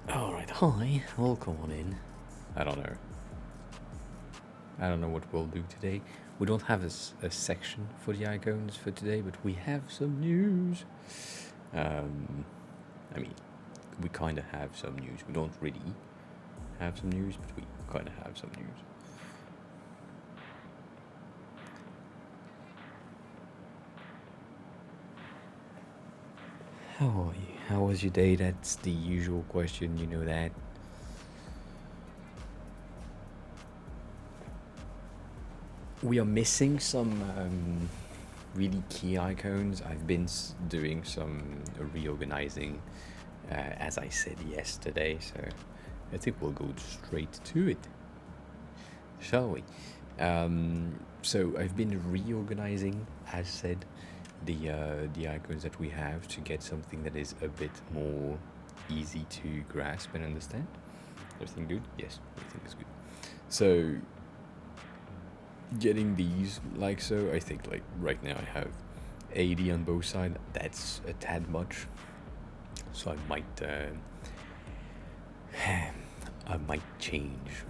Alright, hi, welcome on in. I don't know. I don't know what we'll do today. We don't have a section for the icons for today, but we have some news. Um, I mean, we kind of have some news. We don't really have some news, but we kind of have some news. How are you? How was your day? That's the usual question, you know that. We are missing some really key icons. I've been doing some reorganizing, as I said yesterday, so I think we'll go straight to it, shall we? So I've been reorganizing, as said, the icons that we have to get something that is a bit more easy to grasp and understand. Everything good? Yes, everything is good. So getting these like so, I think like right now I have 80 on both sides. That's a tad much, so I might change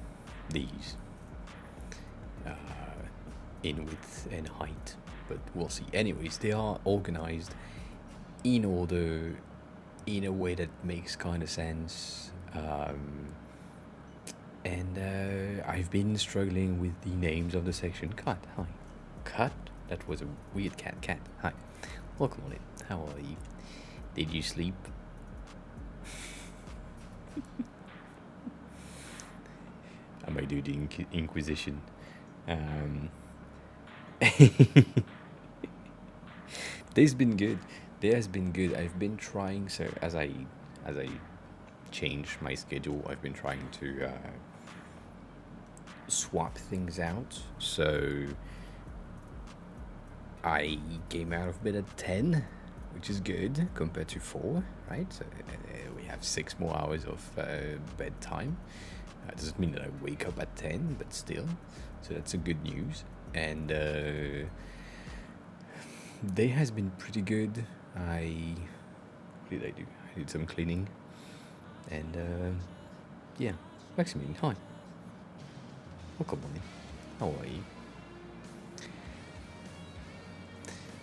these in width and height, but we'll see. Anyways, they are organized in order, in a way that makes kind of sense. And I've been struggling with the names of the section. Cut, hi. Cut? That was a weird cat. Cat, hi. Welcome on in. How are you? Did you sleep? I might do the Inquisition. Day's been good. Day has been good. I've been trying, so as I change my schedule, I've been trying to swap things out. So I came out of bed at 10, which is good compared to 4, right? So we have 6 more hours of bedtime. Doesn't mean that I wake up at 10, but still. So that's a good news. And day has been pretty good. What did I do? I did some cleaning. And yeah, Maximilian, hi. Welcome on in. How are you?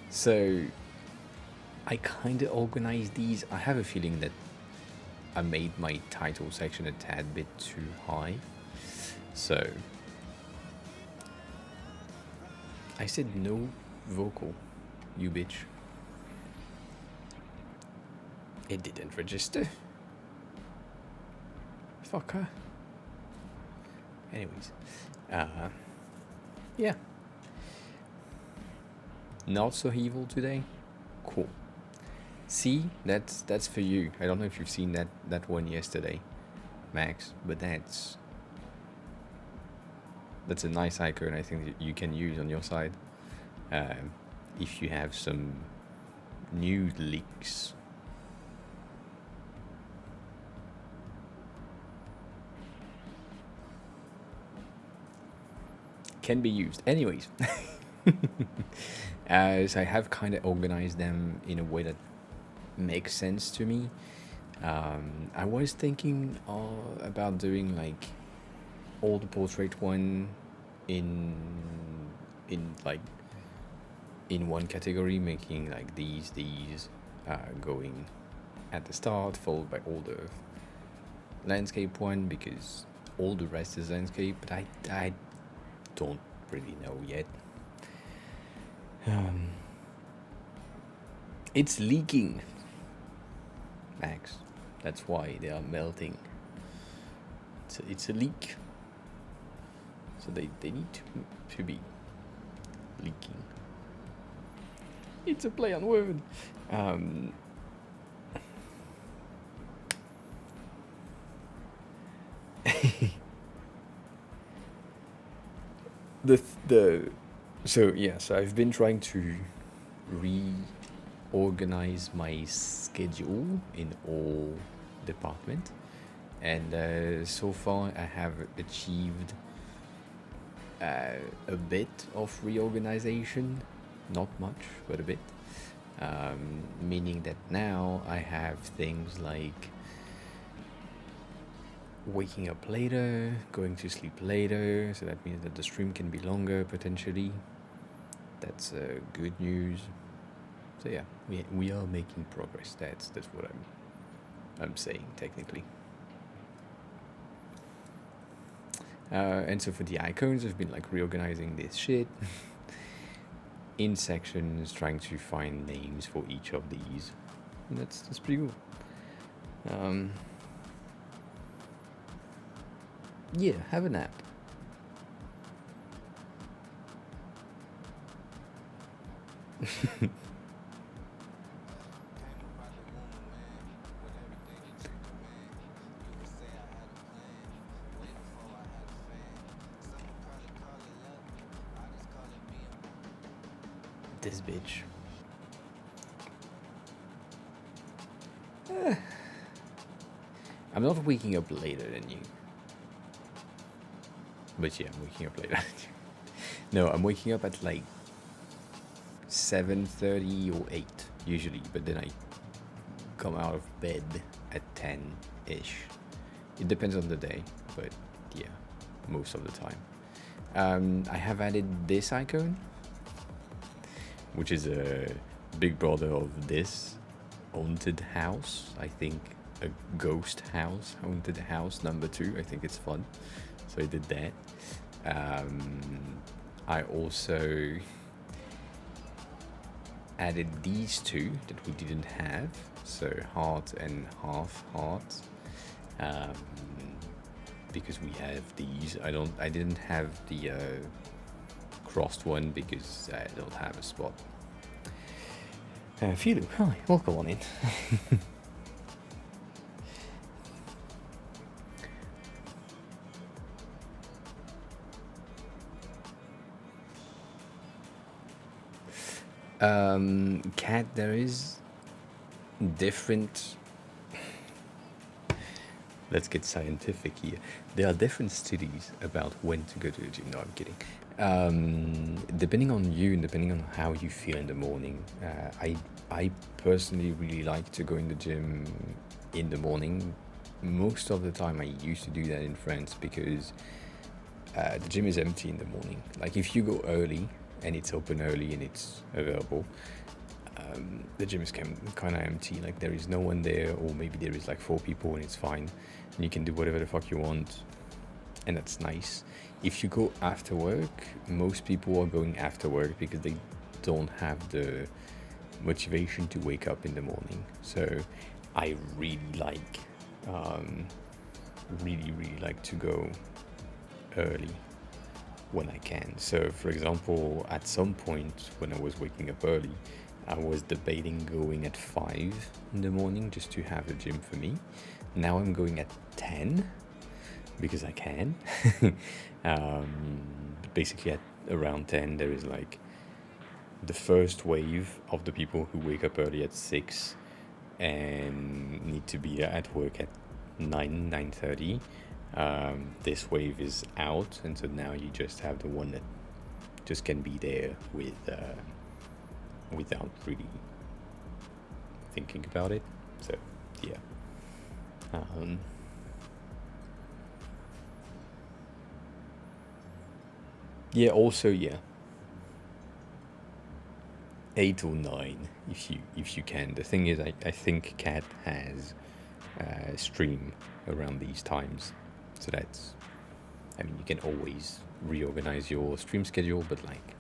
So I kind of organized these. I have a feeling that I made my title section a tad bit too high. So I said no vocal, you bitch. It didn't register. Fucker. Anyways, yeah. Not so evil today. Cool. See, that's for you. I don't know if you've seen that one yesterday, Max, but that's a nice icon. I think that you can use on your side if you have some new leaks. Can be used. Anyways, as I have kind of organized them in a way that makes sense to me. I was thinking about doing like all the portrait one in like in one category, making like these going at the start, followed by all the landscape one, because all the rest is landscape. But I don't really know yet. It's leaking, Max. That's why they are melting. It's a leak. So they need to be leaking. It's a play on word. So I've been trying to reorganize my schedule in all department, and so far I have achieved a bit of reorganization, not much, but a bit. Meaning that now I have things like waking up later, going to sleep later, so that means that the stream can be longer potentially. That's good news. So yeah, we are making progress. That's what I'm saying technically. And so for the icons, I've been like reorganizing this shit in sections, trying to find names for each of these. And that's pretty cool. Yeah, have a nap. This bitch. I'm not waking up later than you. But yeah, I'm waking up later than you. No, I'm waking up at like 7:30 or 8 usually, but then I come out of bed at 10-ish. It depends on the day, but yeah, most of the time. I have added this icon, which is a big brother of this haunted house. I think a ghost house, haunted house number 2. I think it's fun, so I did that. I also added these two that we didn't have, so heart and half heart, because we have these. I didn't have the crossed one because I don't have a spot. Filu, hi, welcome on in. Cat, there is different. Let's get scientific here. There are different studies about when to go to the gym. No, I'm kidding. Depending on you and depending on how you feel in the morning, I personally really like to go in the gym in the morning. Most of the time, I used to do that in France because the gym is empty in the morning. Like if you go early and it's open early and it's available, the gym is kind of empty. Like there is no one there, or maybe there is like 4 people and it's fine, and you can do whatever the fuck you want, and that's nice. If you go after work, most people are going after work because they don't have the motivation to wake up in the morning. So I really like to go early when I can. So for example, at some point when I was waking up early, I was debating going at 5 in the morning just to have a gym for me. Now I'm going at 10 because I can. Basically at around 10 there is like the first wave of the people who wake up early at 6 and need to be at work at 9:30. This wave is out, and so now you just have the one that just can be there with without really thinking about it. So yeah. Yeah, also, yeah, 8 or 9 if you can. The thing is, I think Cat has stream around these times, so that's, I mean, you can always reorganize your stream schedule, but like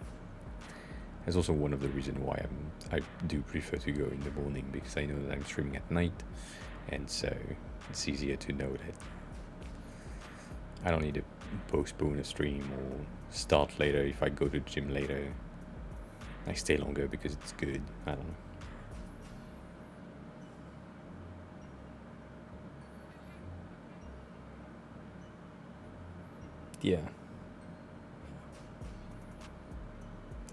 that's also one of the reasons why I do prefer to go in the morning, because I know that I'm streaming at night, and so it's easier to know that I don't need to postpone a stream or start later. If I go to the gym later, I stay longer because it's good. I don't know. Yeah.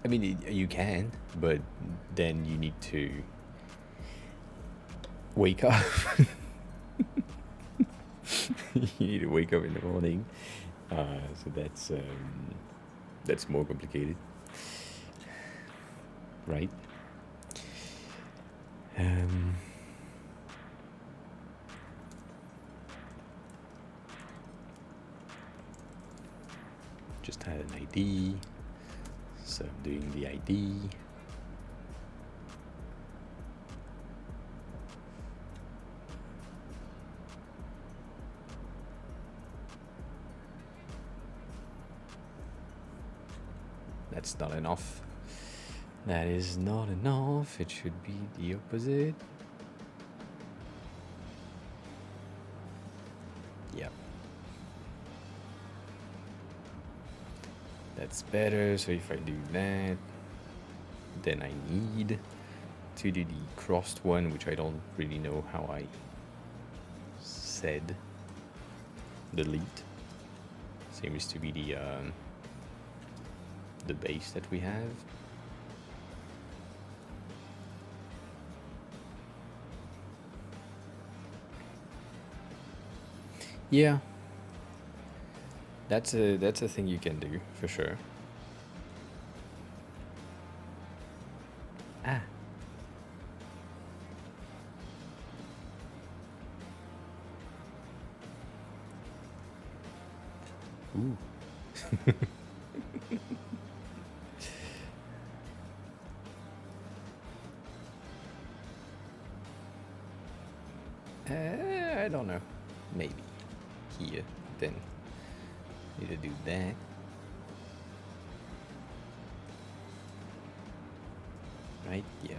I mean, you can, but then you need to wake up. You need to wake up in the morning. So that's more complicated, right? just had an ID, so I'm doing the ID. That's not enough. That is not enough. It should be the opposite. Yep. That's better. So if I do that, then I need to do the crossed one, which I don't really know how I said. Delete seems to be the base that we have. Yeah, that's a thing you can do for sure. Ah. Ooh. I don't know. Maybe here. Then need to do that. Right? Yeah.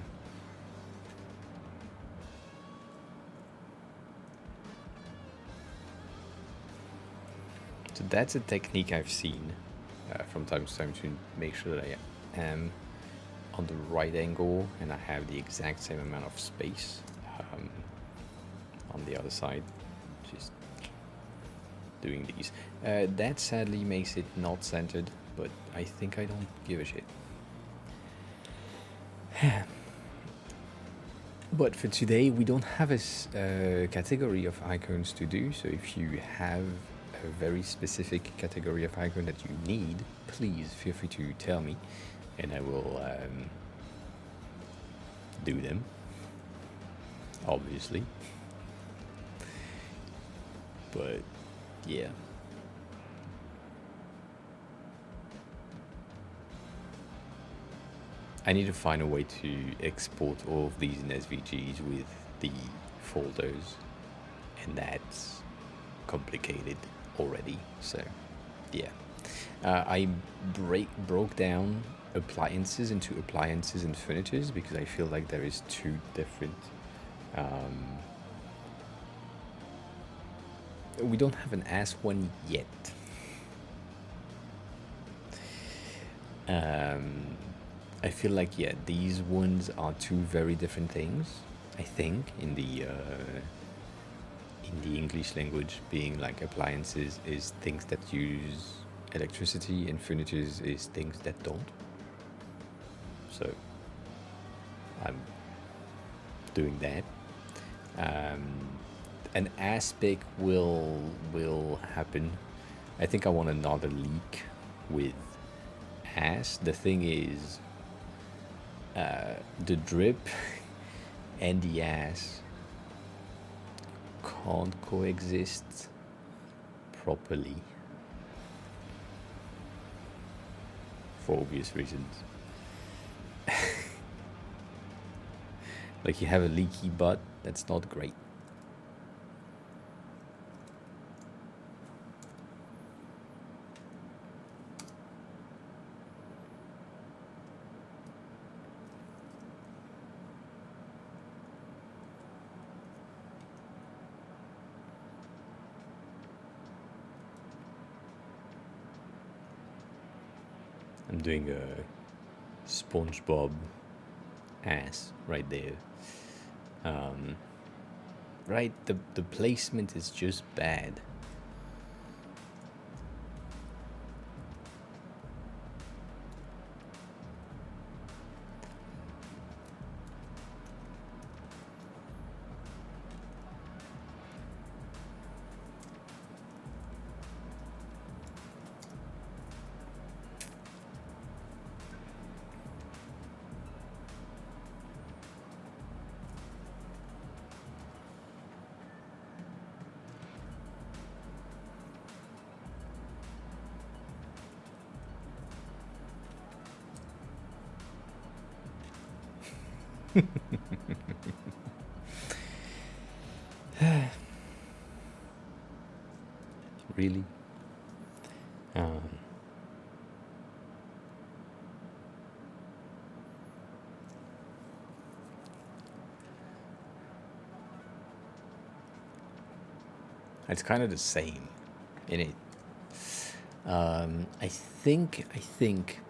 So that's a technique I've seen from time to time to make sure that I am on the right angle and I have the exact same amount of space on the other side. Just doing these. That sadly makes it not centered, but I think I don't give a shit. But for today, we don't have a category of icons to do, so if you have a very specific category of icon that you need, please feel free to tell me, and I will do them, obviously. But yeah. I need to find a way to export all of these in SVGs with the folders, and that's complicated already. So yeah, I broke down appliances into appliances and furnitures because I feel like there is two different. We don't have an ass one yet. I feel like, yeah, these ones are two very different things. I think in the English language, being like appliances is things that use electricity, and furnitures is things that don't. So I'm doing that. An aspect will happen. I think I want another leak with ass. The thing is, the drip and the ass can't coexist properly for obvious reasons. Like, you have a leaky butt, that's not great. I'm doing a SpongeBob ass right there. Right, the placement is just bad. Really? Um, it's kind of the same in it. I think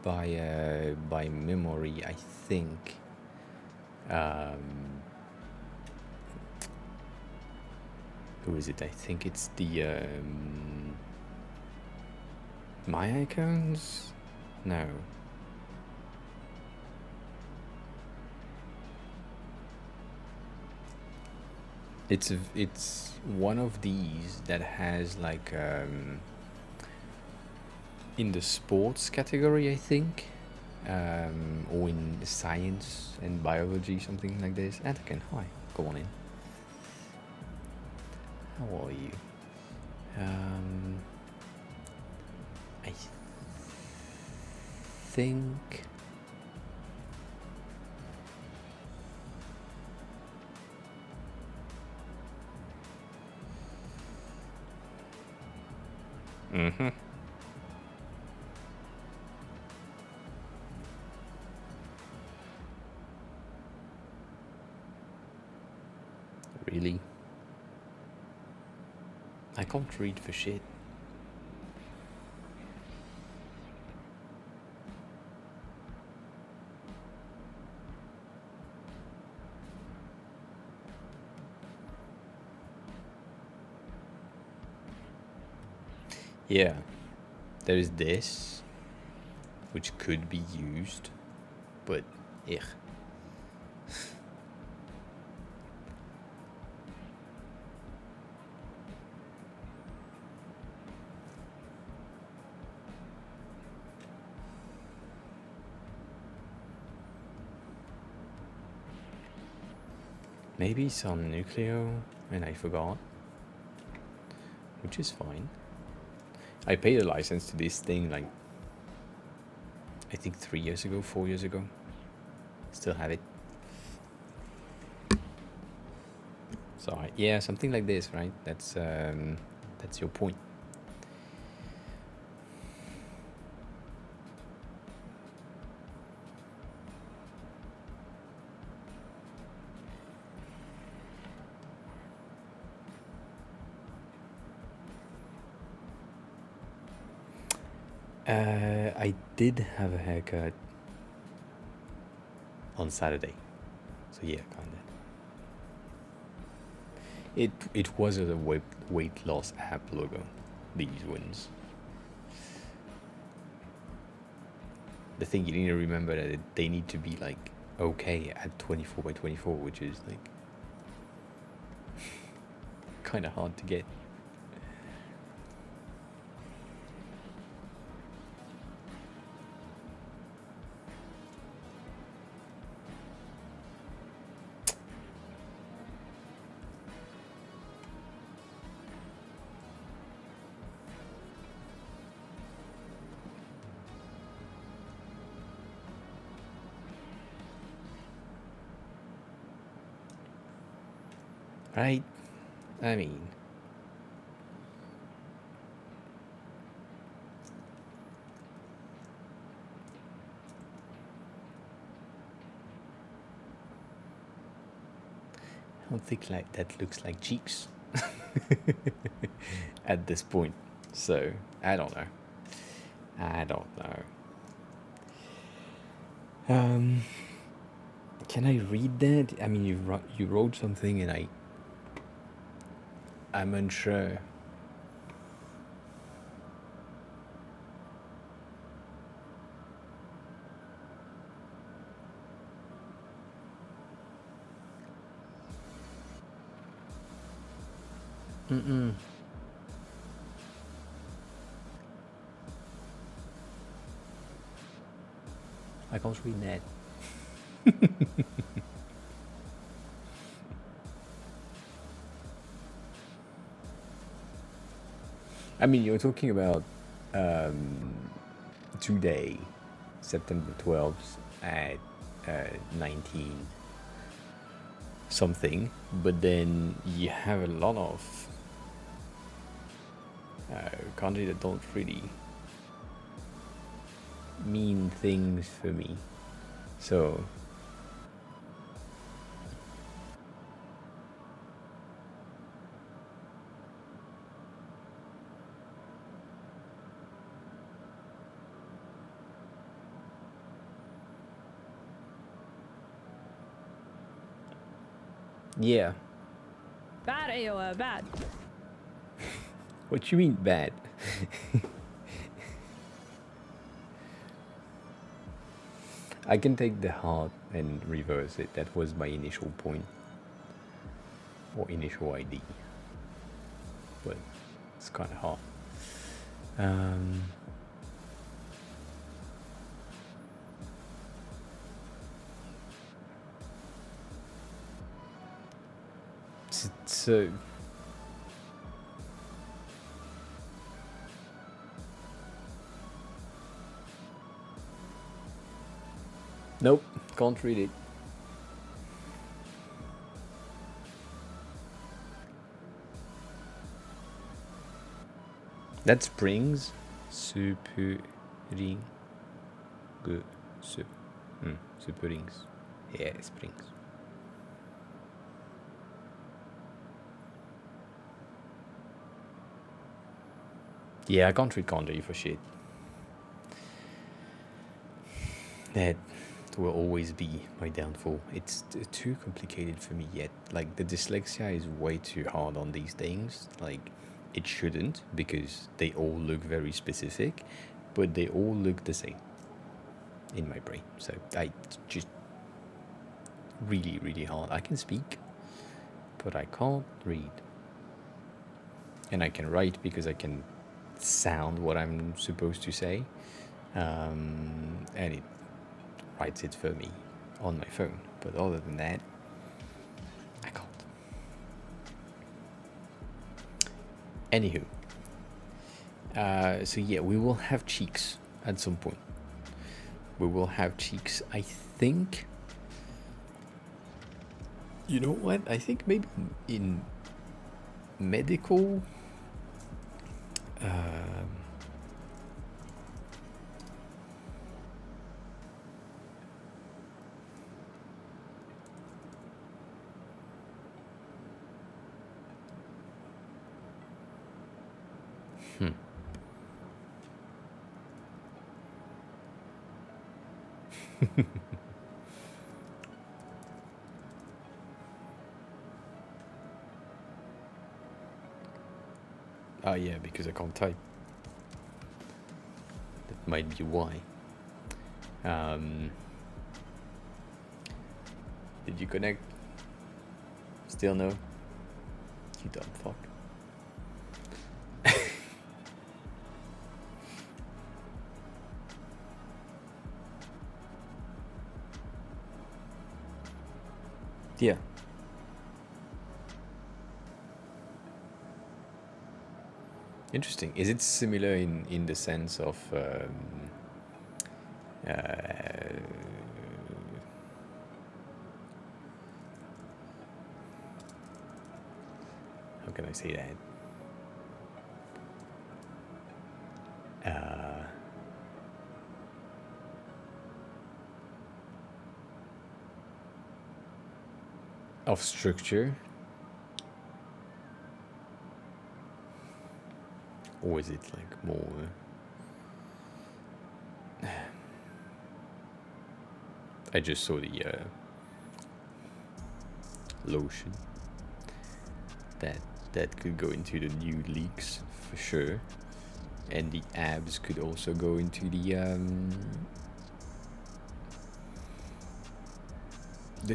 by memory, I think um, who is it? I think it's the my icons. No, it's one of these that has like in the sports category, I think, or in science and biology, something like this. Anakin, hi, go on in. How are you? Um, I think. Mm-hmm. Really? I can't read for shit. Yeah, there is this, which could be used, but yeah. Maybe it's on Nucleo and I forgot, which is fine. I paid a license to this thing like I think 3 years ago, 4 years ago. Still have it. So yeah, something like this, right? That's your point. I did have a haircut on Saturday, so yeah, kinda. It was a weight loss app logo. These ones. The thing you need to remember that they need to be like okay at 24 by 24, which is like kind of hard to get. Right? I mean, I don't think like that looks like cheeks at this point. So I don't know. I don't know. Can I read that? I mean, you wrote something, and I'm unsure. Mm-mm. I can't read that. I mean, you're talking about um, today, September 12th at 19. something, but then you have a lot of kanji that don't really mean things for me. So yeah. Bad, AOA, bad. What you mean bad? I can take the heart and reverse it. That was my initial point. Or initial ID. But it's kind of hard. So nope, can't read it. That springs. Super ring. Good. Super rings. Yeah, springs. Yeah, I can't read kanji for shit. That will always be my downfall. It's too complicated for me yet. Like, the dyslexia is way too hard on these things. Like, it shouldn't, because they all look very specific, but they all look the same in my brain. So I just really, really hard. I can speak, but I can't read. And I can write because I can sound what I'm supposed to say, and it writes it for me on my phone. But other than that, I can't. Anywho, so yeah, we will have cheeks at some point. We will have cheeks, I think. You know what? I think maybe in medical. Oh yeah, because I can't type. That might be why. Did you connect? Still no? You dumb fuck. Yeah. Interesting. Is it similar in the sense of how can I say that? Of structure, or is it like more? I just saw the lotion that could go into the nude leaks for sure, and the abs could also go into the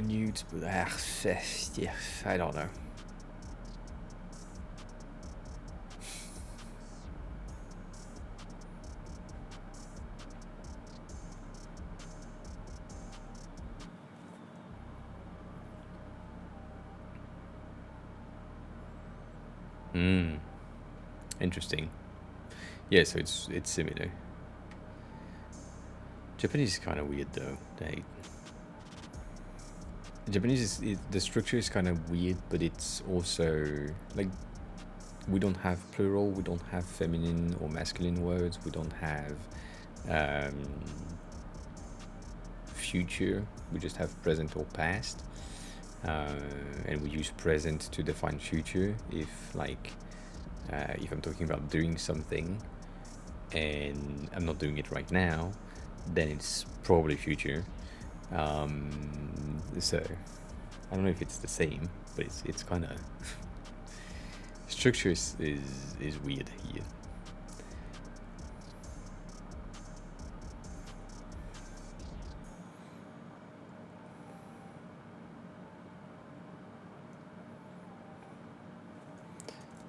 nudes, but I don't know. Interesting. Yeah, so it's similar. Japanese is kind of weird though. Japanese is the structure is kind of weird, but it's also like we don't have plural, we don't have feminine or masculine words, we don't have um, future, we just have present or past, and we use present to define future. If I'm talking about doing something and I'm not doing it right now, then it's probably future. So I don't know if it's the same, but it's kind of structure is weird here.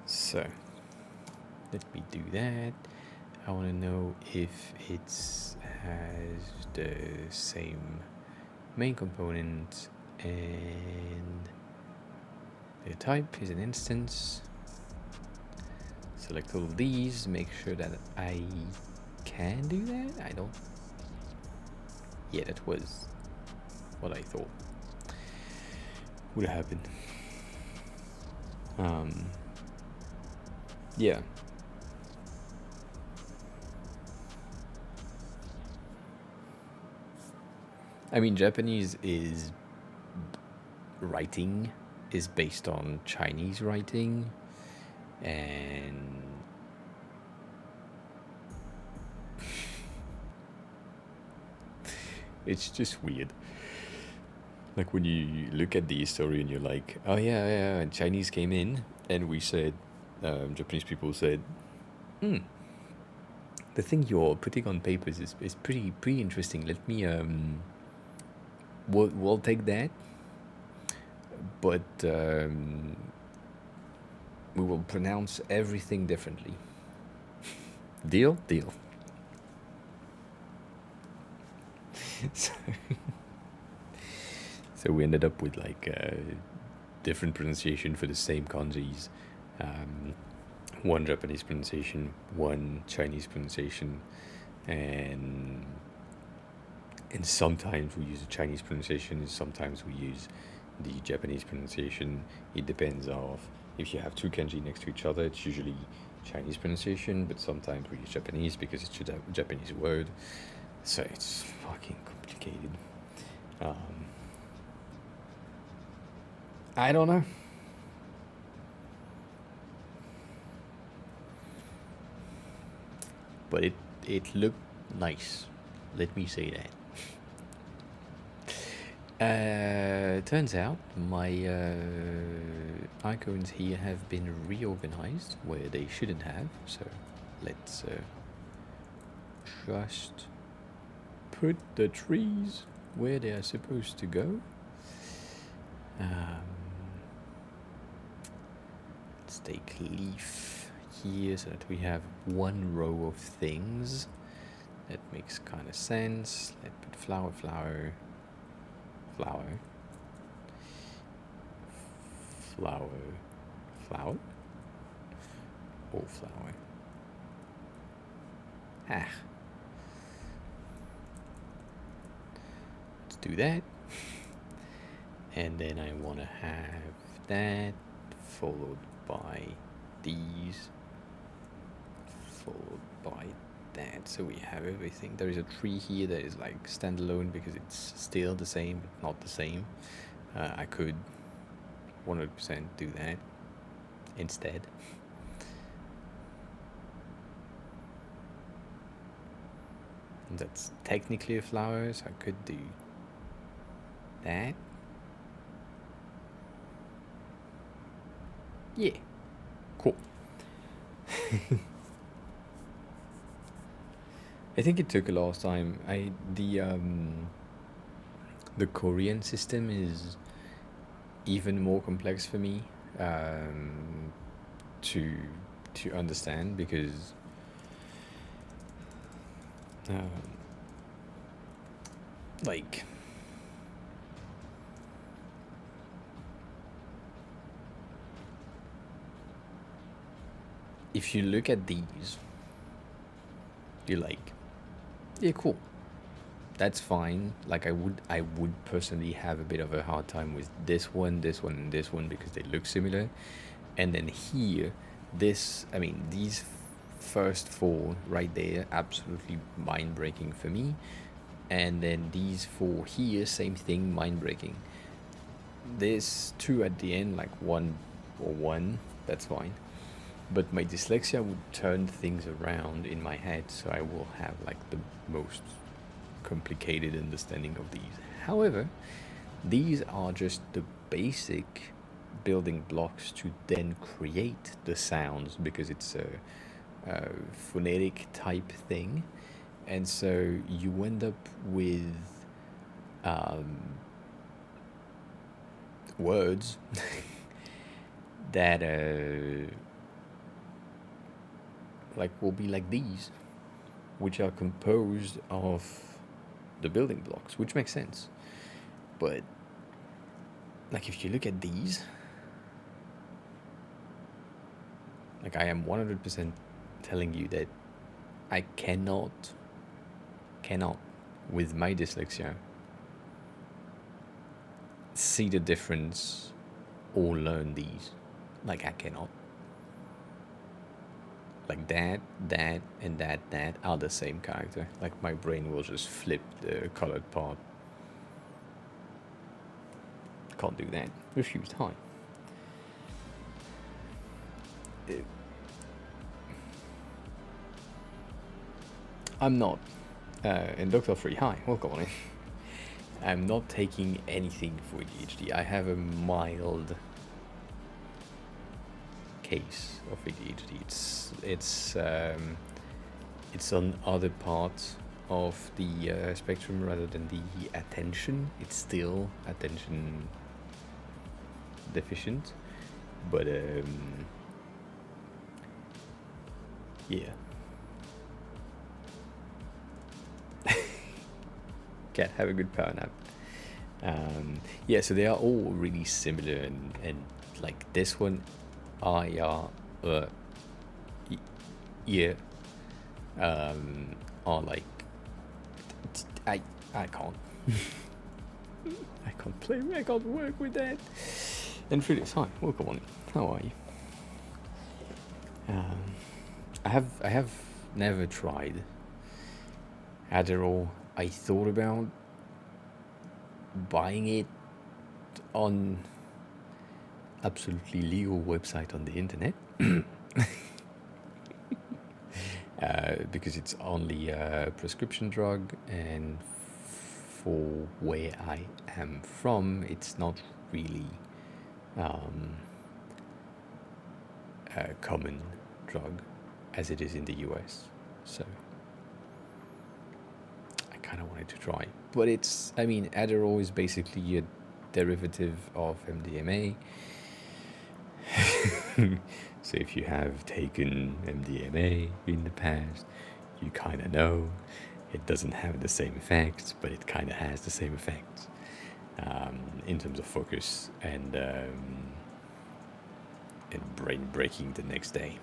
So let me do that. I want to know if it has the same main component and the type is an instance. Select all of these, make sure that I can do that. I don't. Yeah, that was what I thought would happen. Yeah. I mean, Japanese is writing is based on Chinese writing, and it's just weird. Like when you look at the history and you're like, oh yeah, Chinese came in, and we said, Japanese people said, the thing you're putting on papers is pretty interesting. Let me we'll take that, but we will pronounce everything differently. Deal? Deal. so, so we ended up with like different pronunciation for the same kanjis. One Japanese pronunciation, one Chinese pronunciation, and sometimes we use the Chinese pronunciation, sometimes we use the Japanese pronunciation. It depends of if you have two kanji next to each other, it's usually Chinese pronunciation, but sometimes we use Japanese because it's a Japanese word. So it's fucking complicated. I don't know. But it looked nice. Let me say that. Turns out my icons here have been reorganized where they shouldn't have. So let's just put the trees where they are supposed to go. Let's take leaf here so that we have one row of things. That makes kind of sense. Let's put flower, flower, flower, flower, flower, or flower. Let's do that. And then I want to have that followed by these, followed by that. So we have everything. There is a tree here that is like standalone because it's still the same, but not the same. I could 100% do that instead. And that's technically a flower, so I could do that. Yeah, cool. I think it took a last time. The Korean system is even more complex for me to understand because like if you look at these, you're like, yeah, cool. that's fine. Like I would personally have a bit of a hard time with this one, this one, and this one because they look similar. And then here, these first four right there, absolutely mind breaking for me. And then these four here, same thing, mind breaking. There's two at the end, like one, that's fine. But my dyslexia would turn things around in my head, so I will have like the most complicated understanding of these. However, these are just the basic building blocks to then create the sounds because it's a phonetic type thing, and so you end up with words that like will be like these, which are composed of the building blocks, which makes sense. But like if you look at these, like I am 100% telling you that I cannot with my dyslexia see the difference or learn these. Like I cannot. Like that, and that are the same character. Like my brain will just flip the colored part. Can't do that. Refused. Hi. I'm not. And Dr. Free, hi, welcome on in. I'm not taking anything for ADHD. I have a mild case of ADHD. It's on other parts of the spectrum rather than the attention. It's still attention deficient, but yeah. Cat, have a good power nap. Yeah, so they are all really similar, and like this one, yeah, are like I can't I can't play. I can't work with that. And Felix, hi, welcome on. How are you? I have never tried Adderall. I thought about buying it on absolutely legal website on the internet because it's only a prescription drug, and for where I am from, it's not really a common drug as it is in the US. So I kind of wanted to try, but Adderall is basically a derivative of MDMA. So if you have taken MDMA in the past, you kind of know it doesn't have the same effects, but it kind of has the same effects in terms of focus and brain breaking the next day.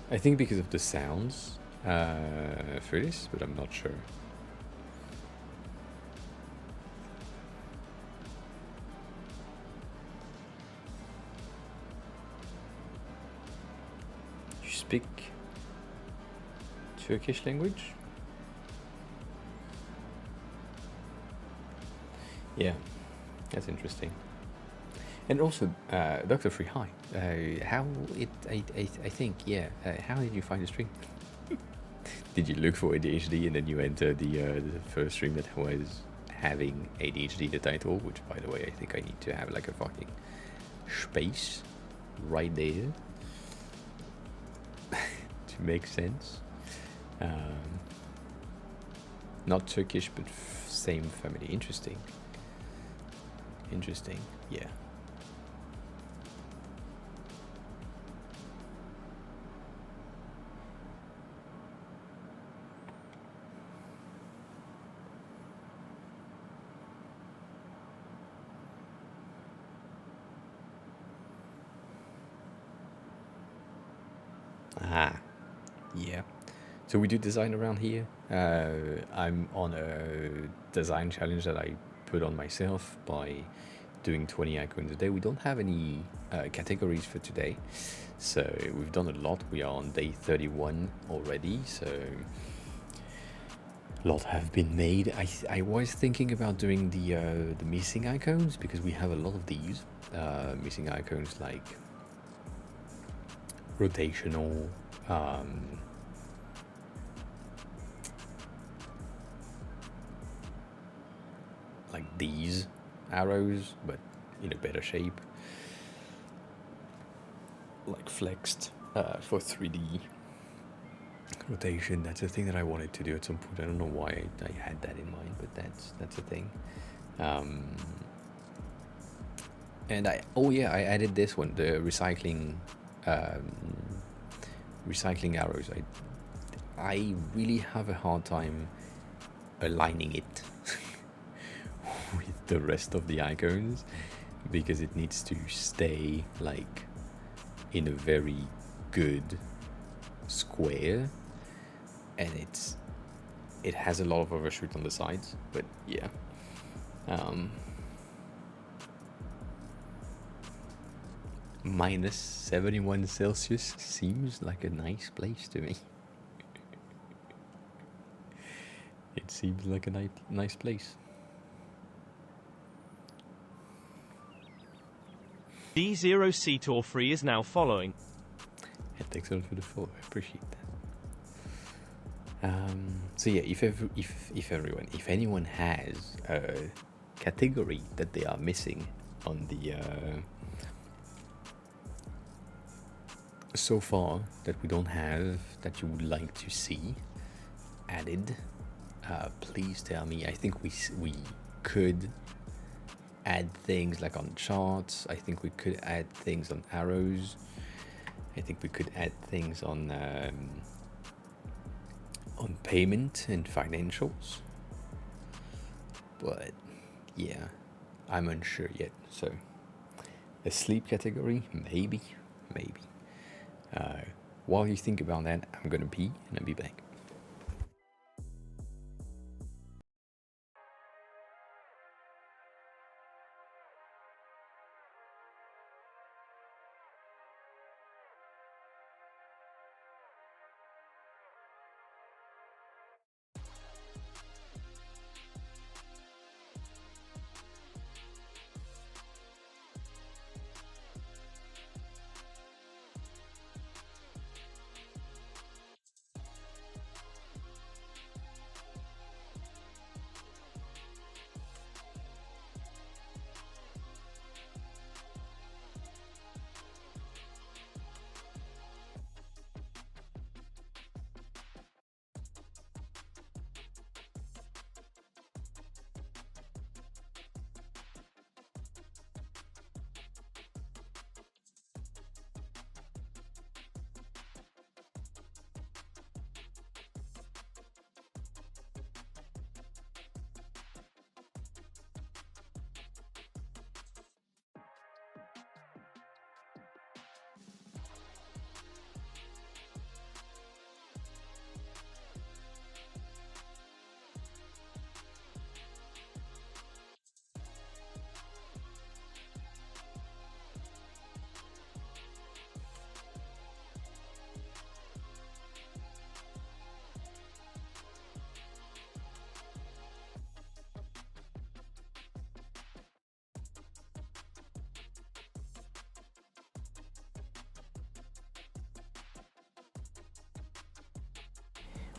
I think because of the sounds for this, but I'm not sure. You speak Turkish language? Yeah, that's interesting. And also, Dr. Free, hi. How did you find the stream? Did you look for ADHD and then you entered the first stream that was having ADHD the title, which, by the way, I think I need to have like a fucking space right there to make sense. Not Turkish, but same family. Interesting, yeah. Ah, yeah. So we do design around here. I'm on a design challenge that I put on myself by doing 20 icons a day. We don't have any categories for today, so we've done a lot. We are on day 31 already, so a lot have been made. I was thinking about doing the missing icons because we have a lot of these missing icons like rotational. Like these arrows, but in a better shape, like flexed for 3D rotation. That's a thing that I wanted to do at some point. I don't know why I had that in mind, but that's a thing. And I added this one, the recycling arrows. I really have a hard time aligning it with the rest of the icons because it needs to stay like in a very good square, and it has a lot of overshoot on the sides, but yeah. Minus 71 Celsius seems like a nice place to me. It seems like a nice place. D0C Free is now following. And thanks a lot for the follow. I appreciate that. So yeah, if anyone has a category that they are missing on the so far that we don't have, that you would like to see added, please tell me. I think we could add things like on charts. I think we could add things on arrows. I think we could add things on payment and financials. But yeah, I'm unsure yet. So a sleep category, maybe. While you think about that, I'm gonna pee and I'll be back.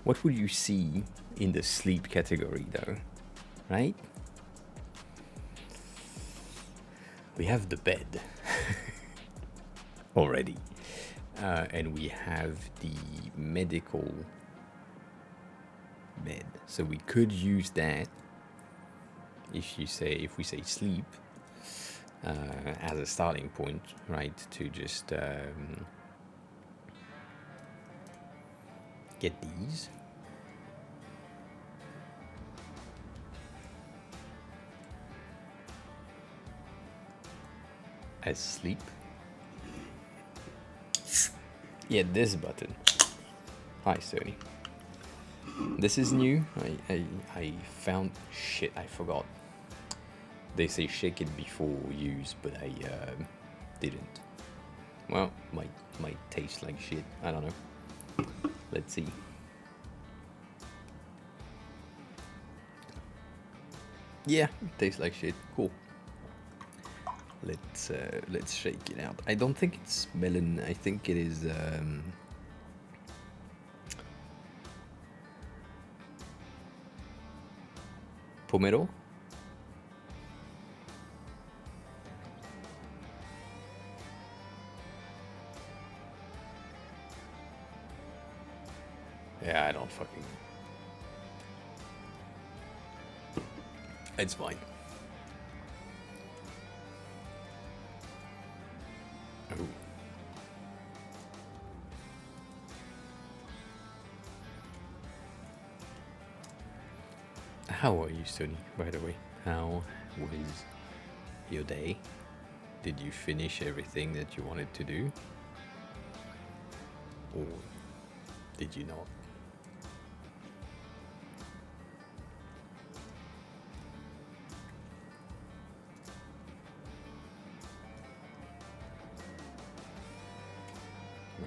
What would you see in the sleep category though, right? We have the bed already, and we have the medical bed. So we could use that if we say sleep as a starting point, right? To just get these. As sleep. Yeah, this button. Hi, Sony. This is new. I found shit. I forgot. They say shake it before use, but I didn't. Well, might taste like shit. I don't know. Let's see. Yeah, it tastes like shit. Cool. Let's shake it out. I don't think it's melon. I think it is pomelo. Yeah, I don't fucking know. It's fine. Oh. How are you, Sony, by the way? How was your day? Did you finish everything that you wanted to do? Or did you not?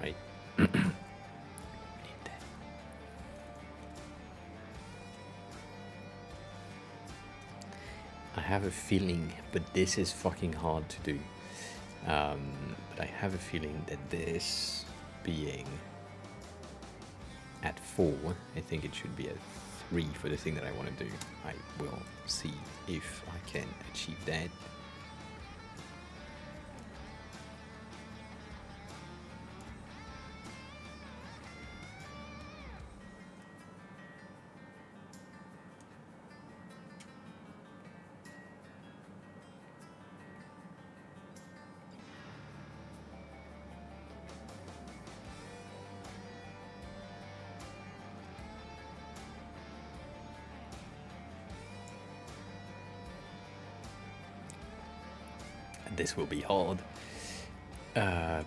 Right. We need that. I have a feeling, but this is fucking hard to do. But I have a feeling that this being at 4, I think it should be at 3 for the thing that I want to do. I will see if I can achieve that. This will be hard. I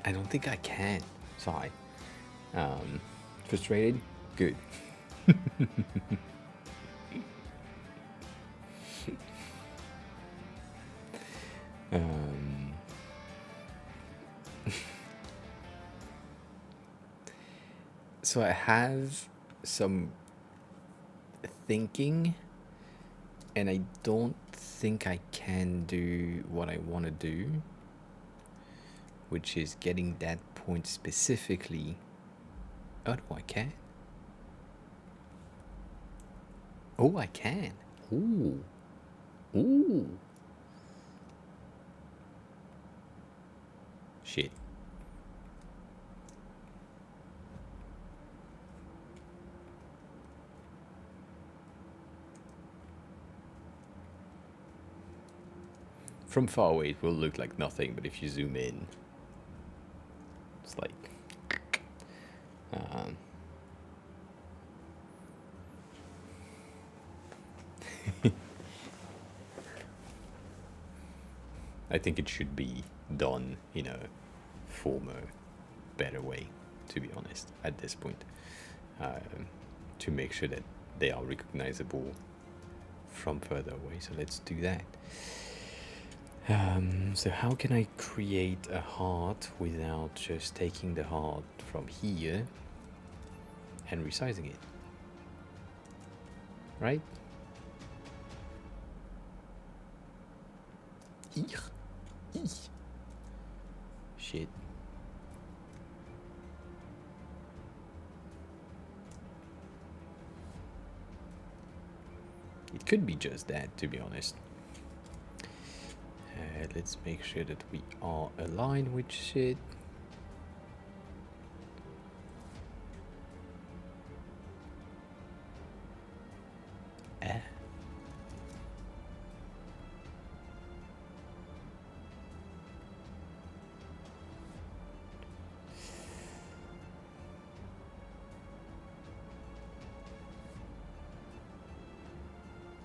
don't think I can. Sorry. Frustrated? Good. So I have some thinking, and I don't think I can do what I want to do, which is getting that point specifically. Oh, no, I can. Oh, I can. Ooh. Ooh. Shit. From far away it will look like nothing, but if you zoom in, it's like I think it should be done in a former, better way, to be honest, at this point, to make sure that they are recognizable from further away. So let's do that. So how can I create a heart without just taking the heart from here and resizing it? Right? Shit. It could be just that, to be honest. Let's make sure that we are aligned with shit.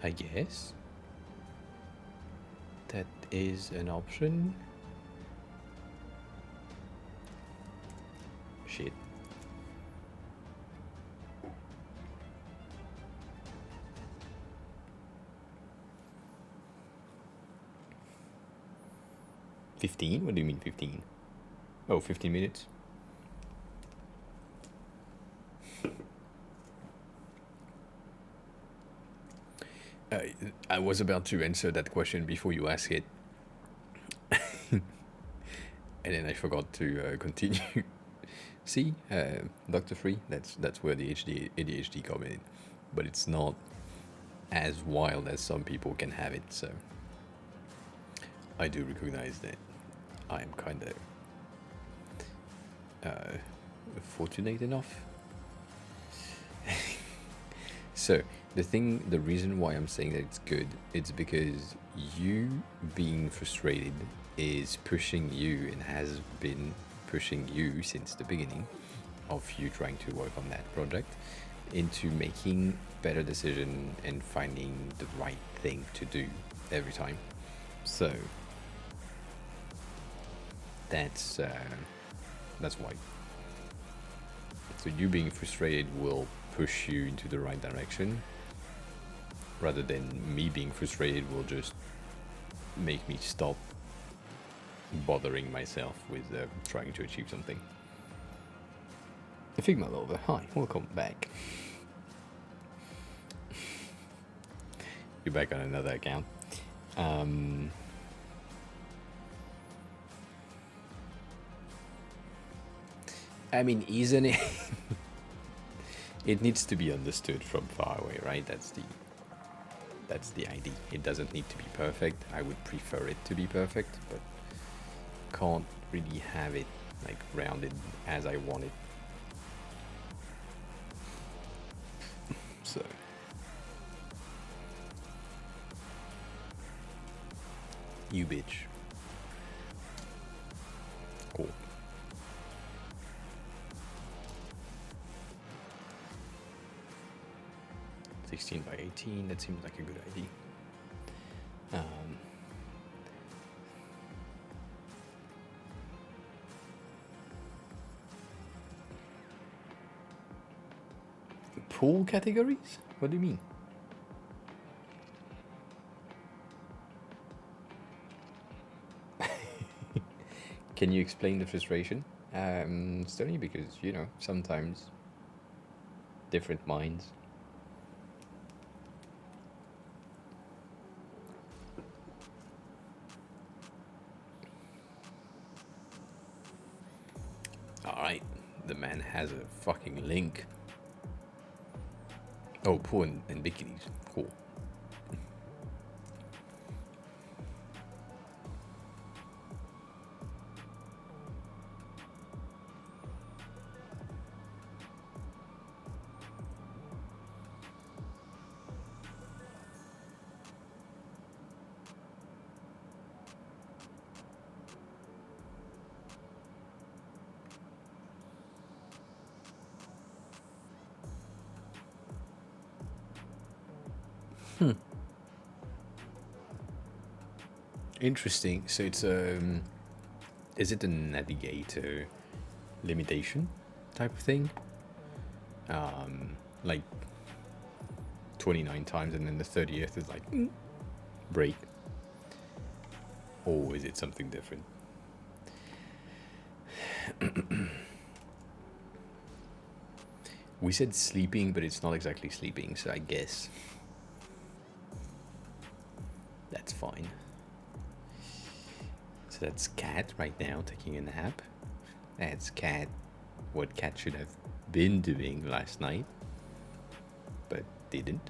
I guess that is an option. 15? What do you mean 15? Oh, 15 minutes? I was about to answer that question before you asked it. And then I forgot to continue. See, Dr. Free, that's where the ADHD come in. But it's not as wild as some people can have it, so I do recognize that I am kind of fortunate enough. So the reason why I'm saying that it's good, it's because you being frustrated is pushing you and has been pushing you since the beginning of you trying to work on that project into making better decision and finding the right thing to do every time. So that's why. So you being frustrated will push you into the right direction, rather than me being frustrated will just make me stop bothering myself with trying to achieve something. Figma Lover, hi, welcome back. You're back on another account. I mean, isn't it? It needs to be understood from far away, right? That's the idea. It doesn't need to be perfect. I would prefer it to be perfect, but can't really have it like rounded as I want it. So you bitch. Cool. (16 by 18), that seems like a good idea. Pool categories? What do you mean? Can you explain the frustration? Certainly, because, you know, sometimes different minds. Alright, the man has a fucking link. Oh, pool and bikinis. Cool. Interesting. So it's is it a navigator limitation type of thing? Like 29 times and then the 30th is like break, or is it something different? We said sleeping, but it's not exactly sleeping, so I guess that's fine. So that's Cat right now taking a nap. That's Cat, what Cat should have been doing last night, but didn't.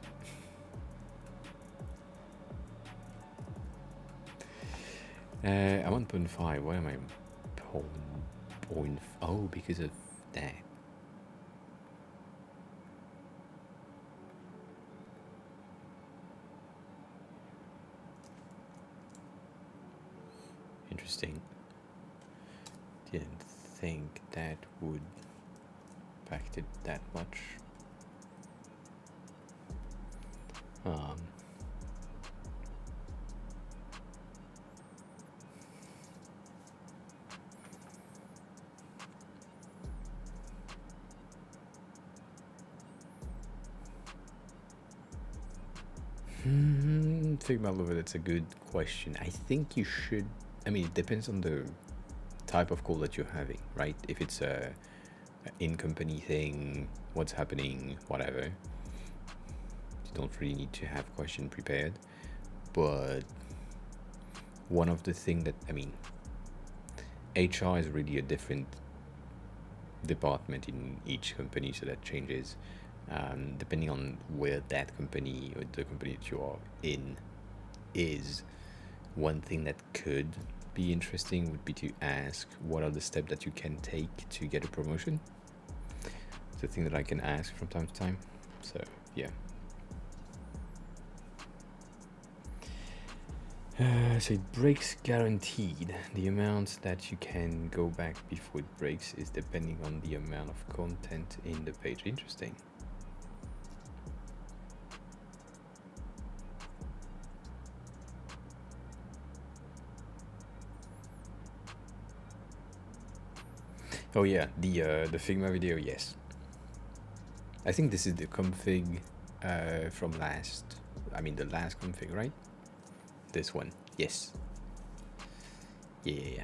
I'm 1.5. Why am I 0.5? Oh, because of that. Interesting. Didn't think that would impact it that much. Figma Lover, that's a good question. I think you should I mean, it depends on the type of call that you're having, right? If it's a in-company thing, what's happening, whatever, you don't really need to have question prepared. But one of the things that, I mean, HR is really a different department in each company, so that changes depending on where that company or the company that you are in is. One thing that could be interesting would be to ask what are the steps that you can take to get a promotion. It's a thing that I can ask from time to time. So yeah. So it breaks guaranteed. The amount that you can go back before it breaks is depending on the amount of content in the page. Interesting. Oh yeah, the Figma video, yes. I think this is the config from the last config, right? This one, yes. Yeah.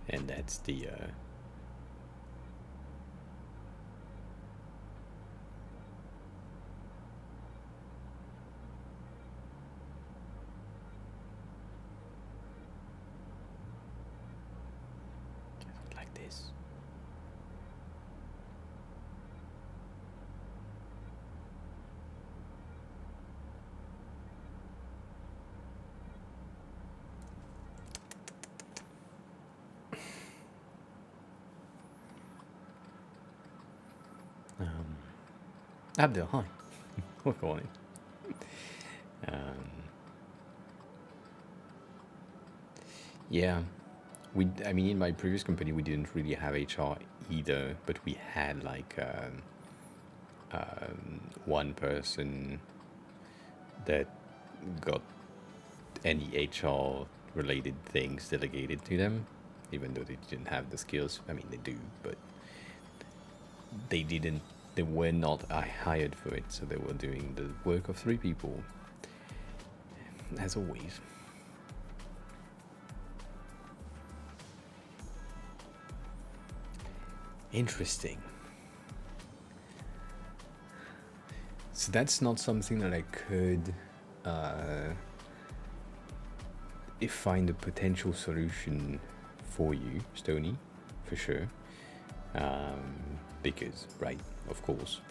And that's the like this. Abdel, hi. What's going on? Yeah, in my previous company, we didn't really have HR either, but we had like one person that got any HR related things delegated to them, even though they didn't have the skills. I mean, they do, but they were not hired for it, so they were doing the work of 3 people, as always. Interesting. So that's not something that I could find a potential solution for you, Stony, for sure. Because, right, of course.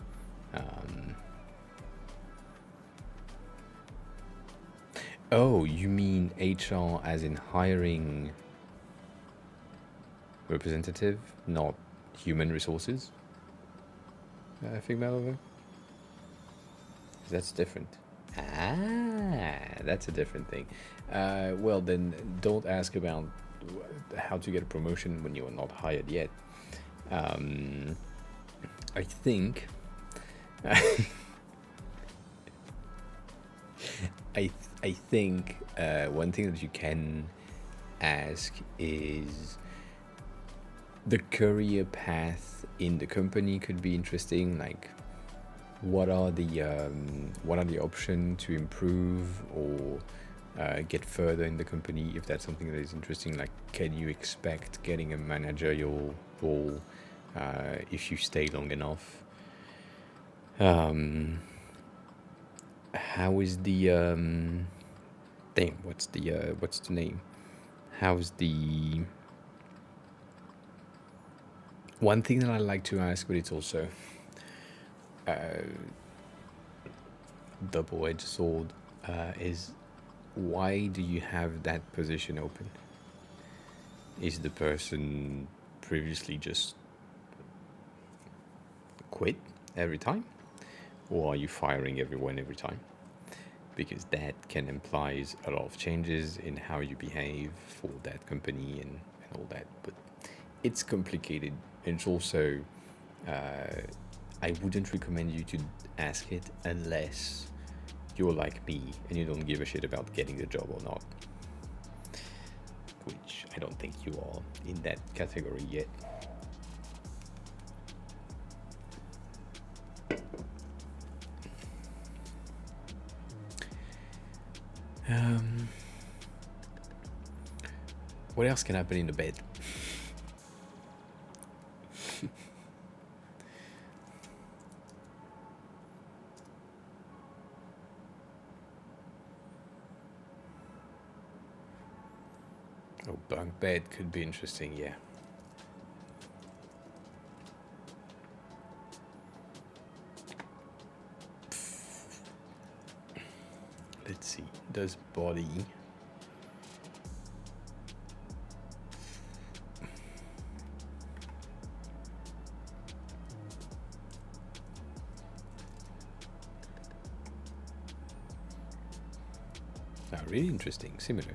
Oh, you mean HR as in hiring representative, not human resources? Figma over? That's different. That's a different thing. Well, then don't ask about how to get a promotion when you are not hired yet. I think I think one thing that you can ask is the career path in the company could be interesting. Like, what are the options to improve or get further in the company, if that's something that is interesting. Like, can you expect getting a managerial role if you stay long enough? How is the what's the name? How's the one thing that I like to ask, but it's also double-edged sword, is why do you have that position open? Is the person previously just quit every time, or are you firing everyone every time? Because that can imply a lot of changes in how you behave for that company and all that. But it's complicated, and it's also I wouldn't recommend you to ask it unless you're like me and you don't give a shit about getting the job or not, which I don't think you are in that category yet. Um, what else can happen in the bed? Oh, bunk bed could be interesting, yeah. Let's see. Does body. Ah, really interesting. Similar.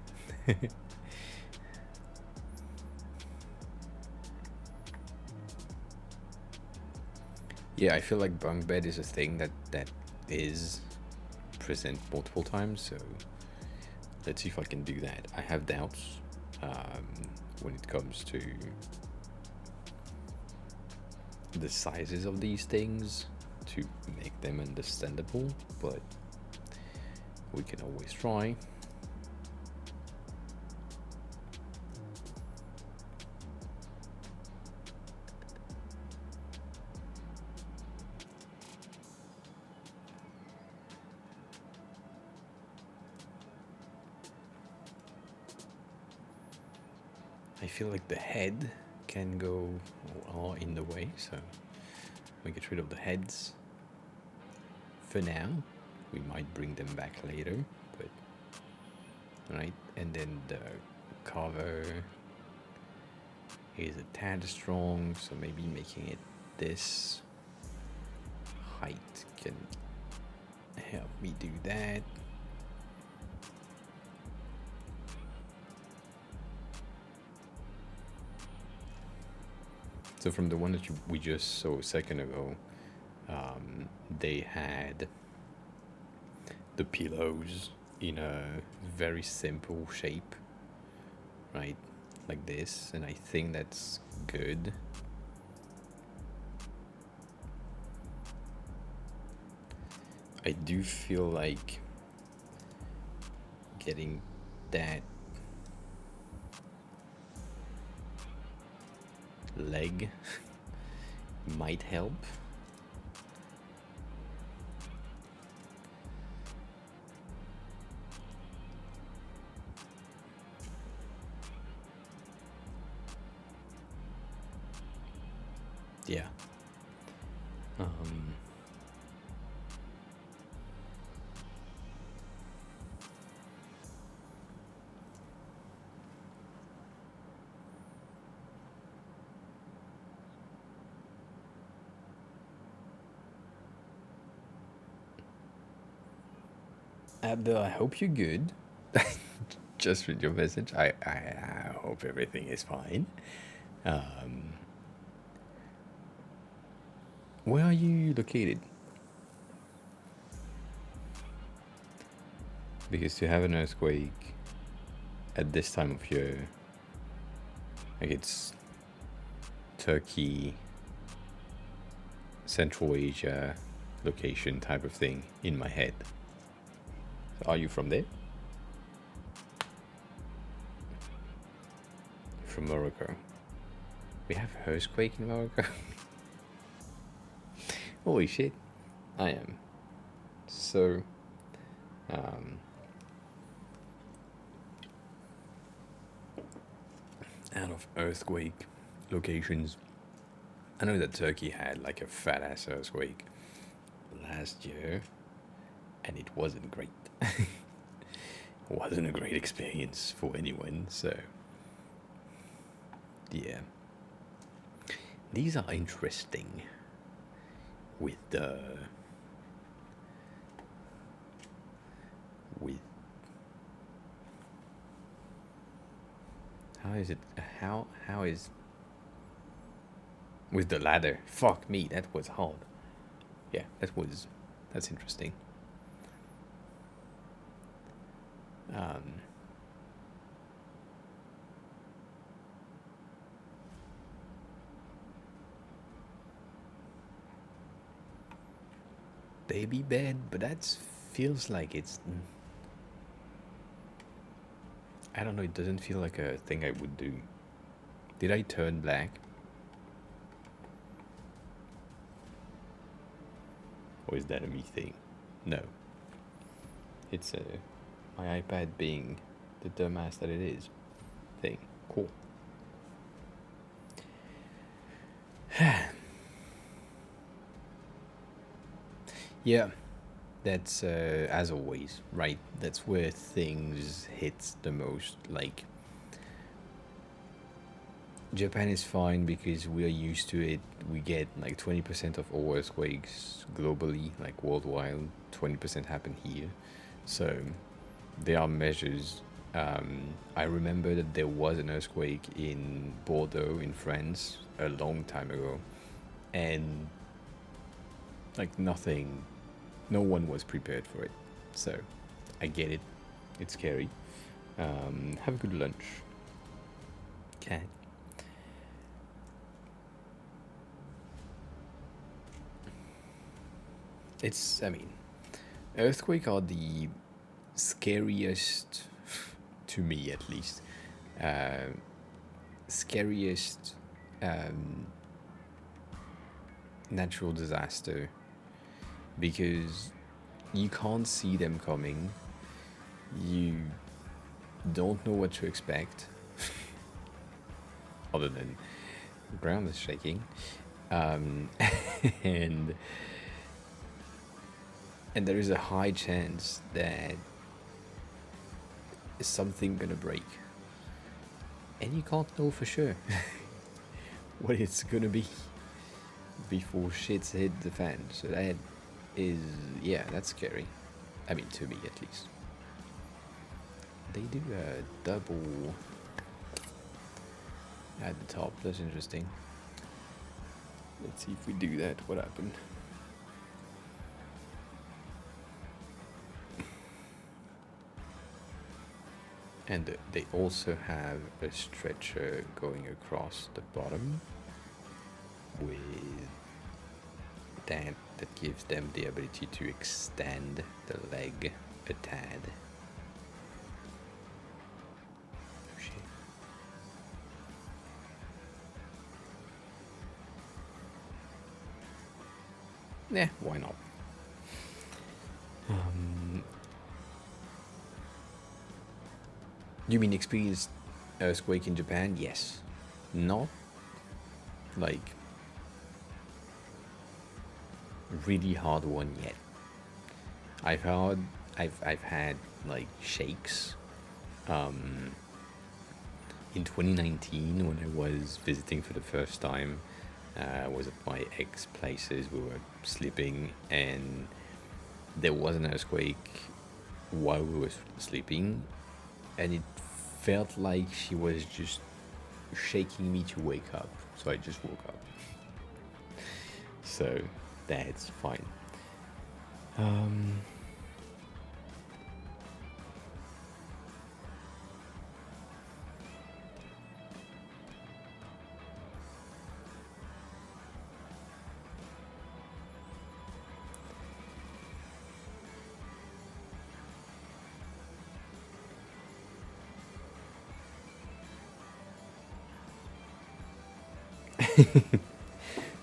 Yeah, I feel like bunk bed is a thing that is present multiple times. So let's see if I can do that. I have doubts when it comes to the sizes of these things to make them understandable, but we can always try. I feel like the head can go in the way, so we get rid of the heads for now. We might bring them back later, but right. And then the cover is a tad strong, so maybe making it this height can help me do that. So from the one that we just saw a second ago, they had the pillows in a very simple shape, right? Like this, and I think that's good. I do feel like getting that leg might help. Yeah. Abdul, I hope you're good. Just read your message. I hope everything is fine. Where are you located? Because to have an earthquake at this time of year, like it's Turkey, Central Asia location type of thing in my head. So are you from there? From Morocco. We have earthquake in Morocco. Holy shit. I am so out of earthquake locations. I know that Turkey had like a fat ass earthquake last year, and it wasn't great. It wasn't a great experience for anyone, so yeah. These are interesting with how is it how is with the ladder. Fuck me, that was hard. Yeah, that's interesting. Baby bed, but that feels like it's I don't know, it doesn't feel like a thing I would do. Did I turn black? Or is that a me thing? No. It's my iPad being the dumbass that it is thing. Cool. Yeah, that's as always, right? That's where things hit the most. Like, Japan is fine because we are used to it. We get like 20% of all earthquakes globally, like worldwide. 20% happen here. So there are measures. I remember that there was an earthquake in Bordeaux in France a long time ago, and like nothing, no one was prepared for it. So I get it. It's scary. Have a good lunch. Cat. I mean, earthquake are the scariest, to me at least, uh, scariest natural disaster because you can't see them coming. You don't know what to expect, other than the ground is shaking, um, and there is a high chance that something gonna break, and you can't know for sure what it's gonna be before shit's hit the fan. So that is, yeah, that's scary. I mean, to me at least. They do a double at the top. That's interesting. Let's see if we do that. What happened? And they also have a stretcher going across the bottom with that gives them the ability to extend the leg a tad. Oh shit. Yeah, why not? You mean experienced earthquake in Japan? Yes. Not like really hard one yet. I've had like shakes. In 2019 when I was visiting for the first time, I was at my ex places. We were sleeping and there was an earthquake while we were sleeping, and it felt like she was just shaking me to wake up. So I just woke up. So that's fine.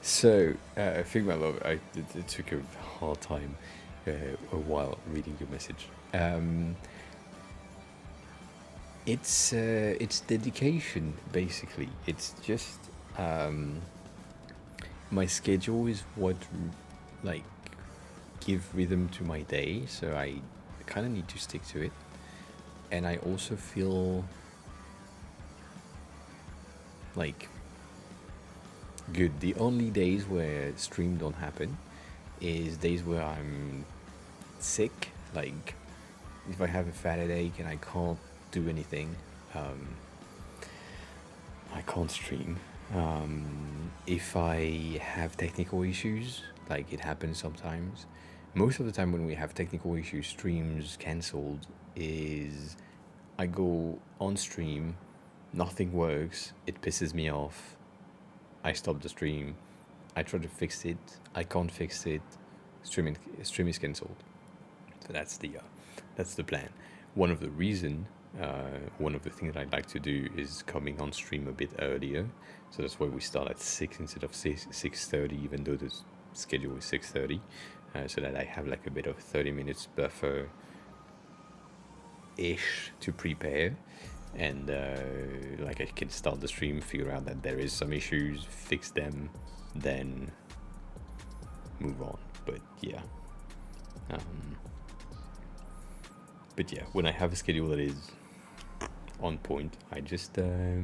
So, Figma love, it took a hard time, a while reading your message. It's dedication basically. It's just my schedule is what like give rhythm to my day, so I kind of need to stick to it. And I also feel like good. The only days where stream don't happen is days where I'm sick, like if I have a fat headache and I can't do anything, I can't stream. If I have technical issues, like it happens sometimes, most of the time when we have technical issues, streams cancelled, is I go on stream, nothing works, it pisses me off, I stop the stream, I try to fix it, I can't fix it, stream is cancelled. So that's the plan. One of the reason one of the things that I'd like to do is coming on stream a bit earlier, so that's why we start at 6 instead of 6:30, even though the schedule is 6:30, so that I have like a bit of 30 minutes buffer ish to prepare, and like I can start the stream, figure out that there is some issues, fix them, then move on. But yeah, when I have a schedule that is on point, I just I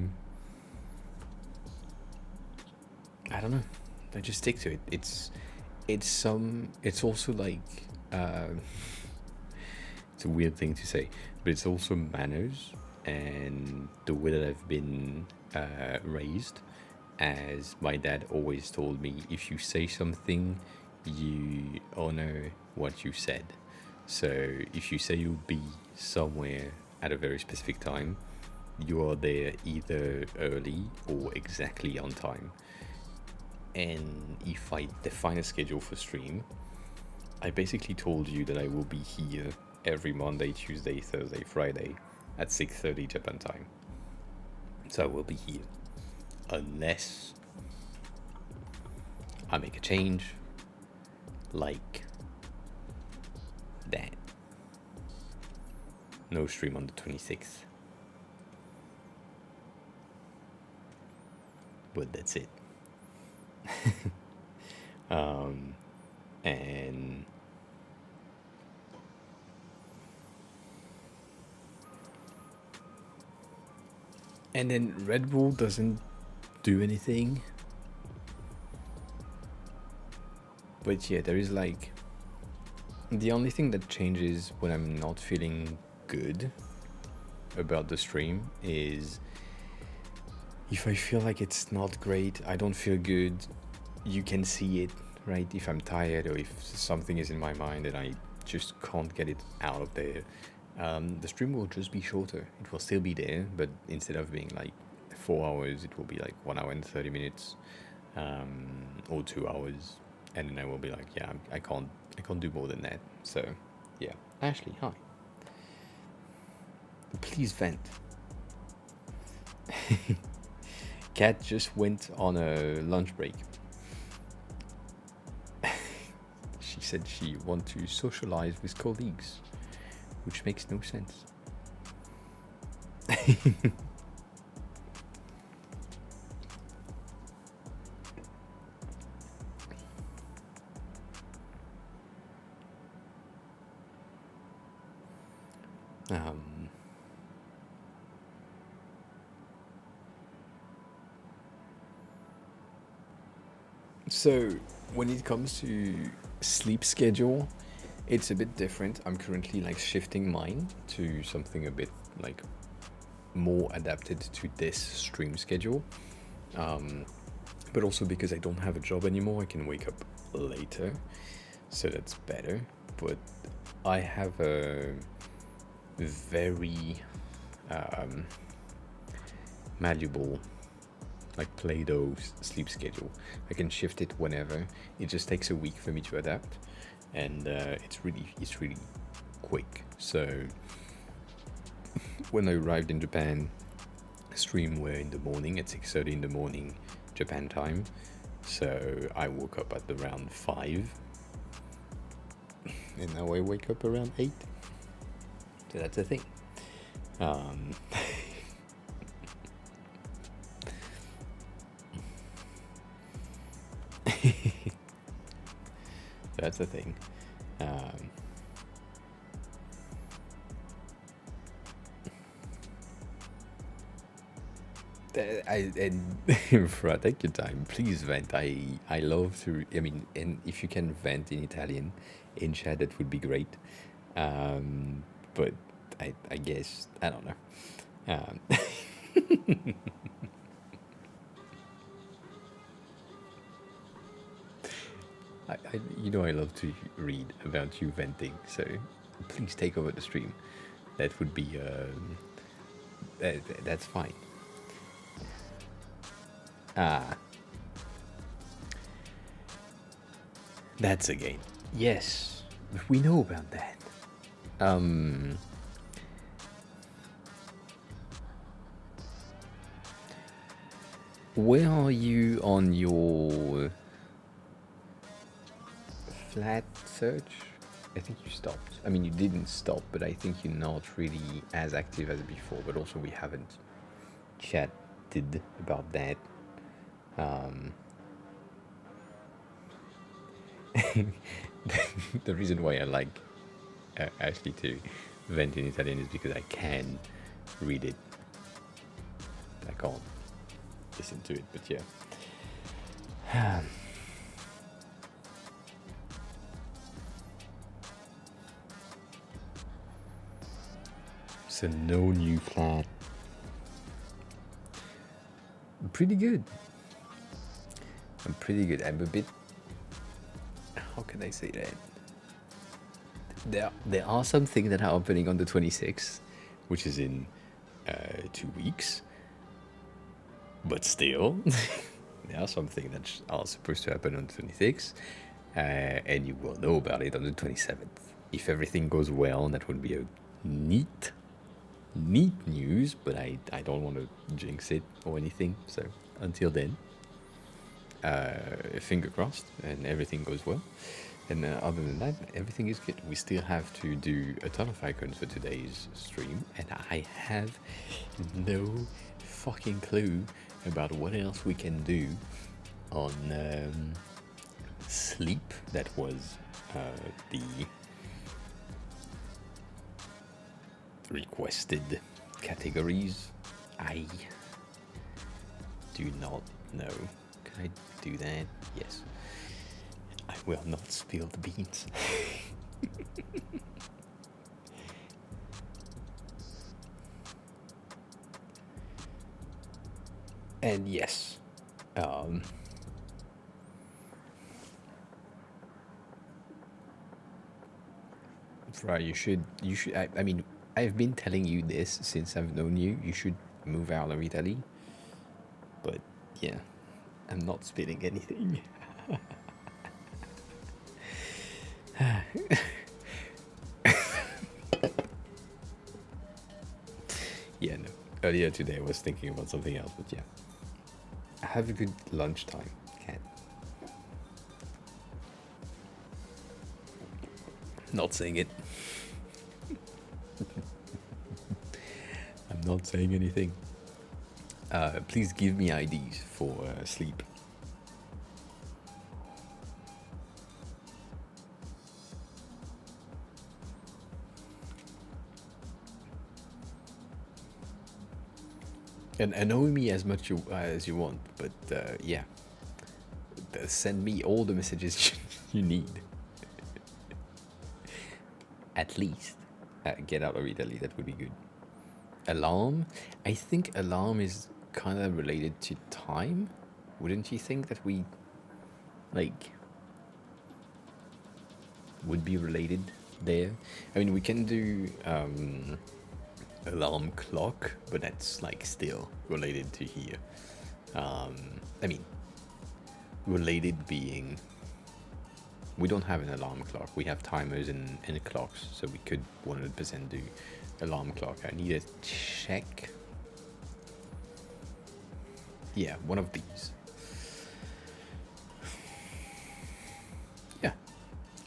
don't know, I just stick to it. It's also like it's a weird thing to say, but it's also manners and the way that I've been raised. As my dad always told me, if you say something, you honor what you said. So if you say you'll be somewhere at a very specific time, you are there either early or exactly on time. And if I define a schedule for stream, I basically told you that I will be here every Monday, Tuesday, Thursday, Friday at 6:30 Japan time. So I will be here. Unless I make a change, like that. No stream on the 26th. But that's it. And then Red Bull doesn't do anything. But yeah, there is like, the only thing that changes when I'm not feeling good about the stream is if I feel like it's not great, I don't feel good, you can see it, right? If I'm tired or if something is in my mind and I just can't get it out of there, the stream will just be shorter. It will still be there, but instead of being like 4 hours, it will be like 1 hour and 30 minutes, or 2 hours, and then I will be like, yeah, I can't do more than that. So yeah. Ashley, hi. Please vent. Kat just went on a lunch break. She said she wants to socialize with colleagues, which makes no sense. So when it comes to sleep schedule, it's a bit different. I'm currently like shifting mine to something a bit like more adapted to this stream schedule, but also because I don't have a job anymore, I can wake up later, so that's better. But I have a very malleable, like Play-Doh sleep schedule. I can shift it whenever. It just takes a week for me to adapt, and it's really quick. So when I arrived in Japan, stream were in the morning at 6:30 in the morning Japan time, so I woke up at around 5, and now I wake up around 8. So that's the thing. That's the thing. Take your time, please vent. I love to. I mean, and if you can vent in Italian in chat, that would be great. But I guess I don't know. I love to read about you venting, so please take over the stream. That would be that's fine. That's a game. Yes, we know about that. where are you on your flat search? I think you stopped. I mean, you didn't stop, but I think you're not really as active as before. But also, we haven't chatted about that. The reason why I like actually to vent in Italian is because I can read it. I can't listen to it, but yeah. So no new flat. Pretty good. I'm pretty good. I'm a bit. How can I say that? There are some things that are opening on the 26th, which is in 2 weeks. But still, there are some things that are supposed to happen on the 26th, and you will know about it on the 27th. If everything goes well, that would be a neat news, but I don't want to jinx it or anything. So until then, finger crossed, and everything goes well. And other than that, everything is good. We still have to do a ton of icons for today's stream, and I have no fucking clue about what else we can do on sleep. That was the requested categories. I do not know. Can I do that? Yes. I will not spill the beans. And yes, right, you should, I mean, I've been telling you this since I've known you. You should move out of Italy. But yeah, I'm not spilling anything. Yeah, no. Earlier today I was thinking about something else, but yeah. Have a good lunchtime, cat. Not saying it. I'm not saying anything. Please give me IDs for sleep. And annoy me as much as you want, but yeah. Send me all the messages you need. At least. Get out of Italy, that would be good. Alarm? I think alarm is kind of related to time. Wouldn't you think that we, like, would be related there? I mean, we can do alarm clock, but that's like still related to here. I mean, related being, we don't have an alarm clock. We have timers and clocks, so we could 100% do alarm clock. I need to check. Yeah, one of these. Yeah,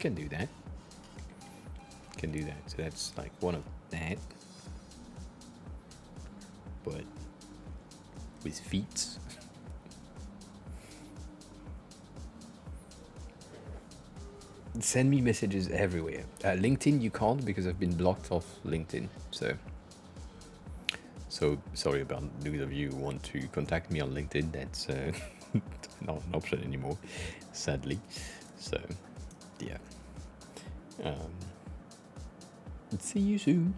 can do that. Can do that. So that's like one of that. But with feet. Send me messages everywhere. LinkedIn you can't because I've been blocked off LinkedIn. So sorry about those of you who want to contact me on LinkedIn. That's not an option anymore, sadly. So yeah. See you soon.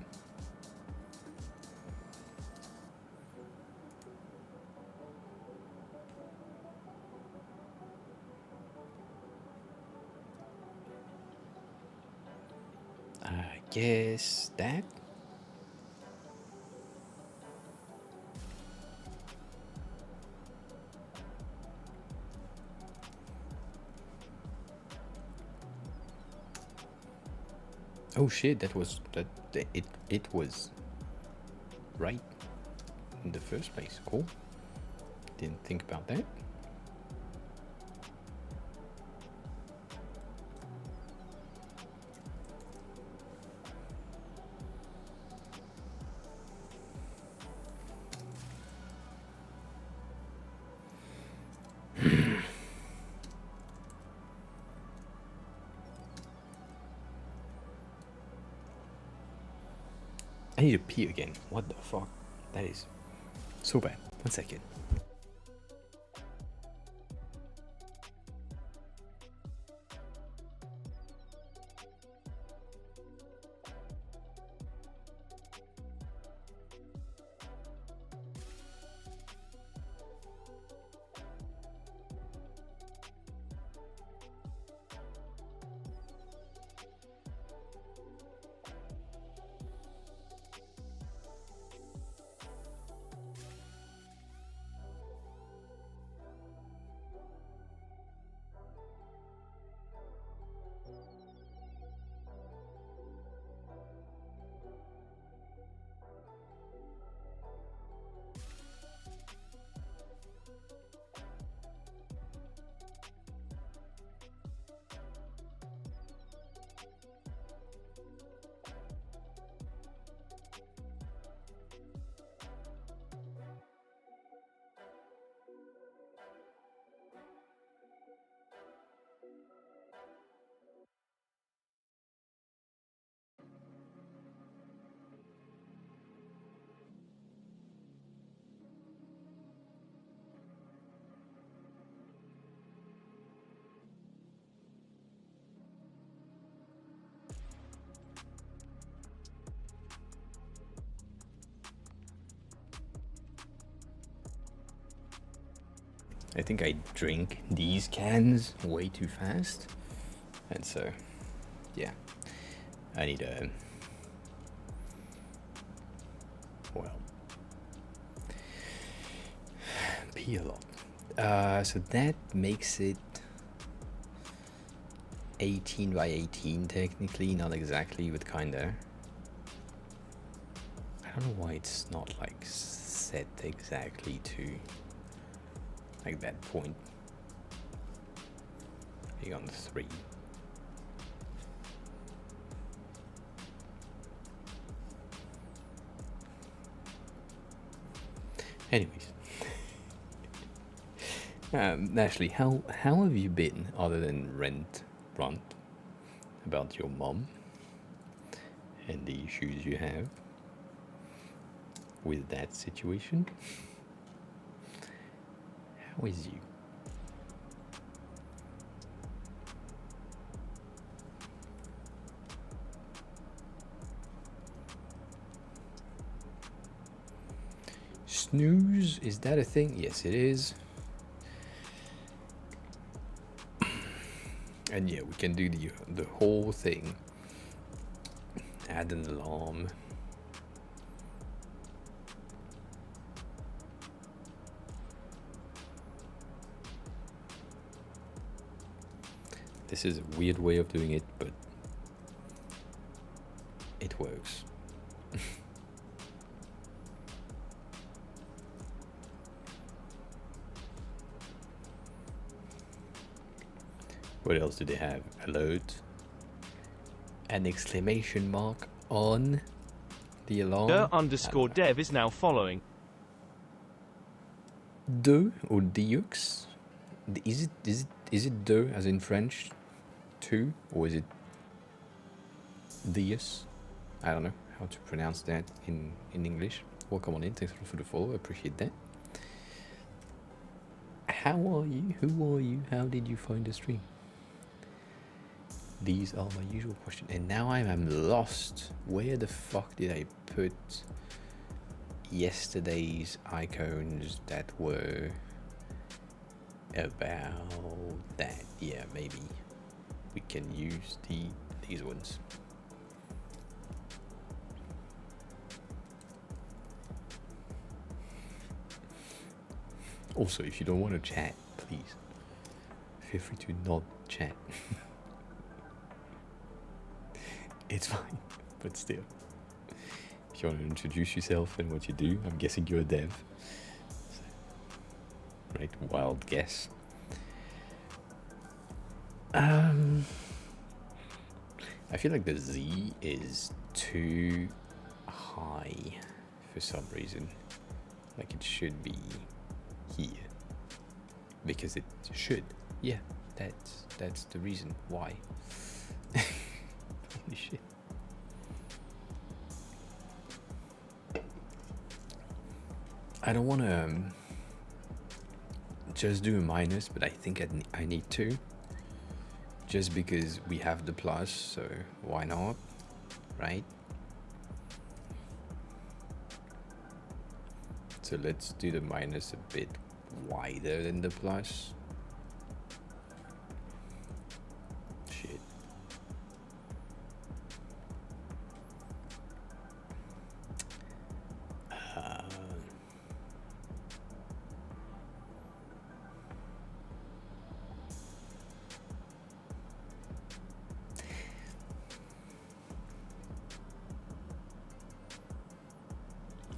I guess that. Oh shit! That was that. It was right in the first place. Cool. Didn't think about that. I need to pee again. What the fuck? That is so bad. 1 second. I think I drink these cans way too fast, and so yeah, I need a pee a lot. So that makes it 18 by 18 technically, not exactly, but kinda. I don't know why it's not like set exactly to like that point. Being on 3. Anyways, Ashley, how have you been other than rant about your mom and the issues you have with that situation? How is you? Snooze, is that a thing? Yes, it is. And yeah, we can do the whole thing. Add an alarm. This is a weird way of doing it, but it works. What else do they have? Alert. An exclamation mark on the alarm. _dev is now following. De or Deux? Is it de as in French? Two, or is it Dius? I don't know how to pronounce that in English. Welcome on in. Thanks for the follow. I appreciate that. How are you? Who are you? How did you find the stream? These are my usual questions. And now I'm lost. Where the fuck did I put yesterday's icons that were about that? Yeah, maybe we can use these ones. Also, if you don't want to chat, please feel free to not chat. It's fine, but still. If you want to introduce yourself and what you do, I'm guessing you're a dev. right? Wild guess. I feel like the Z is too high for some reason. Like it should be here. Because it should. Yeah, that's the reason why. Holy shit. I don't want to just do a minus, but I think I need to. Just because we have the plus, so why not, right? So let's do the minus a bit wider than the plus. Shit.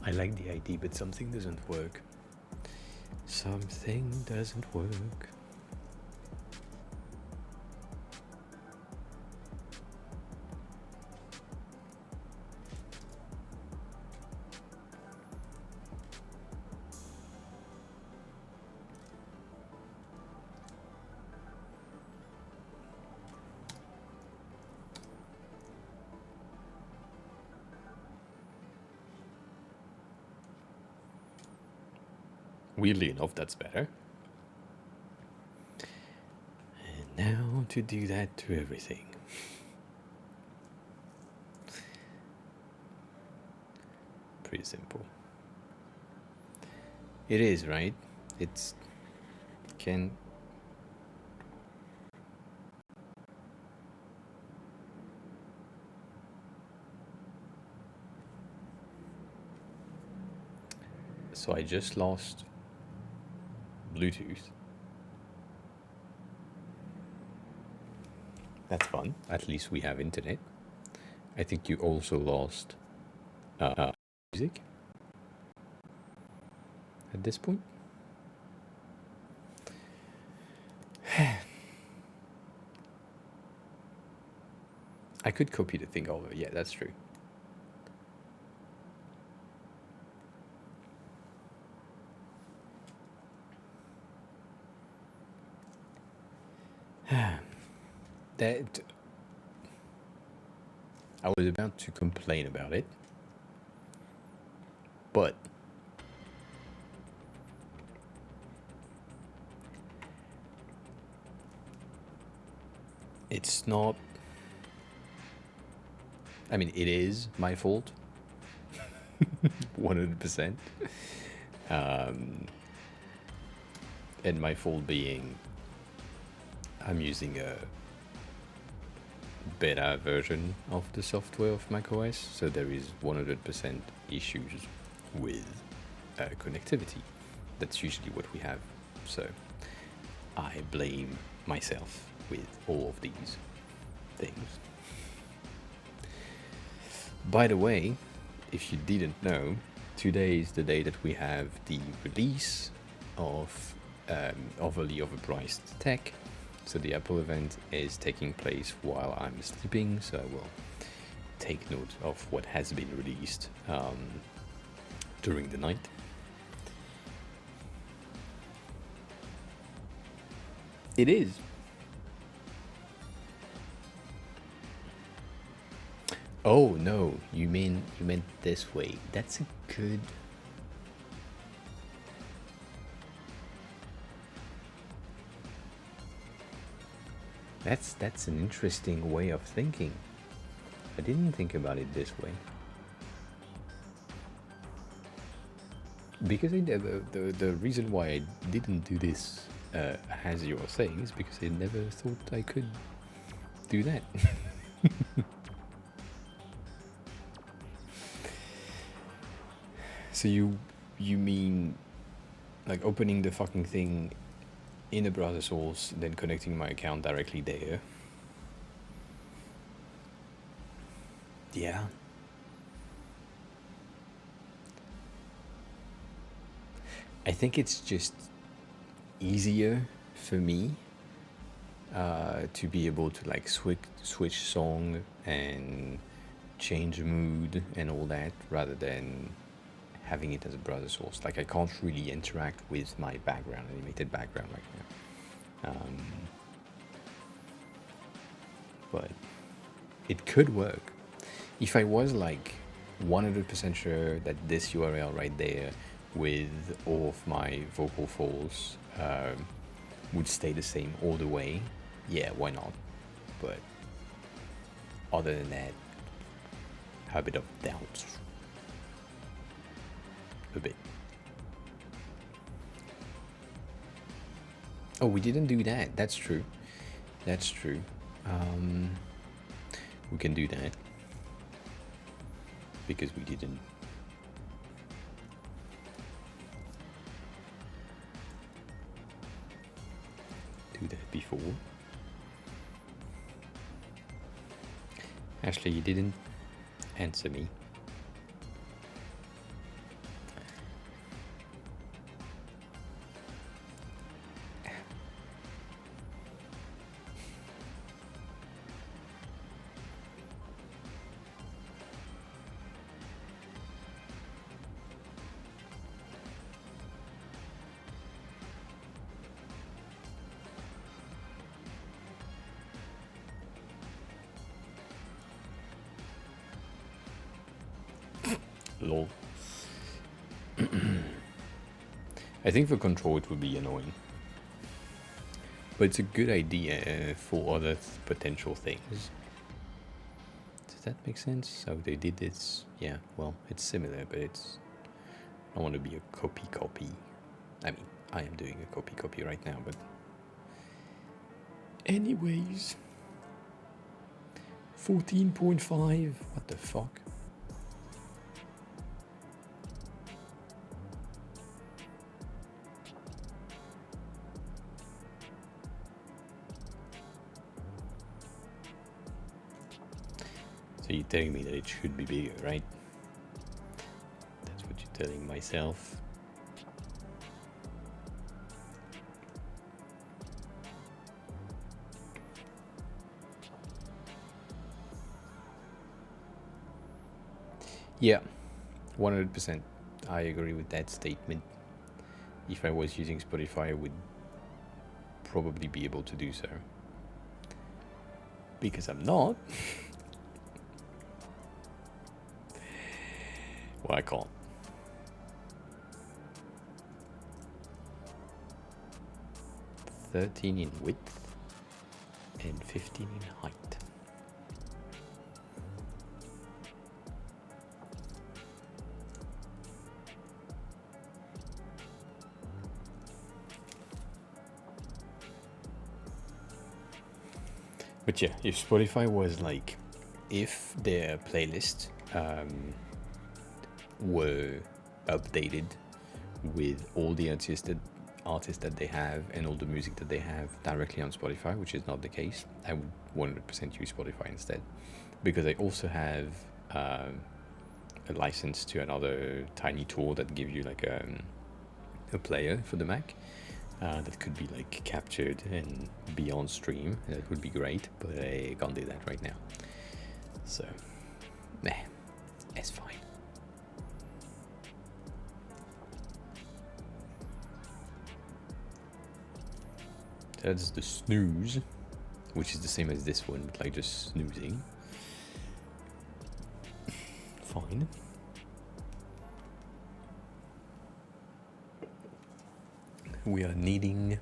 I like the idea, but something doesn't work. Something doesn't work. Weirdly enough, that's better. And now to do that to everything. Pretty simple. It is, right? It's can so I just lost Bluetooth. That's fun. At least we have internet. I think you also lost music at this point. I could copy the thing over. Yeah, that's true. That I was about to complain about it, but it's not. I mean, it is my fault, 100%. And my fault being I'm using a beta version of the software of macOS, so there is 100% issues with connectivity. That's usually what we have, so I blame myself with all of these things. By the way, if you didn't know, today is the day that we have the release of overly overpriced tech. So the Apple event is taking place while I'm sleeping, so I will take note of what has been released during the night. It is. Oh no, you meant this way. That's a good. That's an interesting way of thinking. I didn't think about it this way. Because the reason why I didn't do this as you were saying is because I never thought I could do that. So you mean like opening the fucking thing in a browser source, then connecting my account directly there? Yeah. I think it's just easier for me to be able to like switch song and change mood and all that, rather than having it as a browser source. Like I can't really interact with my animated background right now. But it could work if I was like 100% sure that this URL right there with all of my vocal folds would stay the same all the way. Yeah, why not? But other than that, I have a bit of doubts. A bit. Oh, we didn't do that. That's true. That's true. We can do that because we didn't. Do that before. Actually, you didn't answer me. Lol. I think for control it would be annoying, but it's a good idea for other potential things. Does that make sense? So they did this. Yeah, well, it's similar, but it's. I want to be a copy. I mean, I am doing a copy right now, but. Anyways. 14.5. What the fuck? So you're telling me that it should be bigger, right? That's what you're telling myself. Yeah, 100%. I agree with that statement. If I was using Spotify, I would probably be able to do so. Because I'm not. Well, I can't. $13 in width and 15 in height. But yeah, if Spotify was like, if their playlist were updated with all the artists that they have and all the music that they have directly on Spotify, which is not the case, I would 100% use Spotify instead, because I also have a license to another tiny tool that gives you like a player for the Mac that could be like captured and be on stream. That would be great, but I can't do that right now. So, nah, it's fine. That's the snooze, which is the same as this one, but like just snoozing. Fine. We are needing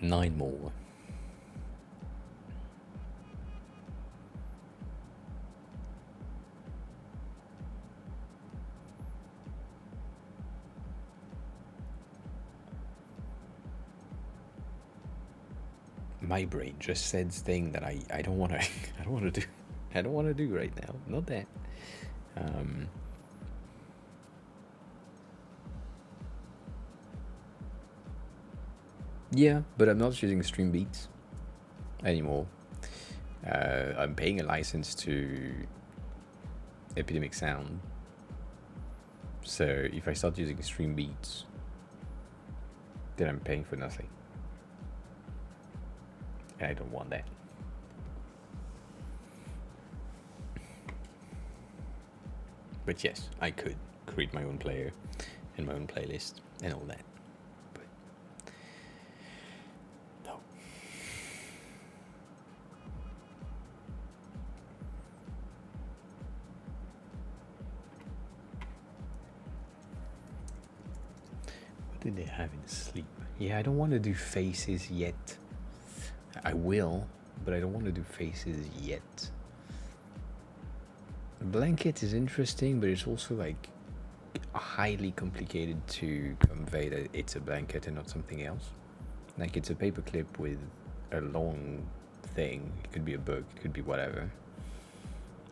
9 more. My brain just says thing that I don't want to I don't want to do right now. Not that. Yeah, but I'm not using Stream Beats anymore. I'm paying a license to Epidemic Sound. So if I start using Stream Beats, that I'm paying for nothing. And I don't want that. But yes, I could create my own player and my own playlist and all that. But no. What do they have in sleep? Yeah, I don't want to do faces yet. I will, but I don't want to do faces yet. Blanket is interesting, but it's also like highly complicated to convey that it's a blanket and not something else. Like it's a paperclip with a long thing. It could be a book, it could be whatever.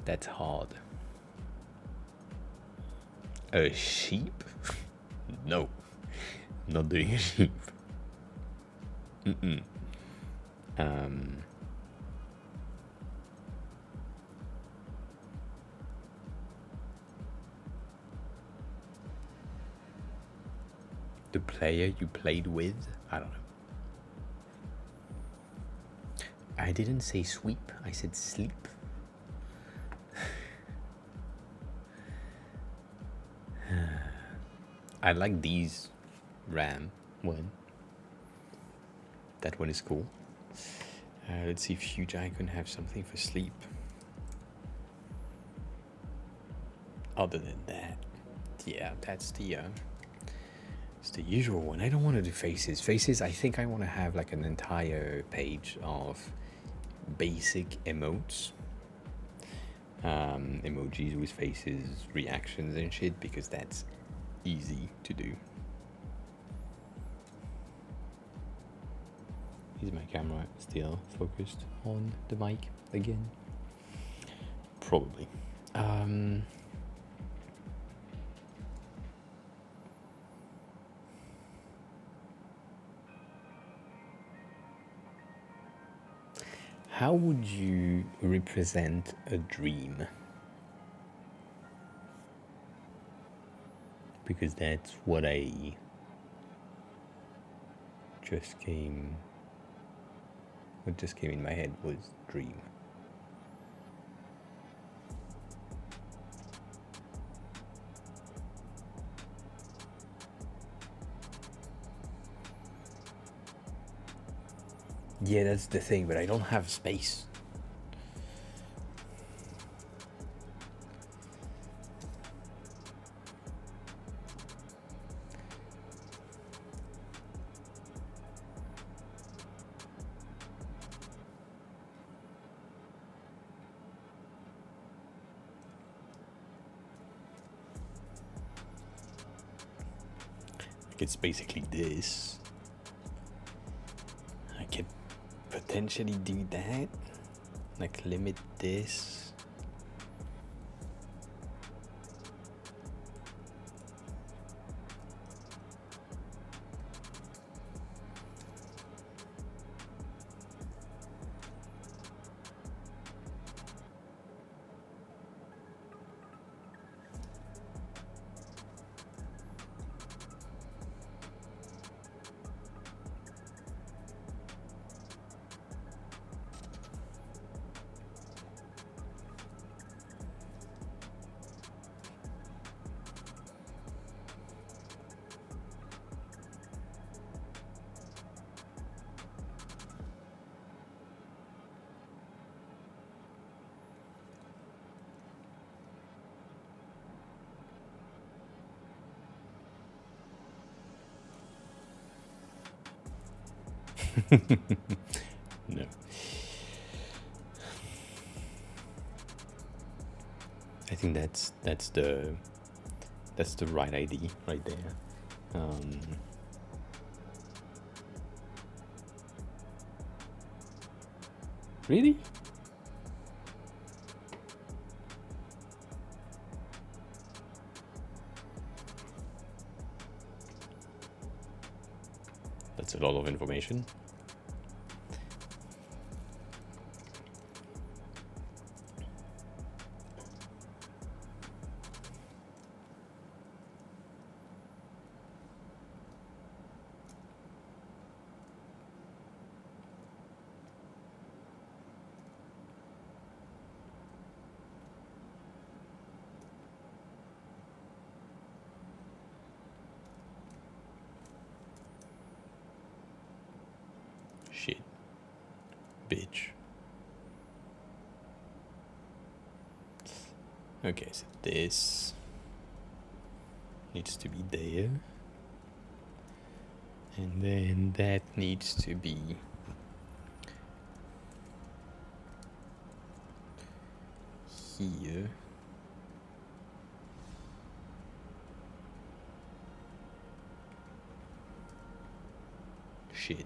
That's hard. A sheep? No. Not doing a sheep. Mm-mm. The player you played with? I don't know. I didn't say sweep, I said sleep. I like these RAM one. That one is cool. Let's see if huge icon have something for sleep. Other than that, yeah, that's the it's the usual one. I don't want to do faces. Faces, I think I want to have like an entire page of basic emotes. Emojis with faces, reactions and shit, because that's easy to do. Is my camera still focused on the mic again? Probably. How would you represent a dream? Because that's what I just came. What just came in my head was dream. Yeah, that's the thing, but I don't have space. It's basically this. I could potentially do that, like limit this. No. I think that's the right idea right there. Really? That's a lot of information. Shit. Bitch. Okay, so this needs to be there. And then that needs to be here. Shit.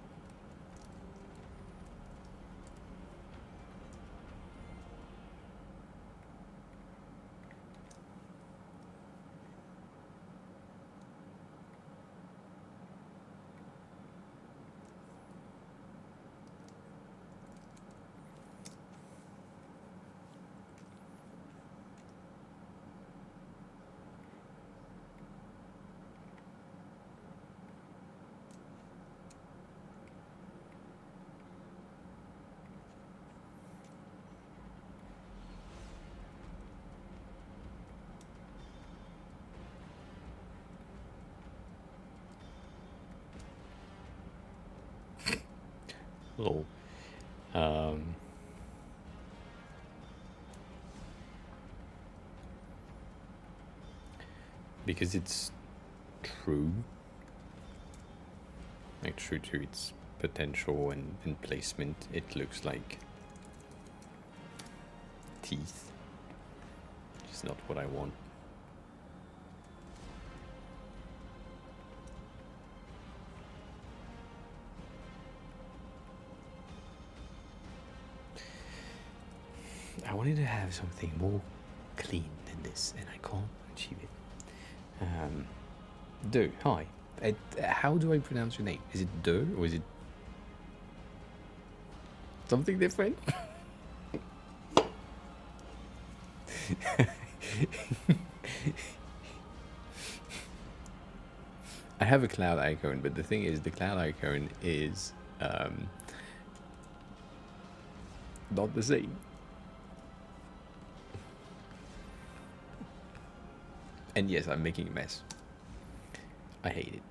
Lol. Because it's true, like true to its potential and placement, it looks like teeth, which is not what I want. I wanted to have something more clean than this, and I can't achieve it. Do, hi. How do I pronounce your name? Is it Do, or is it something different? I have a cloud icon, but the thing is, the cloud icon is not the same. And yes, I'm making a mess. I hate it.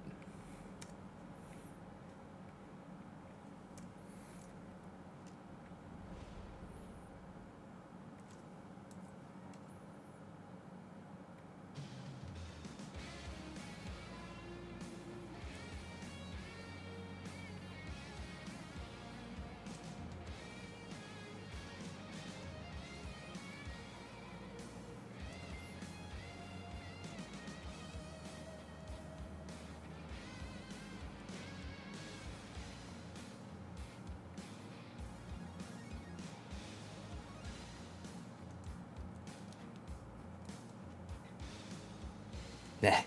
Nah.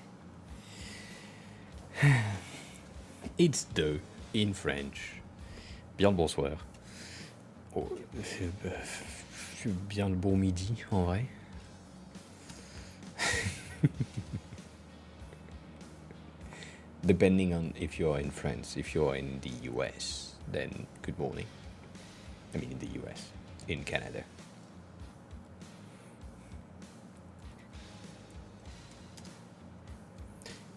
It's deux in French. Bien le bonsoir. Oh, bien le bon midi, en vrai. Depending on if you're in France. If you're in the US, then good morning. I mean in the US. In Canada.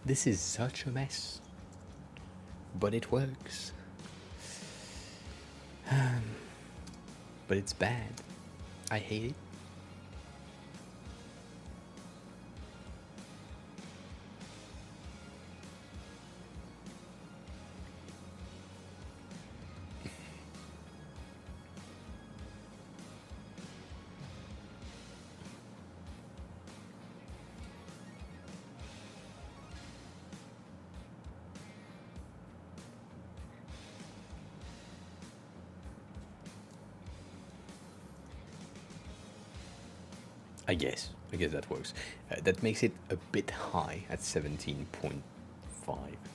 This is such a mess, but it works. But it's bad. I hate it. I guess that works. That makes it a bit high at 17.5,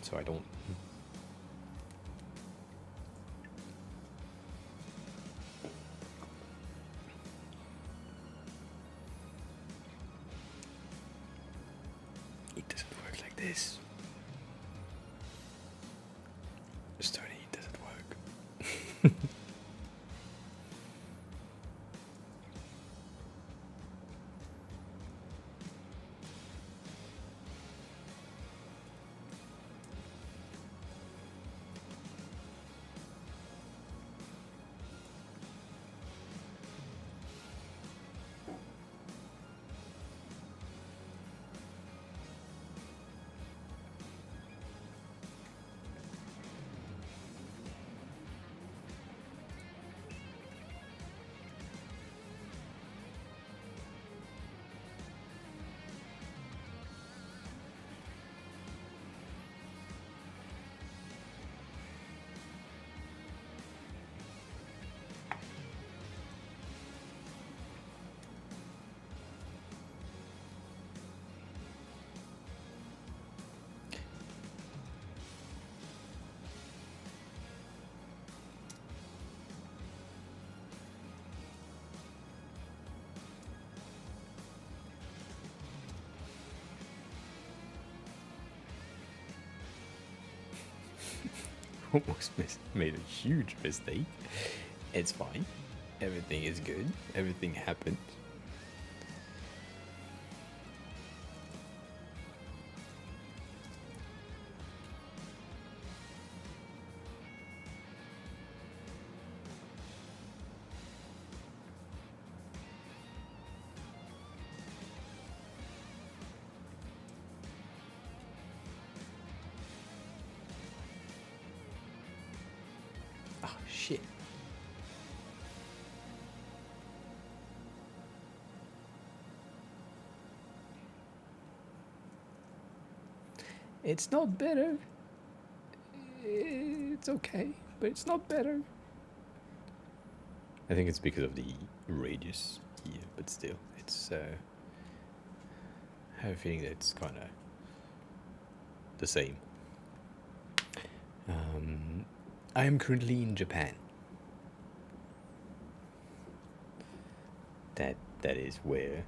so I don't... It doesn't work like this. Starting, it doesn't work. almost made a huge mistake. It's fine. Everything is good. Everything happened. Oh, shit. It's not better. It's okay, but it's not better. I think it's because of the radius here, but still, it's. I have a feeling that it's kind of the same. I am currently in Japan. That is where.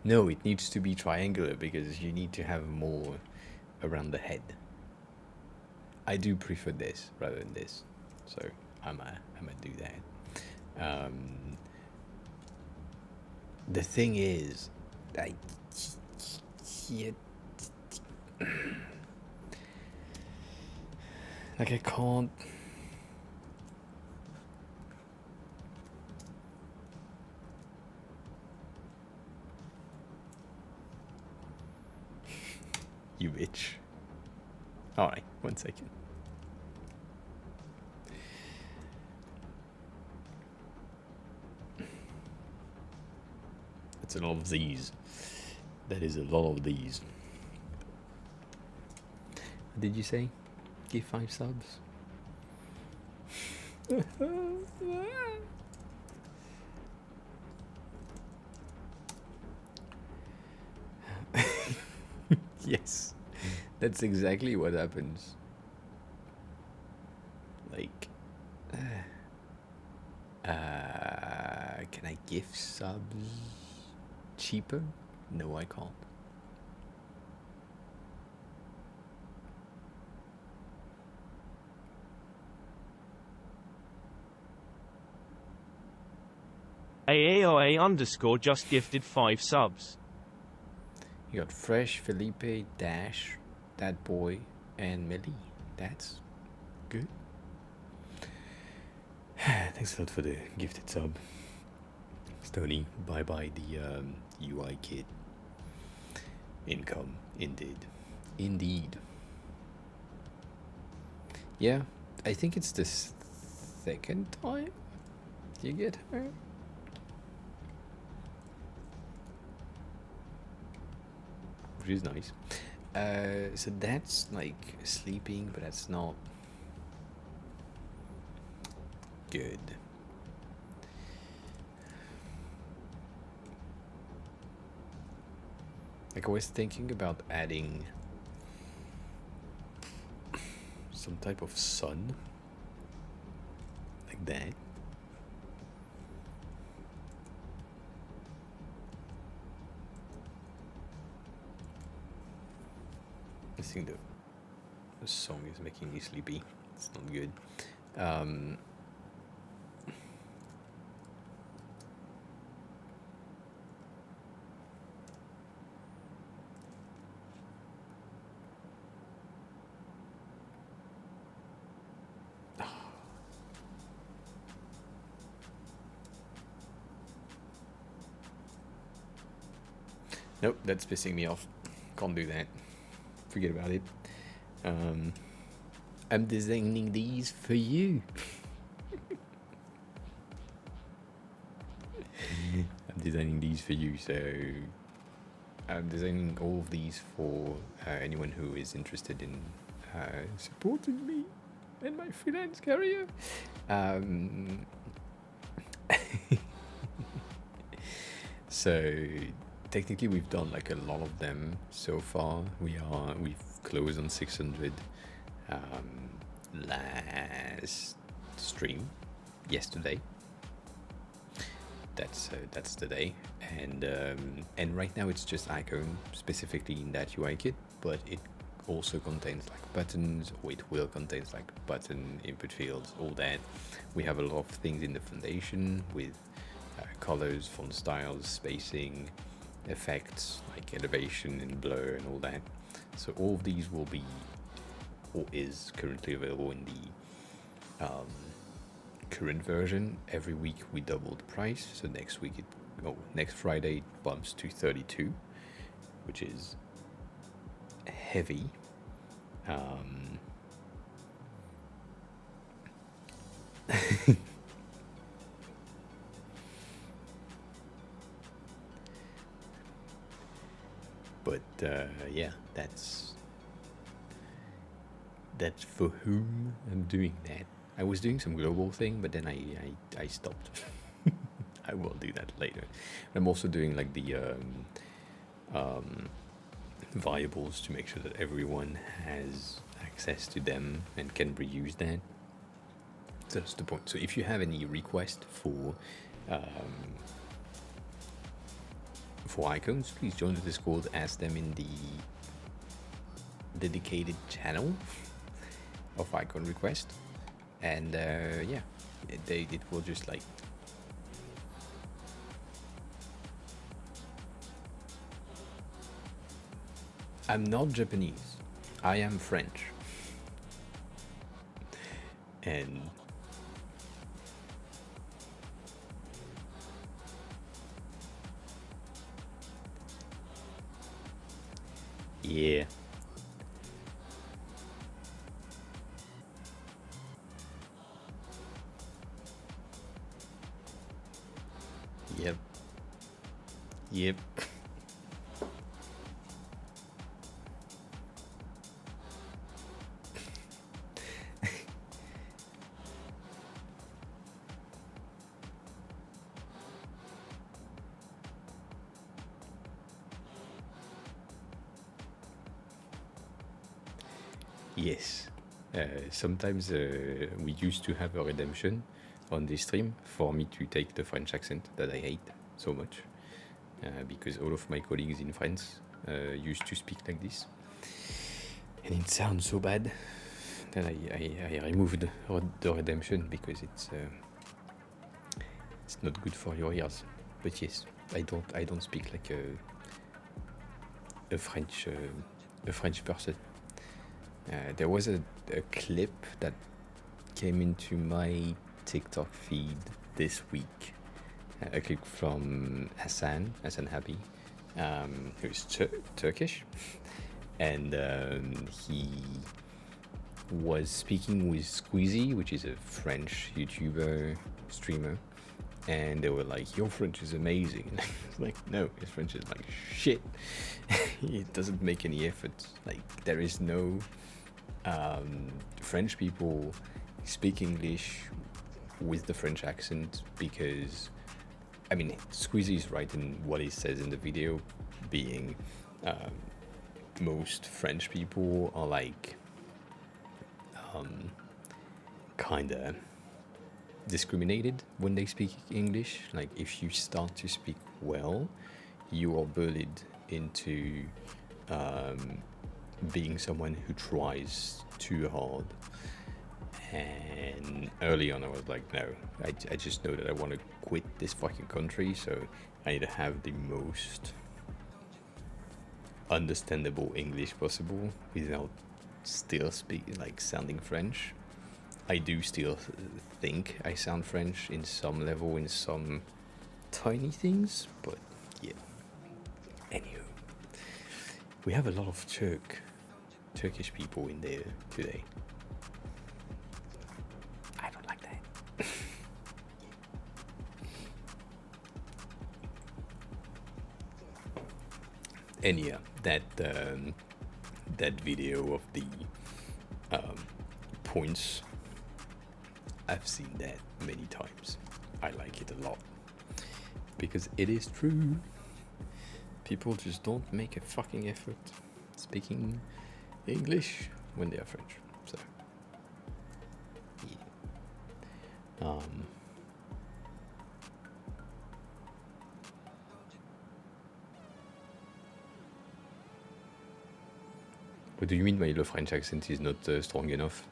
No, it needs to be triangular because you need to have more around the head. I do prefer this rather than this, so I'm gonna do that. The thing is, I like I can't. You bitch. Alright, 1 second. That's a lot of these. That is a lot of these. What did you say? Give 5 subs? Yes, that's exactly what happens. Like, can I gift subs cheaper? No, I can't. AAOA underscore just gifted 5 subs. You got Fresh, Felipe, Dash, That Boy, and Millie. That's good. Thanks a lot for the gifted sub. Stony, bye bye the UI kid. Income, indeed. Indeed. Yeah, I think it's the second time you get her. Which is nice. So that's like sleeping, but that's not good. Like I was thinking about adding some type of sun, like that. I think the song is making me sleepy. It's not good. Nope, that's pissing me off. Can't do that. Forget about it. I'm designing these for you. I'm designing these for you, so I'm designing all of these for anyone who is interested in supporting me and my freelance career. So technically we've done like a lot of them so far. We've closed on 600 last stream yesterday. that's the day, and right now it's just icon specifically in that UI kit, but it also contains like buttons, or it will contain like button input fields, all that. We have a lot of things in the foundation with colors, font styles, spacing, effects like elevation and blur and all that. So all of these will be, or is currently available in the current version. Every week we double the price, so next Friday it bumps to 32, which is heavy. But yeah, that's for whom I'm doing that. I was doing some global thing, but then I stopped. I will do that later. I'm also doing like the variables to make sure that everyone has access to them and can reuse that. That's the point. So if you have any request for icons, please join the Discord, ask them in the dedicated channel of icon request, and yeah, it will just like I'm not Japanese, I am French, and yeah. Yep. Yep. Yes. Sometimes we used to have a redemption on this stream for me to take the French accent that I hate so much, because all of my colleagues in France used to speak like this, and it sounds so bad that I removed the redemption because it's not good for your ears. But yes, I don't speak like a French person. There was a clip that came into my TikTok feed this week. A clip from Hassan Happy, who's Turkish, and he was speaking with Squeezy, which is a French YouTuber streamer, and they were like, "Your French is amazing." And I was like, "No, his French is like shit. It doesn't make any effort. Like there is no French people speak English with the French accent because." I mean, Squeezy is right in what he says in the video, being most French people are like kind of discriminated when they speak English. Like if you start to speak well, you are bullied into being someone who tries too hard. And early on I was like, no, I just know that I want to quit this fucking country, so I need to have the most understandable English possible without still sounding French. I do still think I sound French in some level, in some tiny things, but yeah. Anywho, we have a lot of Turkish people in there today. And yeah, that video of the points, I've seen that many times. I like it a lot because it is true. People just don't make a fucking effort speaking English when they are French. So yeah. What do you mean by the French accent is not strong enough?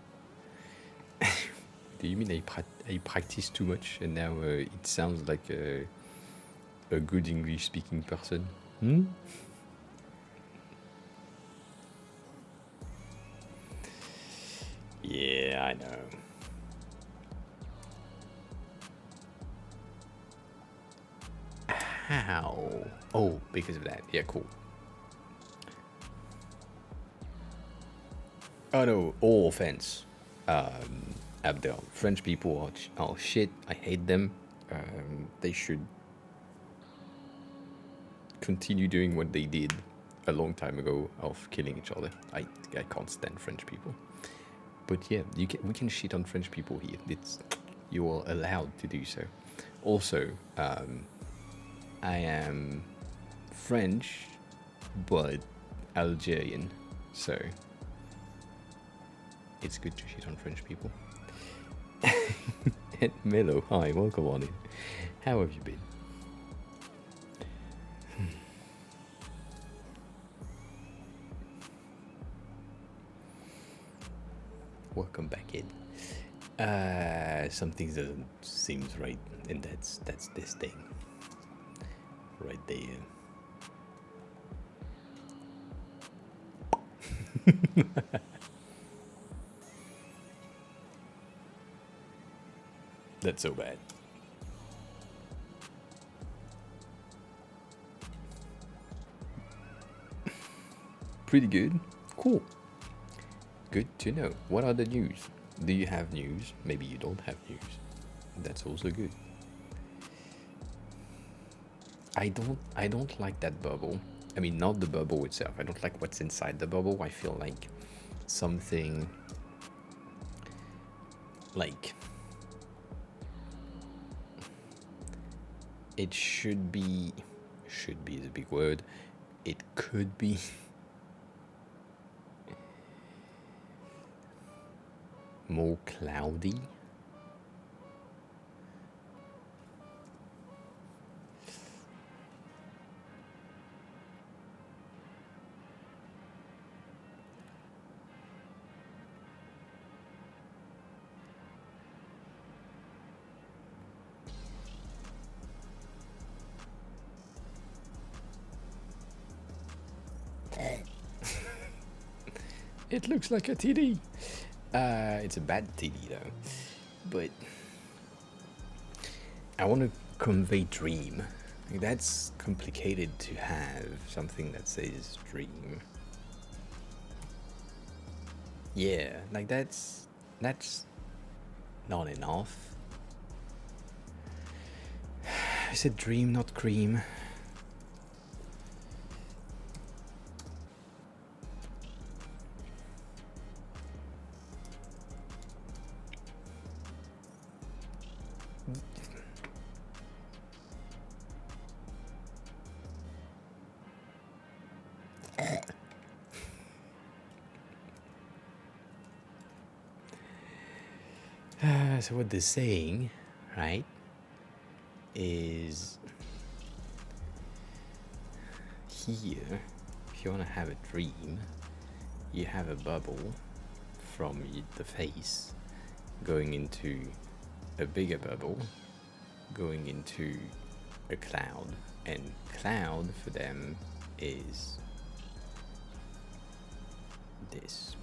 Do you mean I practice too much and now it sounds like a good English speaking person? Hmm? Yeah, I know. How? Oh, because of that. Yeah, cool. Oh no, all offense. Abdel, French people are shit. I hate them. They should continue doing what they did a long time ago of killing each other. I can't stand French people. But yeah, we can shit on French people here. You are allowed to do so. Also, I am French, but Algerian, so it's good to shit on French people. And Melo, hi, welcome on in. How have you been? Welcome back in. Something doesn't seems right, and that's this thing right there. That's so bad. Pretty good. Cool. Good to know. What are the news? Do you have news? Maybe you don't have news. That's also good. I don't like that bubble. I mean, not the bubble itself. I don't like what's inside the bubble. I feel like something like it should be is a big word. It could be more cloudy. It looks like a TD. It's a bad TD though. But I want to convey dream. Like, that's complicated to have something that says dream. Yeah, like that's not enough. I said dream, not cream. So what they're saying, right, is here, if you want to have a dream, you have a bubble from the face going into a bigger bubble, going into a cloud, and cloud for them is this.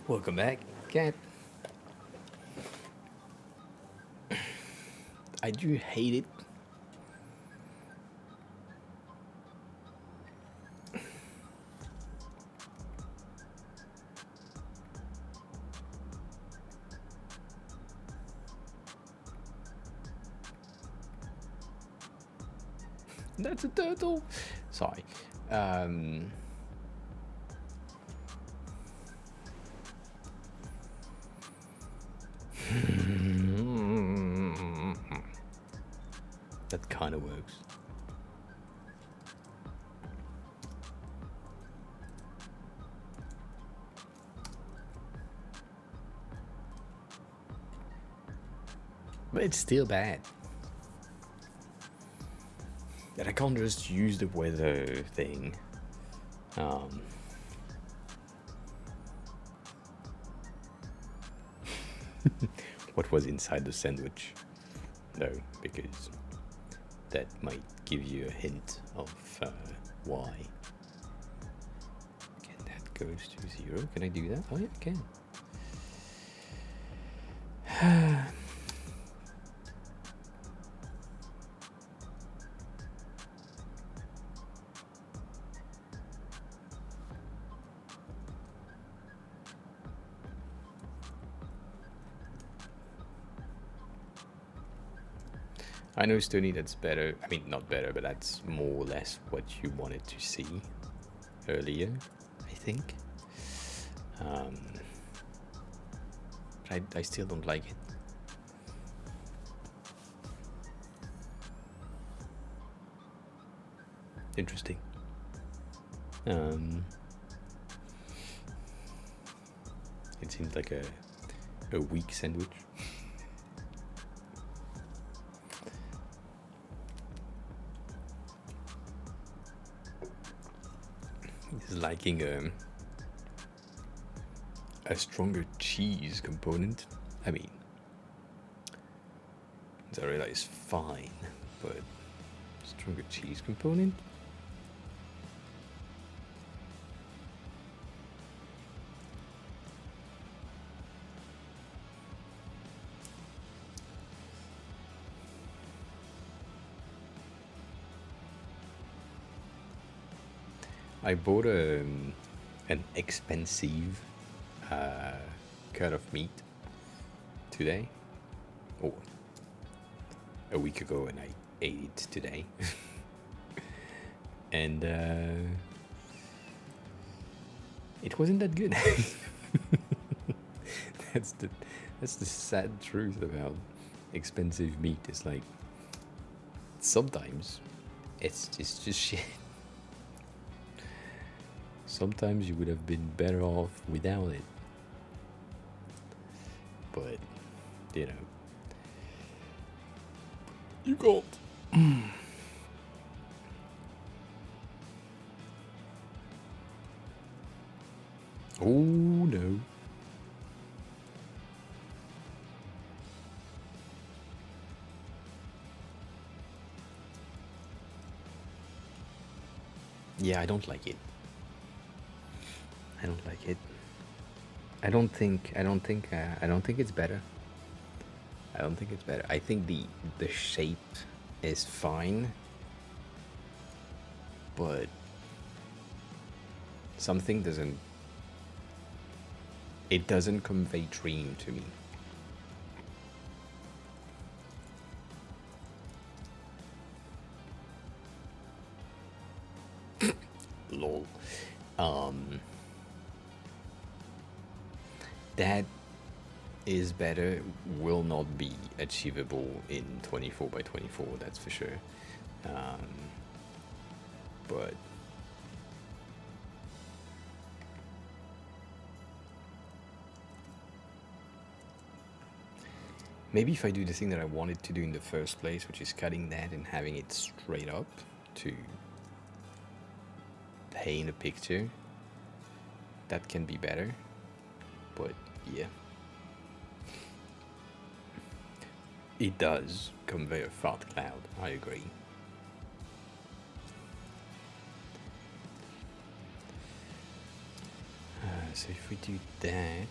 Welcome back, cat. I do hate it. That's a turtle. Sorry. That kind of works. But it's still bad. That I can't just use the weather thing. What was inside the sandwich? No, because that might give you a hint of why. Okay, that goes to 0. Can I do that? Oh yeah, I can. I know, Stoney, that's better. I mean, not better, but that's more or less what you wanted to see earlier, I think. I still don't like it. Interesting. It seems like a weak sandwich. It's liking a stronger cheese component. I mean, mozzarella is fine, but stronger cheese component? I bought an expensive cut of meat today, or a week ago, and I ate it today. And it wasn't that good. That's the sad truth about expensive meat. It's like sometimes it's just shit. Sometimes you would have been better off without it. But, you know, you got. Oh no. Yeah, I don't like it. I don't like it. I don't think it's better. I don't think it's better. I think the shape is fine, but something doesn't. It doesn't convey dream to me. Lol. That is better will not be achievable in 24 by 24, that's for sure. But maybe if I do the thing that I wanted to do in the first place, which is cutting that and having it straight up to paint a picture, that can be better. But yeah, it does convey a fart cloud, I agree. So if we do that,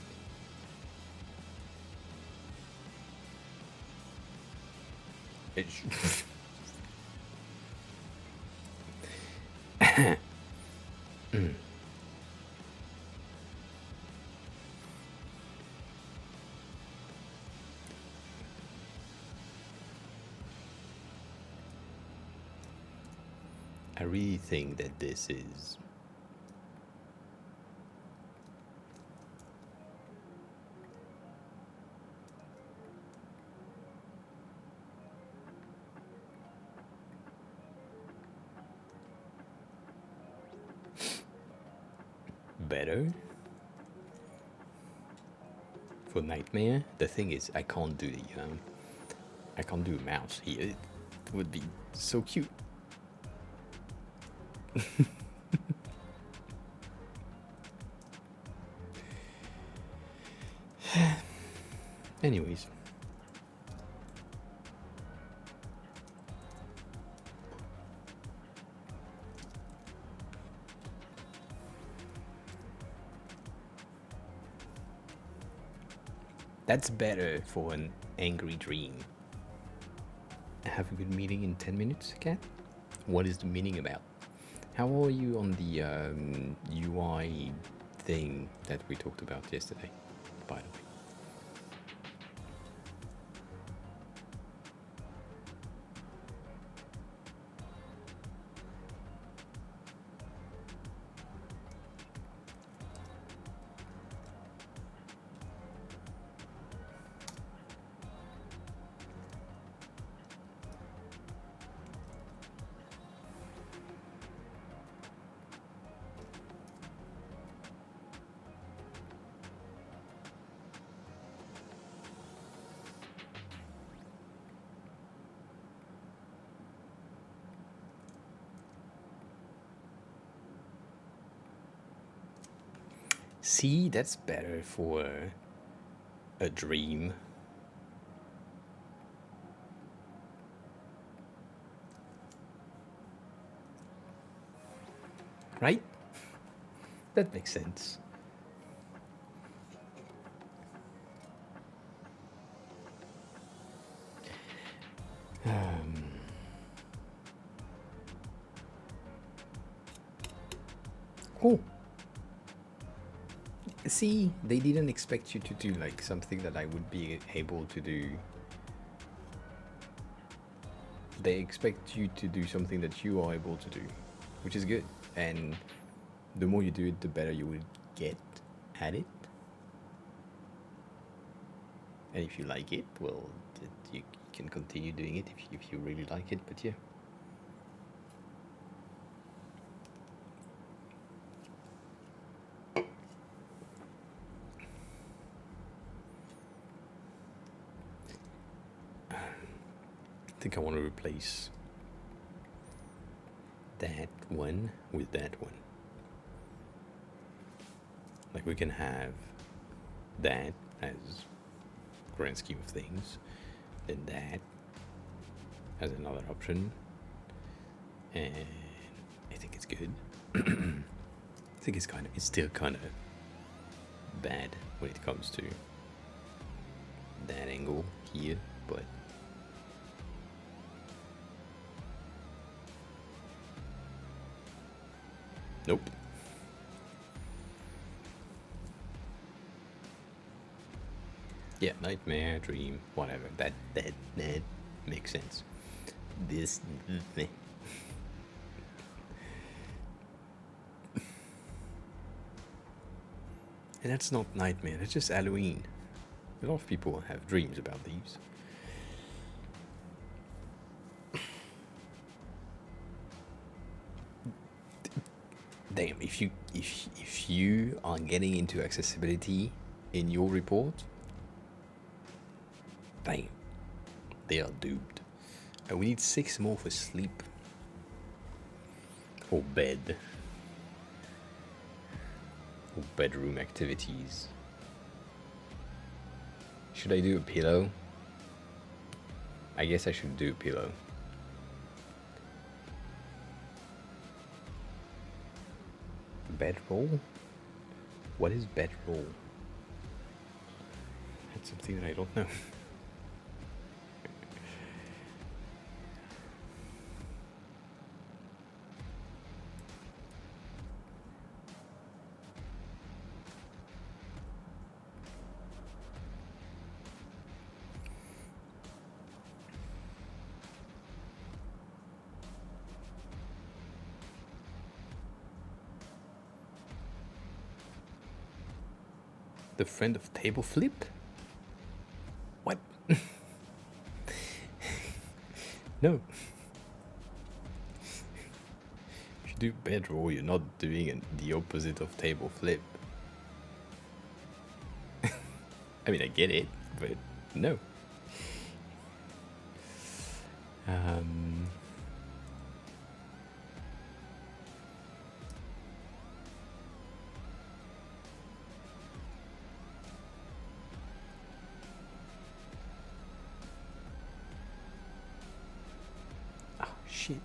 it's I really think that this is better for Nightmare. The thing is, I can't do I can't do a mouse here. It would be so cute. Anyways. That's better for an angry dream. Have a good meeting in 10 minutes, Cat? What is the meeting about? How are you on the UI thing that we talked about yesterday, by the way? See, that's better for a dream. Right? That makes sense. Cool. See, they didn't expect you to do like something that I would be able to do. They expect you to do something that you are able to do, which is good. And the more you do it, the better you will get at it. And if you like it, well, you can continue doing it if you really like it, but yeah. I think I want to replace that one with that one. Like we can have that as grand scheme of things, then that as another option, and I think it's good. I think it's still kind of bad when it comes to that angle here, but nope. Yeah, nightmare, dream, whatever. That makes sense. This meh. And that's not nightmare, that's just Halloween. A lot of people have dreams about these. Damn, if you are getting into accessibility in your report, damn, they are doomed. And we need 6 more for sleep or bed or bedroom activities. Should I do a pillow? I guess I should do a pillow. Bedroll? What is bedroll? That's something that I don't know. The friend of table flip? What? No. If you do bedroll, you're not doing the opposite of table flip. I mean, I get it, but no. Oh, shit.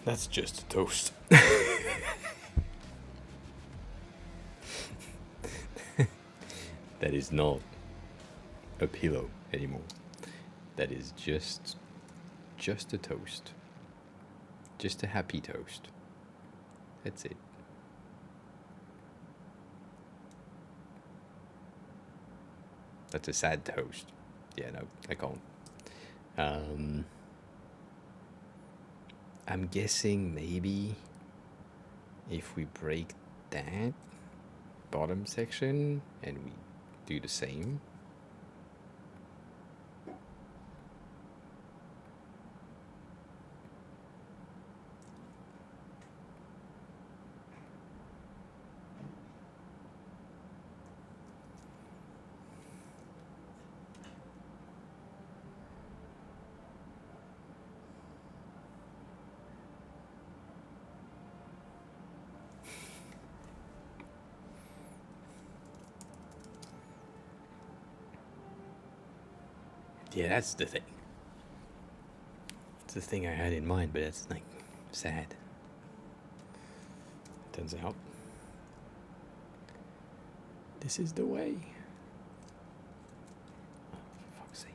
That's just a toast. That is not a pillow anymore. That is just a toast. Just a happy toast. That's it. That's a sad toast. Yeah, no, I can't. I'm guessing maybe if we break that bottom section and we do the same. Yeah, that's the thing. It's the thing I had in mind, but it's like sad. Turns out this is the way. Oh, for fuck's sake.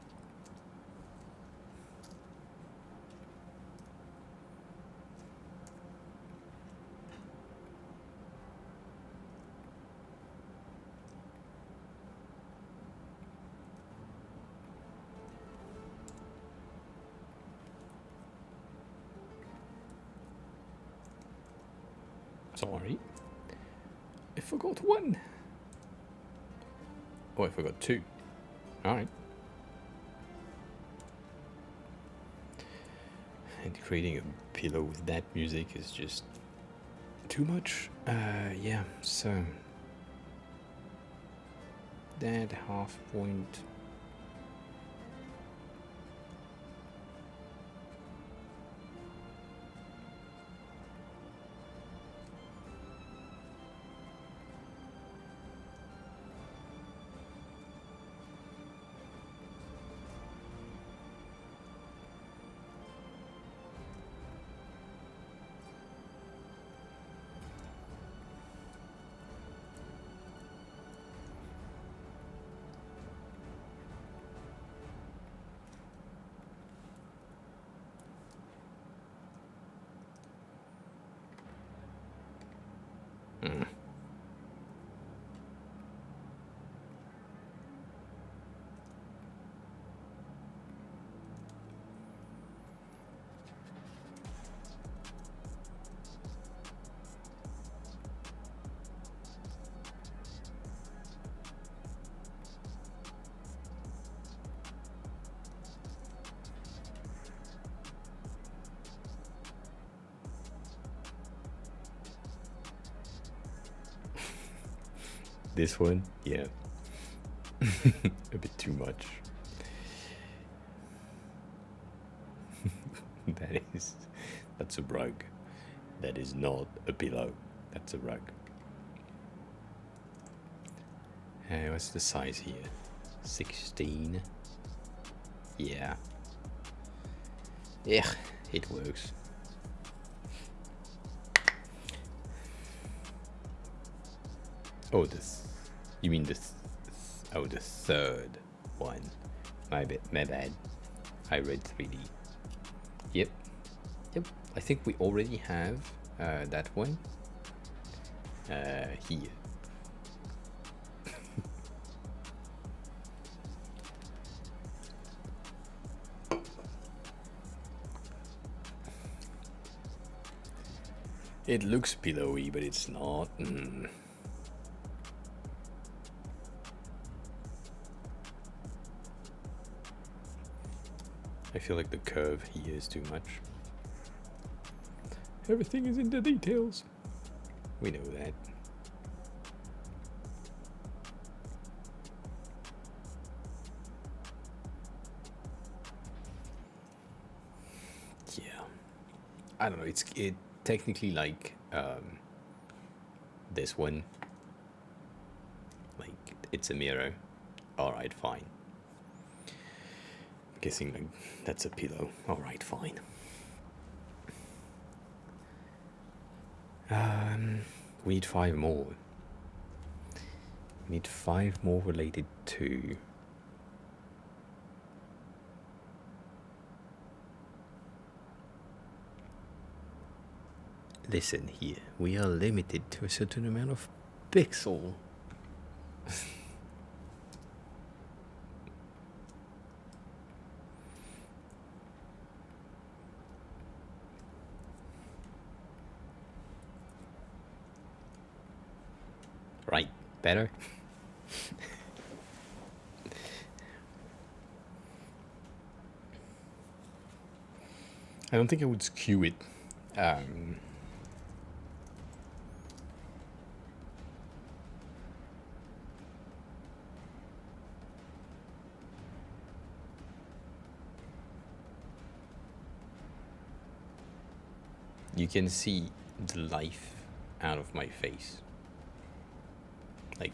Sorry. I forgot one. Oh, I forgot two. Alright. And creating a pillow with that music is just too much. Yeah, so that half point. This one, yeah. A bit too much. That's a rug. That is not a pillow. That's a rug. What's the size here? 16. Yeah. Yeah, it works. Oh, this. You mean this? Oh, the third one. My bad. I read 3D. Yep. I think we already have that one here. It looks pillowy, but it's not. I feel like the curve here is too much. Everything is in the details. We know that. Yeah. I don't know, it technically like this one. Like it's a mirror. Alright, fine. Guessing like that's a pillow. Alright, fine. We need 5 more. We need 5 more related to listen here. We are limited to a certain amount of pixel. Right, better? I don't think I would skew it. You can see the life out of my face. Like,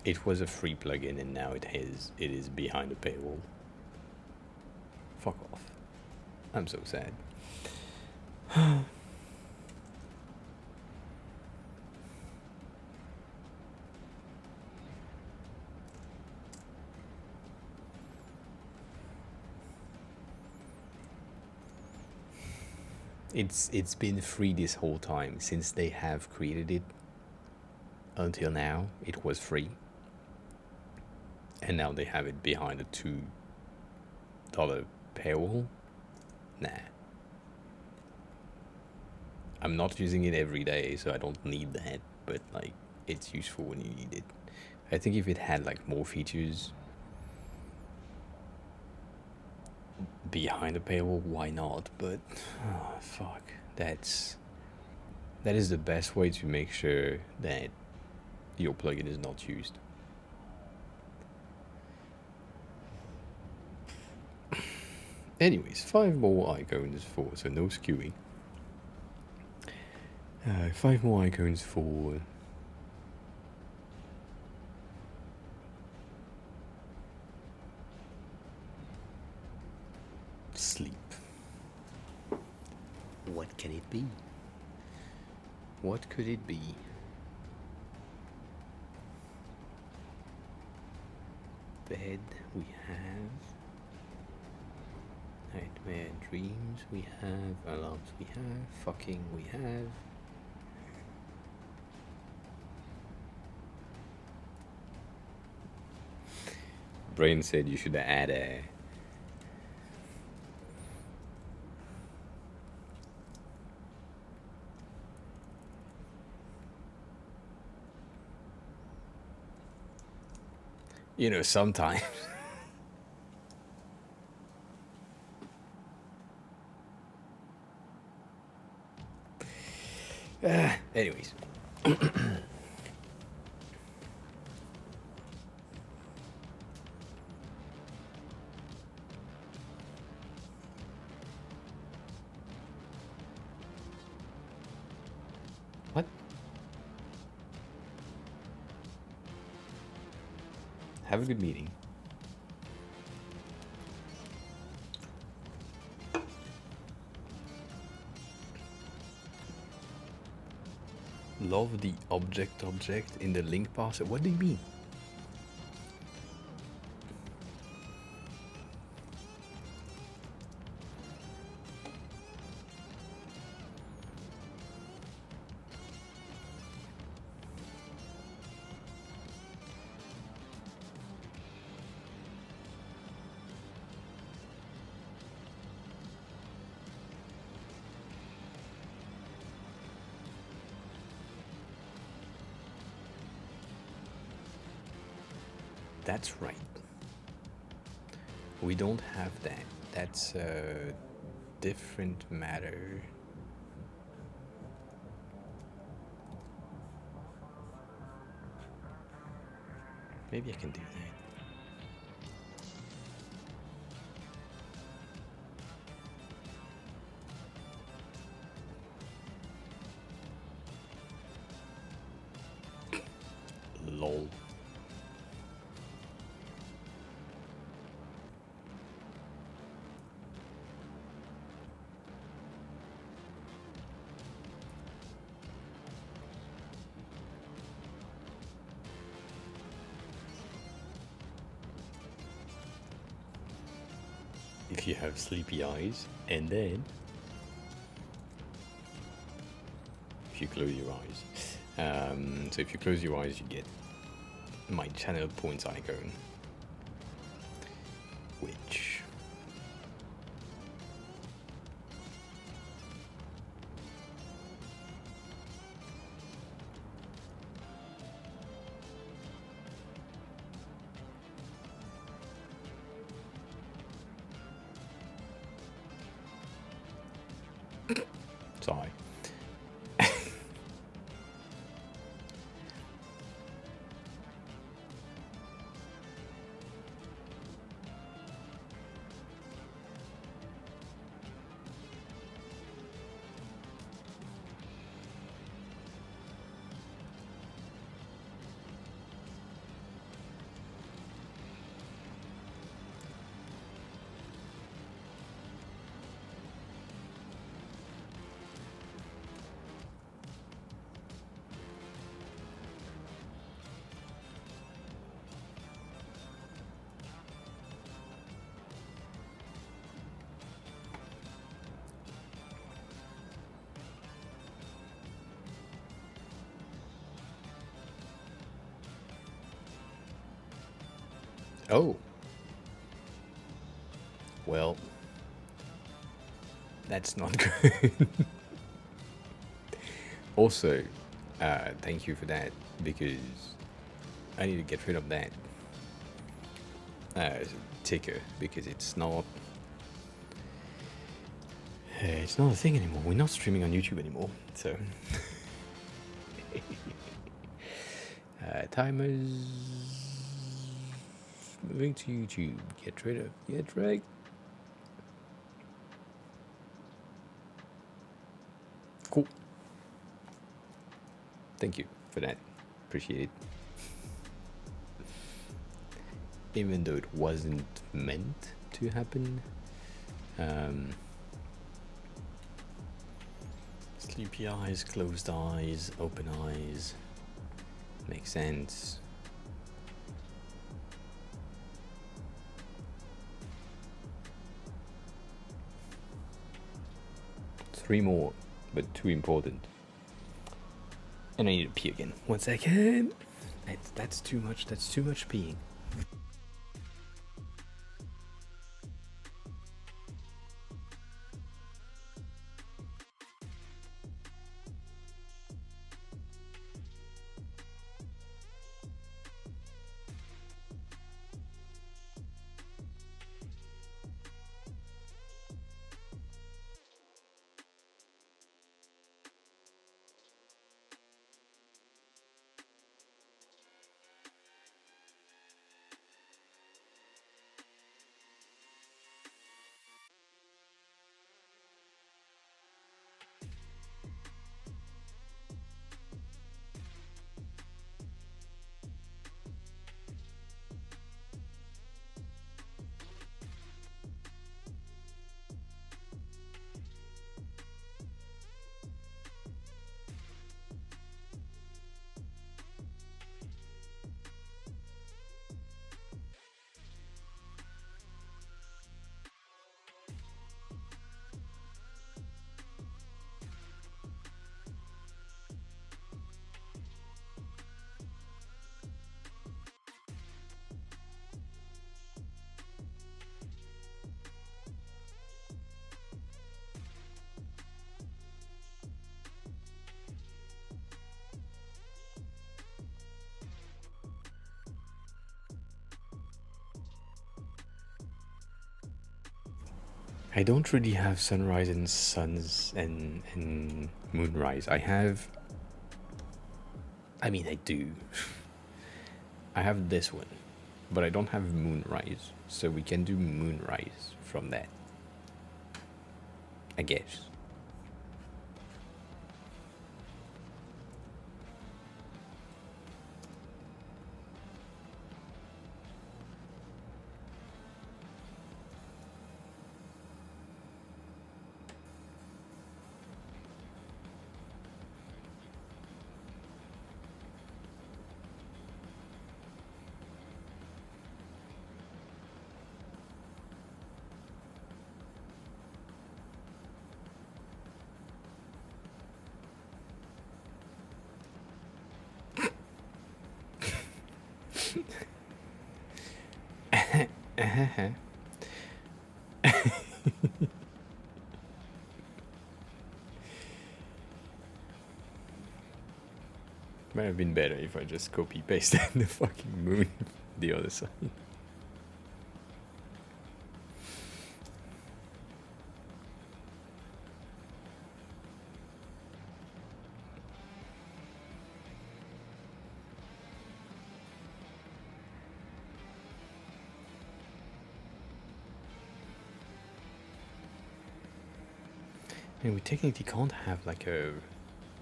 it was a free plugin and now it is behind a paywall. Fuck off. I'm so sad. It's been free this whole time since they have created it. Until now, it was free, and now they have it behind a $2 paywall. Nah, I'm not using it every day, so I don't need that. But like, it's useful when you need it. I think if it had like more features behind a paywall, why not? But fuck, that is the best way to make sure that your plugin is not used. Anyways, 5 more icons for, so no skewing. 5 more icons for sleep. What can it be? What could it be? Bed we have. Nightmare dreams we have. Alarms we have. Fucking we have. Brain said you should add a sometimes. Anyways. What? Have a good meeting. Love the object in the link parser. What do you mean? That's right. We don't have that. That's a different matter. Maybe I can do that. Lol. If you have sleepy eyes, and then if you close your eyes, so if you close your eyes, you get my channel points icon, which sorry. Oh. Well, that's not good. Also, thank you for that, because I need to get rid of that ticker, because it's not a thing anymore. We're not streaming on YouTube anymore, so timers moving to YouTube. Get right. Cool. Thank you for that. Appreciate it. Even though it wasn't meant to happen. Sleepy eyes, closed eyes, open eyes. Makes sense. Three more, but too important. And I need to pee again. 1 second. That's too much. That's too much peeing. I don't really have sunrise and moonrise. I mean, I do. I have this one, but I don't have moonrise, so we can do moonrise from that, I guess. Might have been better if I just copy pasted the fucking moon the other side. I mean, we technically can't have like a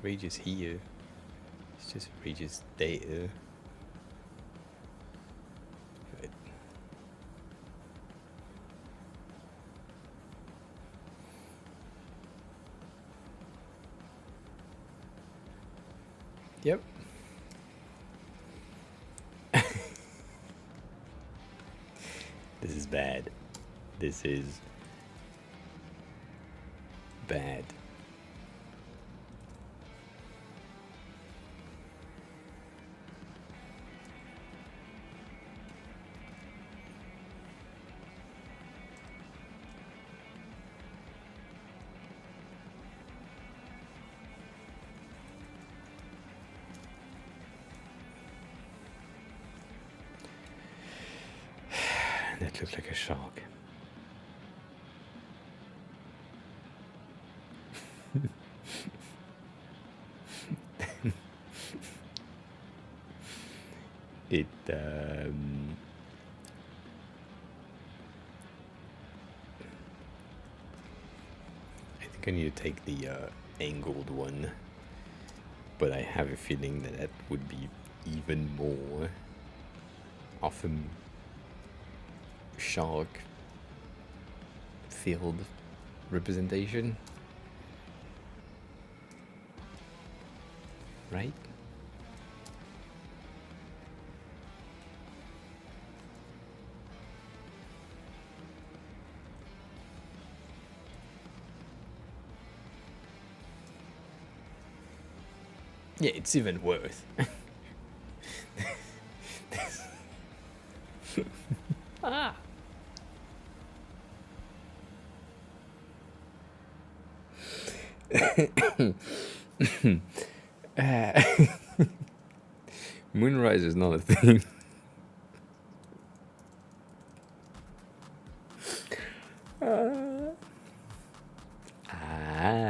radius here. It's just radius there. Right. Yep. This is bad. This is bad. That looks like a shark. It I think I need to take the angled one, but I have a feeling that that would be even more of a shark field representation, right? Yeah, it's even worse. Ah. Moonrise is not a thing.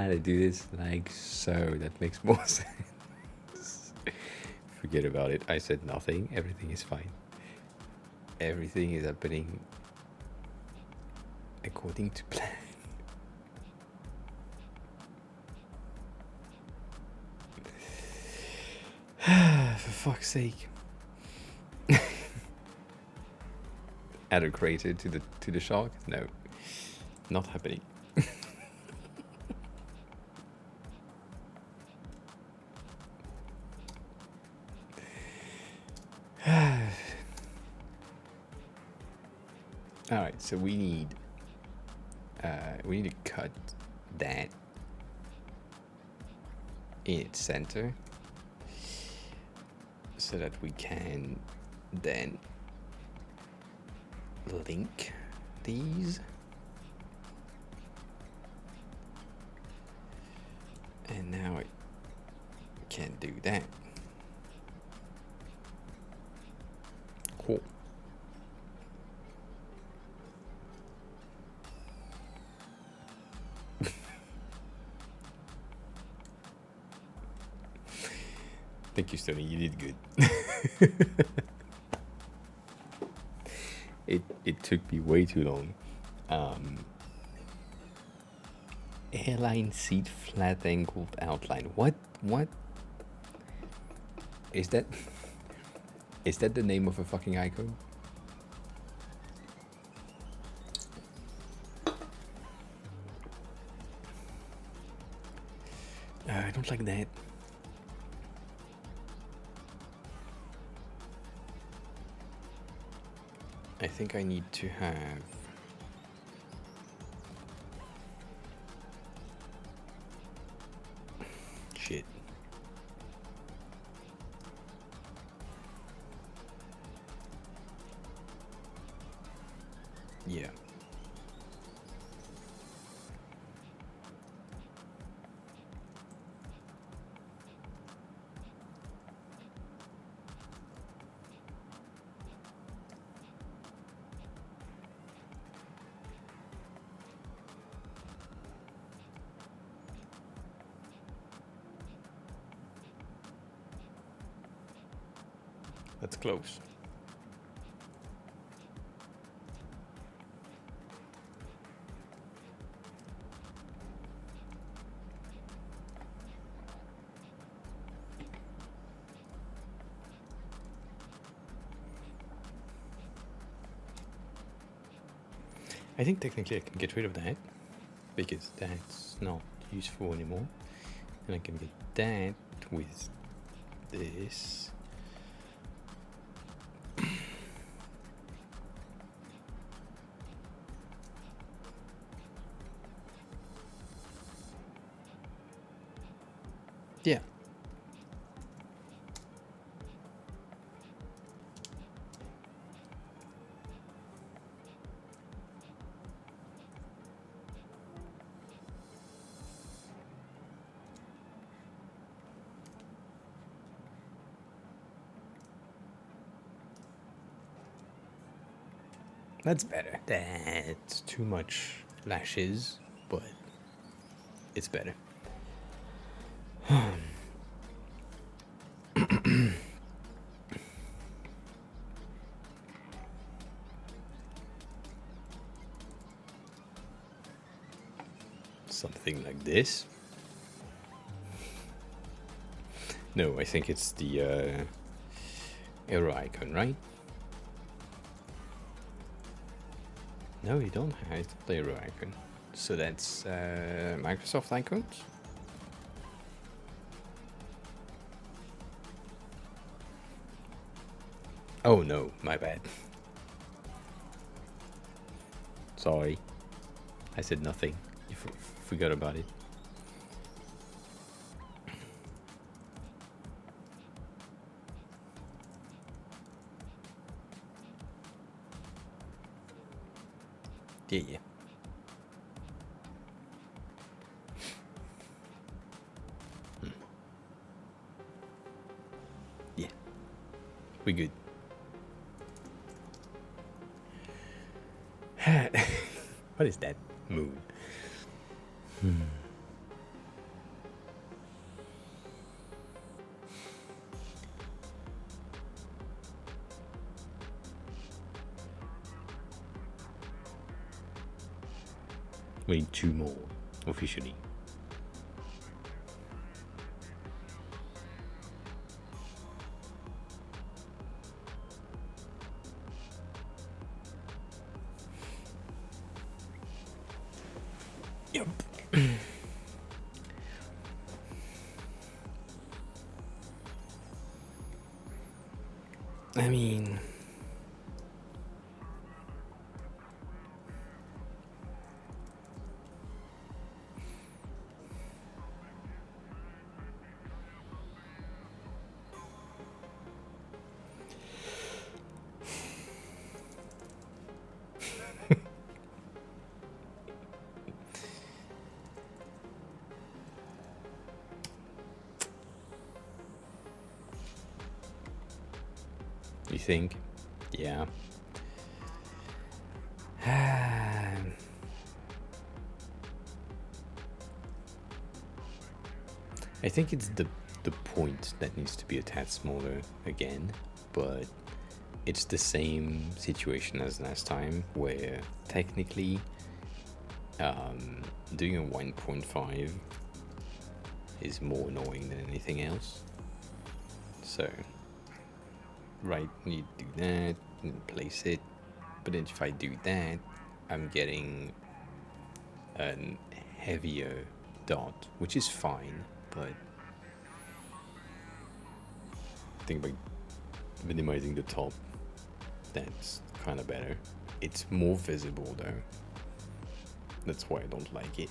They do this like so. That makes more sense. Forget about it. I said nothing. Everything is fine. Everything is happening according to plan. For fuck's sake. Add a crater to the shark? No. Not happening. Alright, so we need to cut that in its center so that we can then link these, and now I can't do that. Cool. Thank you, Stoney. You did good. It took me way too long. Airline seat flat angled outline. What is that? Is that the name of a fucking icon? I don't like that. I think I need to have shit. Yeah. That's close. I think technically I can get rid of that because that's not useful anymore. And I can get that with this. Yeah. That's better. That's too much lashes, but it's better. Something like this. No, I think it's the arrow icon, right? No, you don't have it, the arrow icon. So that's Microsoft icons? Oh no, my bad. Sorry. I said nothing. You forgot about it. Yeah. Yeah. We good. What is that? Moon. We need 2 more, officially. Yep. I mean... You think? Yeah. I think it's the the point that needs to be a tad smaller again, but it's the same situation as last time, where technically doing a 1.5 is more annoying than anything else. So, right, you do that and place it, but then if I do that, I'm getting a heavier dot, which is fine, but I think by minimizing the top, that's kind of better. It's more visible though. That's why I don't like it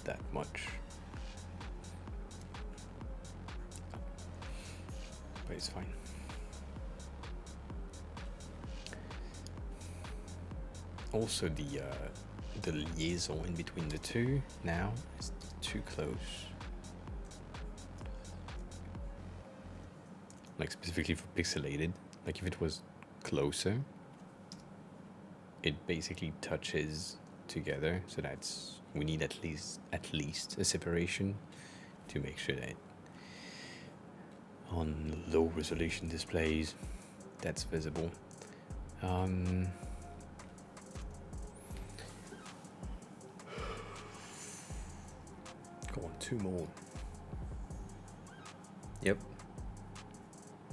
that much. But it's fine. Also, the liaison in between the two now is too close. Like specifically for pixelated, like if it was closer, it basically touches together. So we need at least a separation to make sure that on low resolution displays that's visible. Go on, 2 more. Yep.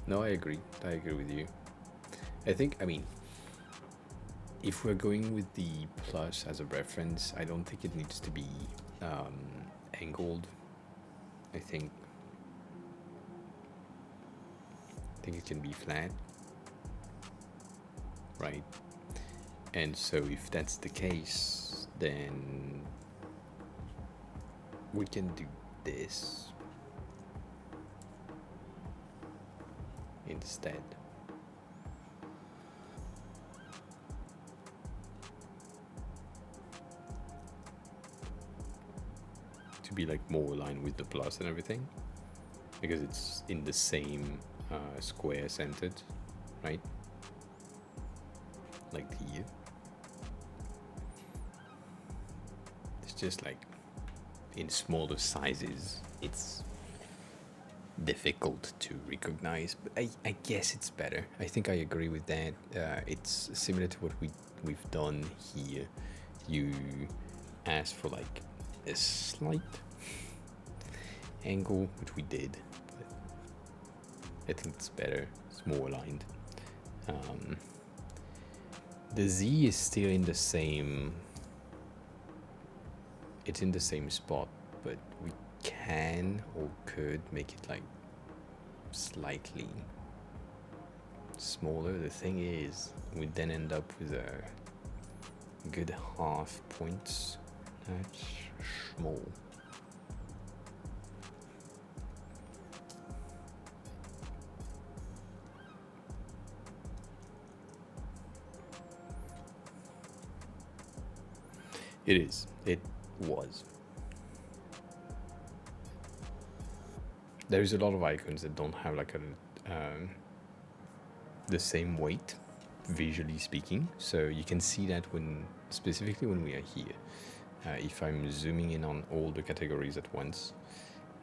No, I agree with you. I mean, if we're going with the plus as a reference, I don't think it needs to be angled. I think it can be flat, right? And so if that's the case, then we can do this instead. To be like more aligned with the plus and everything, because it's in the same square centered, right? Like here. It's just like in smaller sizes, it's difficult to recognize, but I guess it's better. I think I agree with that. It's similar to what we've done here. You asked for like a slight angle, which we did, but I think it's better. It's more aligned. The Z is still in the same. It's in the same spot, but we can or could make it like slightly smaller. The thing is, we then end up with a good half points. That's small. It is. It was. There's a lot of icons that don't have like the same weight, visually speaking. So you can see that specifically when we are here. If I'm zooming in on all the categories at once,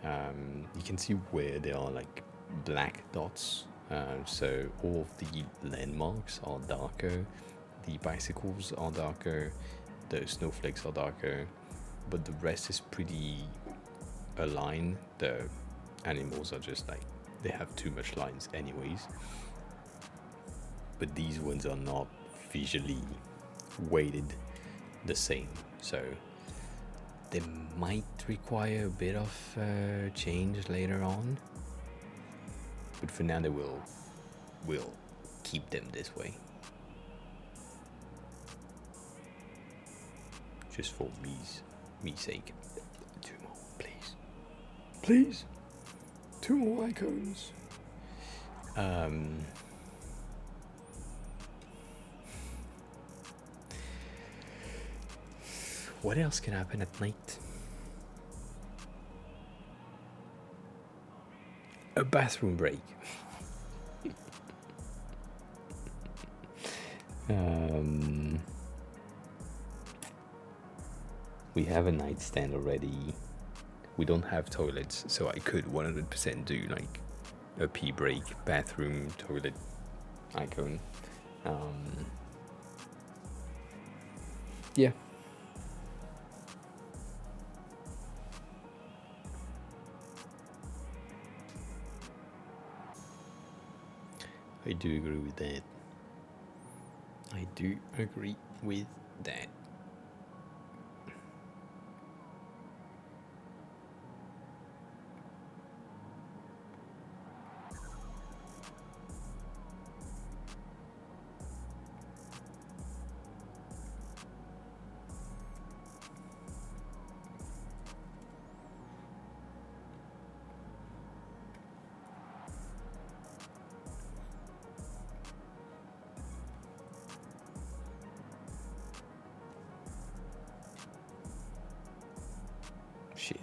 you can see where there are like black dots. So all of the landmarks are darker, the bicycles are darker, the snowflakes are darker, but the rest is pretty aligned. The animals are just like, they have too much lines anyways, but these ones are not visually weighted the same, so they might require a bit of change later on, but for now they will keep them this way, just for me's sake. 2 more, please 2 more icons. What else can happen at night? A bathroom break. We have a nightstand already. we don't have toilets, so I could 100% do like a pee break bathroom toilet icon. Yeah. I do agree with that. I do agree with that. Shit.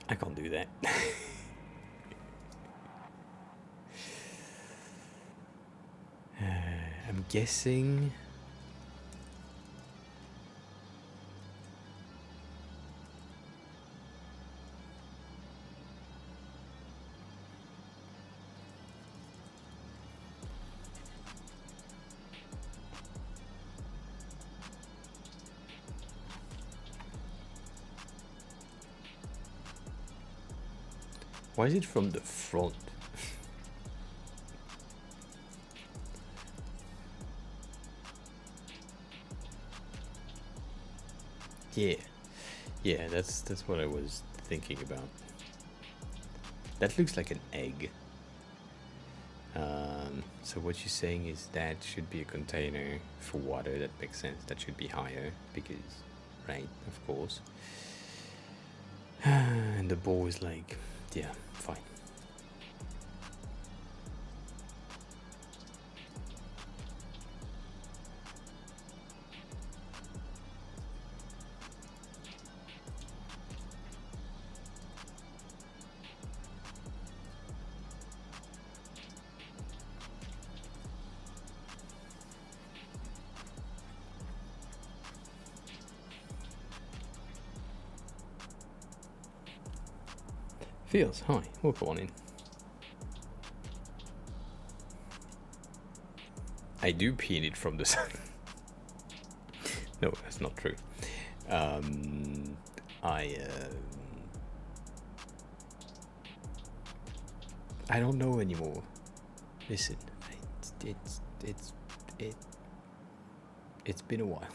I can't do that. I'm guessing. Why is it from the front? Yeah, yeah, that's what I was thinking about. That looks like an egg. So what you're saying is that should be a container for water. That makes sense. That should be higher because, right? Of course. And the ball is like, yeah, fine. Feels, hi, welcome on in. I do peel it from the sun. No, that's not true. I don't know anymore. Listen, it's been a while.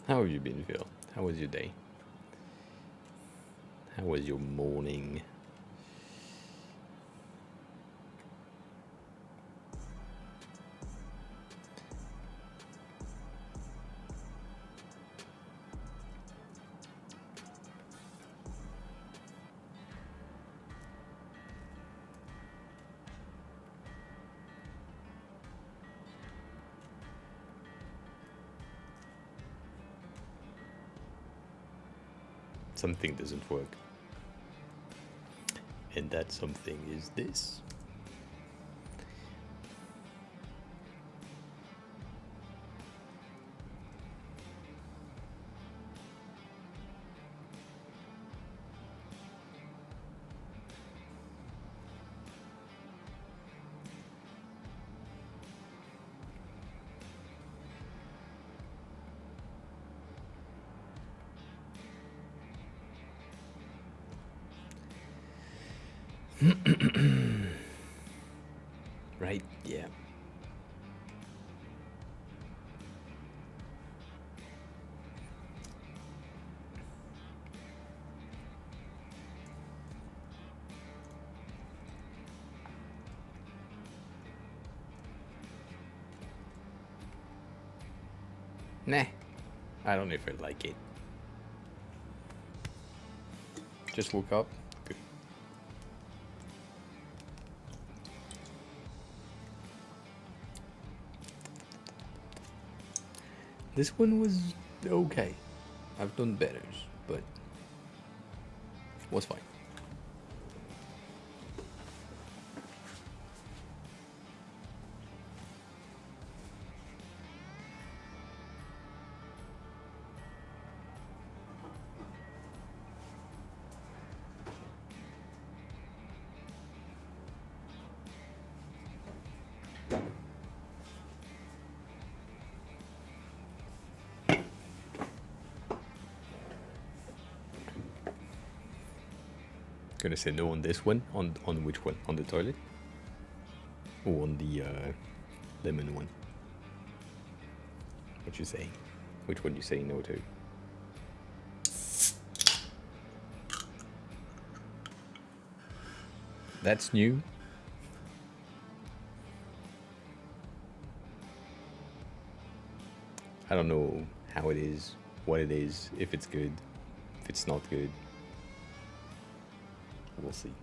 How have you been, Phil? How was your day? How was your morning? Something doesn't work. And that something is this. Right? Yeah. Nah, I don't even like it. Just woke up. Good. This one was okay. I've done better, but was fine. Gonna say no on this one. On which one? On the toilet? Or on the lemon one? What you say? Which one you say no to? That's new. I don't know how it is, what it is, if it's good, if it's not good. We'll see.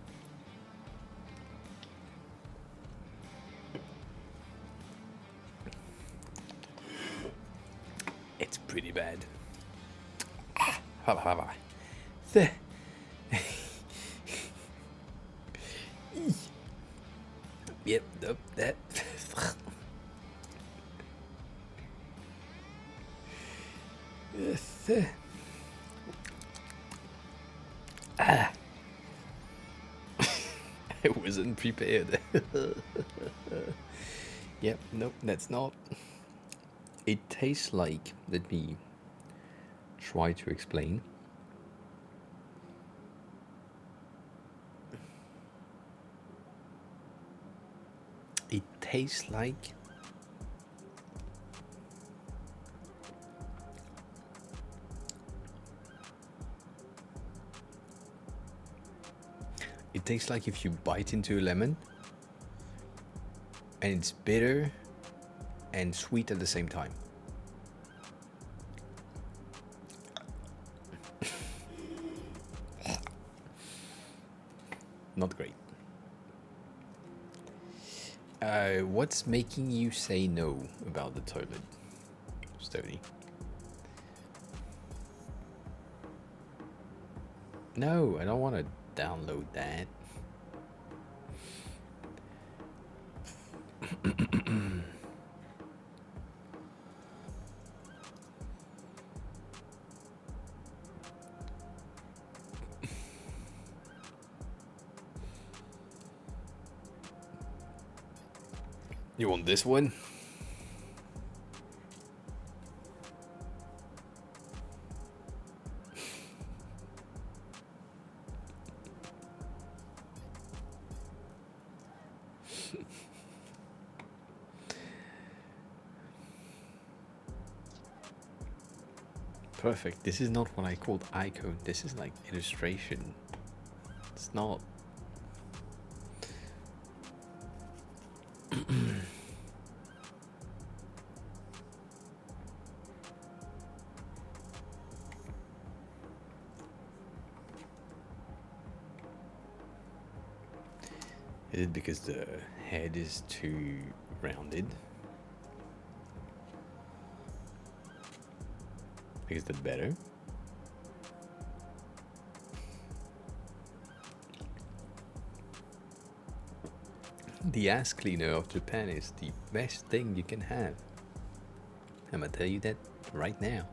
It's pretty bad. Yep, nope, that. Ah. I wasn't prepared. Yep, nope, that's not. It tastes like, let me try to explain. It tastes like if you bite into a lemon and it's bitter and sweet at the same time. Not great. What's making you say no about the toilet, Stony? No, I don't want to download that. You want this one? Perfect. This is not what I called icon. This is like illustration. It's not. Is it because the head is too rounded? Is that better? The ass cleaner of Japan is the best thing you can have. I'm gonna tell you that right now.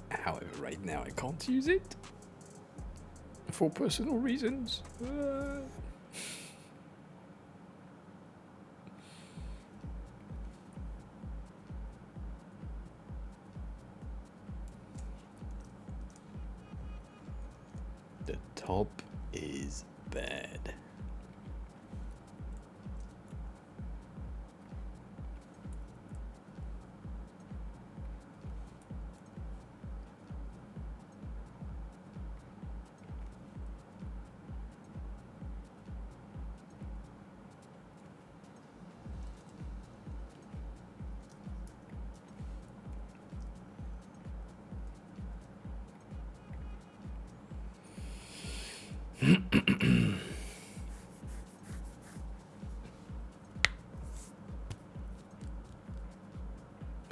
However, right now I can't use it for personal reasons. The top is bad.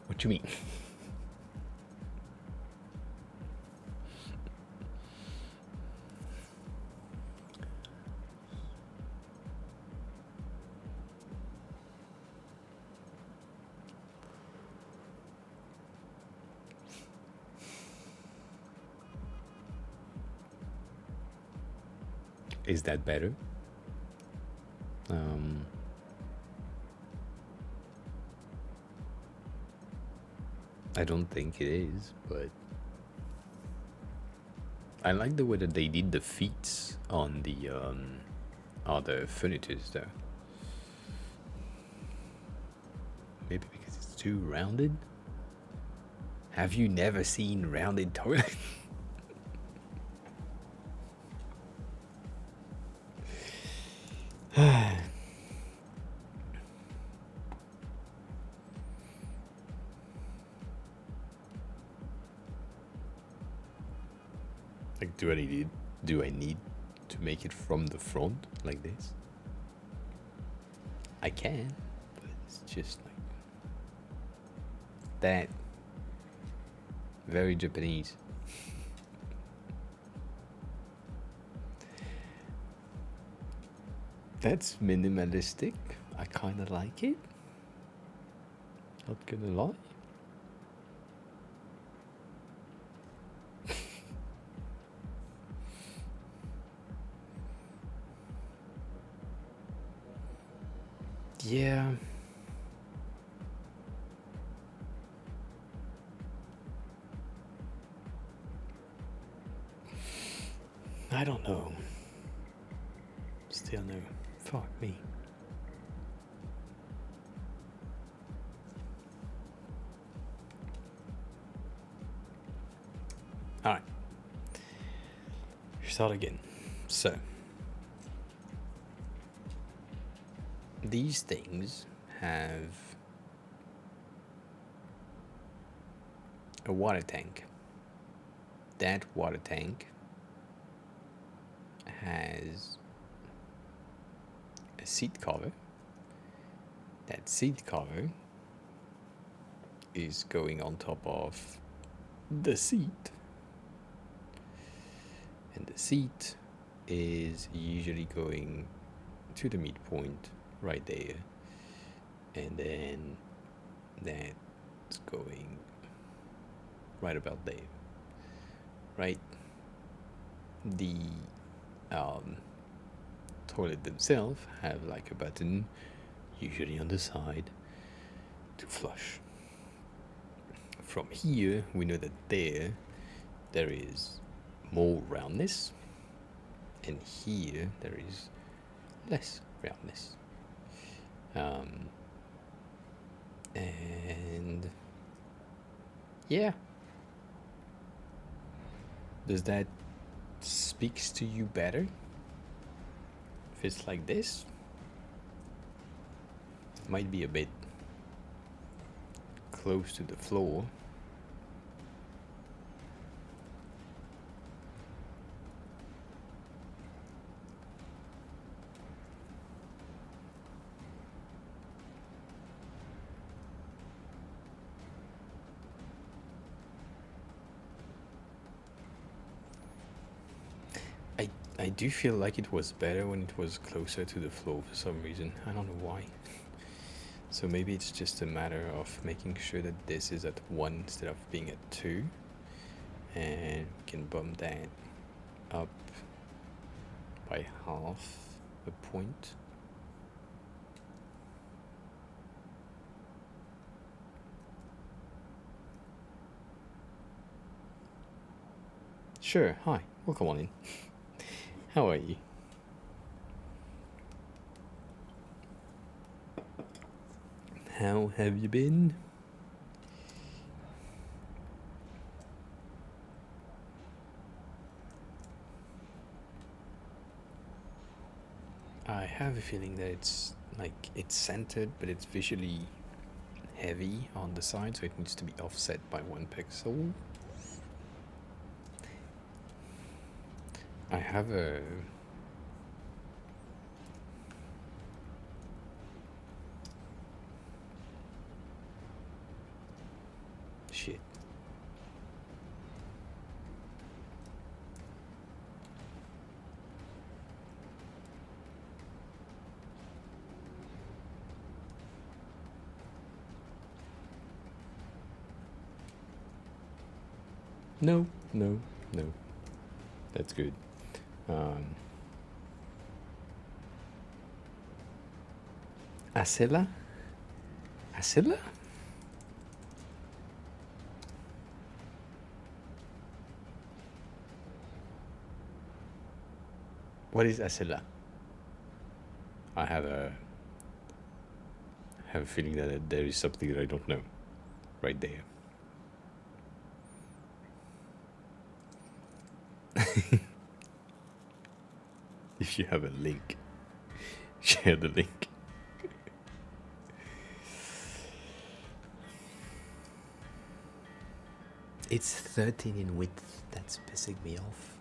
What you mean? Is that better? I don't think it is, but I like the way that they did the feet on the other furnitures though. Maybe because it's too rounded? Have you never seen rounded toilet? Like, do I need to make it from the front like this? I can, but it's just like that. Very Japanese. That's minimalistic. I kind of like it. Not gonna lie. Yeah. I don't know. Still no. Fuck me. Alright. Start again. So. These things have a water tank. That water tank has a seat cover. That seat cover is going on top of the seat. And the seat is usually going to the midpoint right there. And then that's going right about there. Right? The toilet themselves have like a button, usually on the side, to flush. From here, we know that there is more roundness, and here there is less roundness. And yeah, does that speaks to you better if it's like this? It might be a bit close to the floor. I do feel like it was better when it was closer to the floor for some reason. I don't know why. So maybe it's just a matter of making sure that this is at 1 instead of being at 2. And we can bump that up by half a point. Sure, hi, welcome on in. How are you? How have you been? I have a feeling that it's centered, but it's visually heavy on the side, so it needs to be offset by 1 pixel. I have a No, no, no. That's good. Acela? Acela? What is Acela? I have a feeling that there is something that I don't know right there. If you have a link, share the link. It's 13 in width. That's pissing me off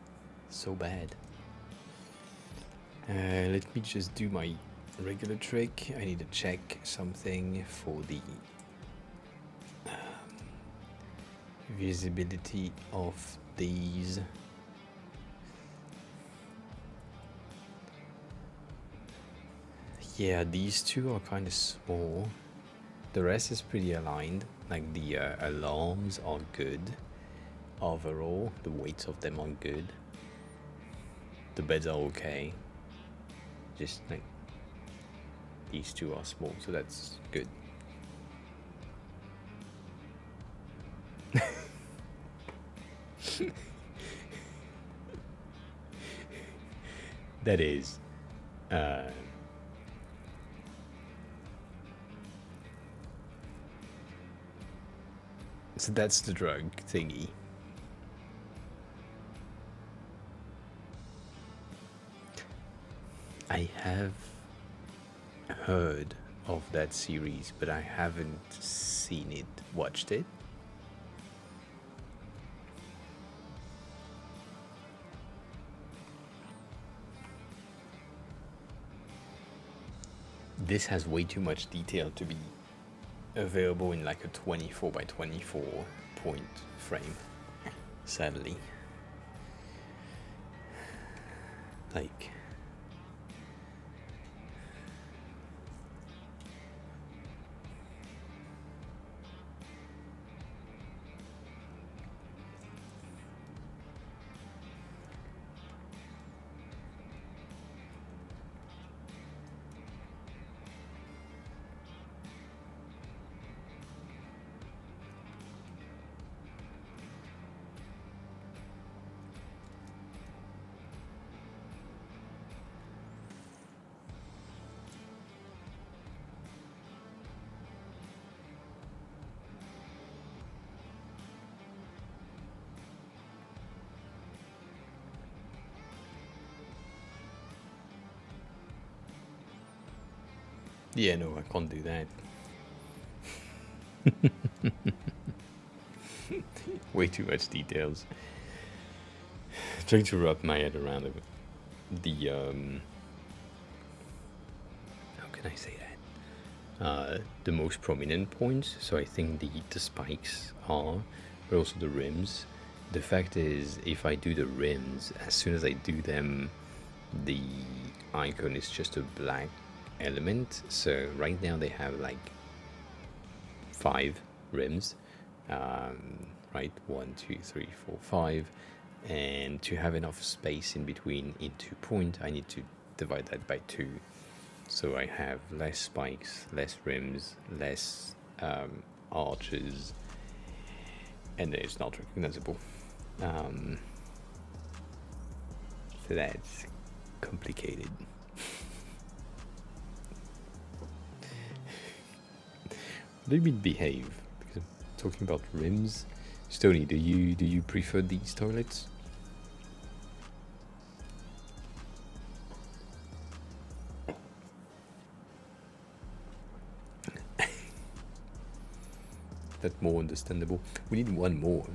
so bad. Let me just do my regular trick. I need to check something for the visibility of these. Yeah, these two are kind of small. The rest is pretty aligned. Like the alarms are good. Overall, the weights of them are good. The beds are okay. Just like these two are small, so that's good. That is so that's the drug thingy. I have heard of that series, but I haven't seen it, watched it. This has way too much detail to be available in like a 24 by 24 point frame, sadly. Like, yeah, no, I can't do that. Way too much details. Trying to wrap my head around the how can I say that? The most prominent points. So I think the spikes are, but also the rims. The fact is, if I do the rims, as soon as I do them, the icon is just a black element. So right now they have like 5 rims, right? 1, 2, 3, 4, 5, and to have enough space in between each point, I need to divide that by 2. So I have less spikes, less rims, less arches, and then it's not recognizable. So that's complicated. What do you mean behave? Because I'm talking about rims. Stony, do you prefer these toilets? That more understandable. We need one more.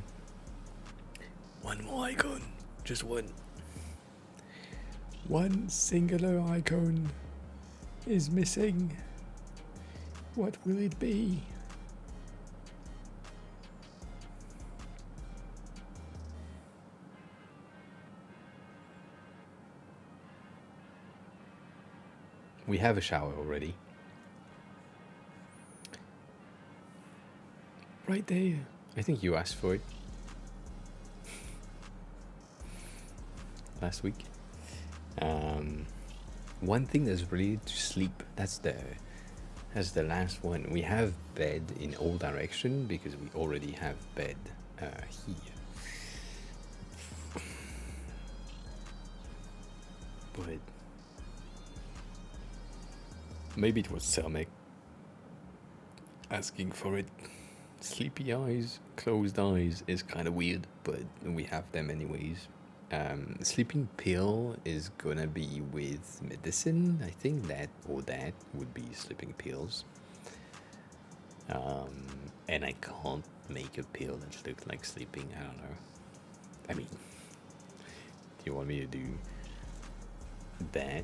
One more icon. Just one. One singular icon is missing. What will it be? We have a shower already. Right there. I think you asked for it. last week. One thing that's related to sleep, that's the last one. We have bed in all direction because we already have bed here. But maybe it was Selmek asking for it. Sleepy eyes, closed eyes is kind of weird, but we have them anyways. Sleeping pill is gonna be with medicine. I think that would be sleeping pills. And I can't make a pill that looks like sleeping. I don't know. I mean, do you want me to do that?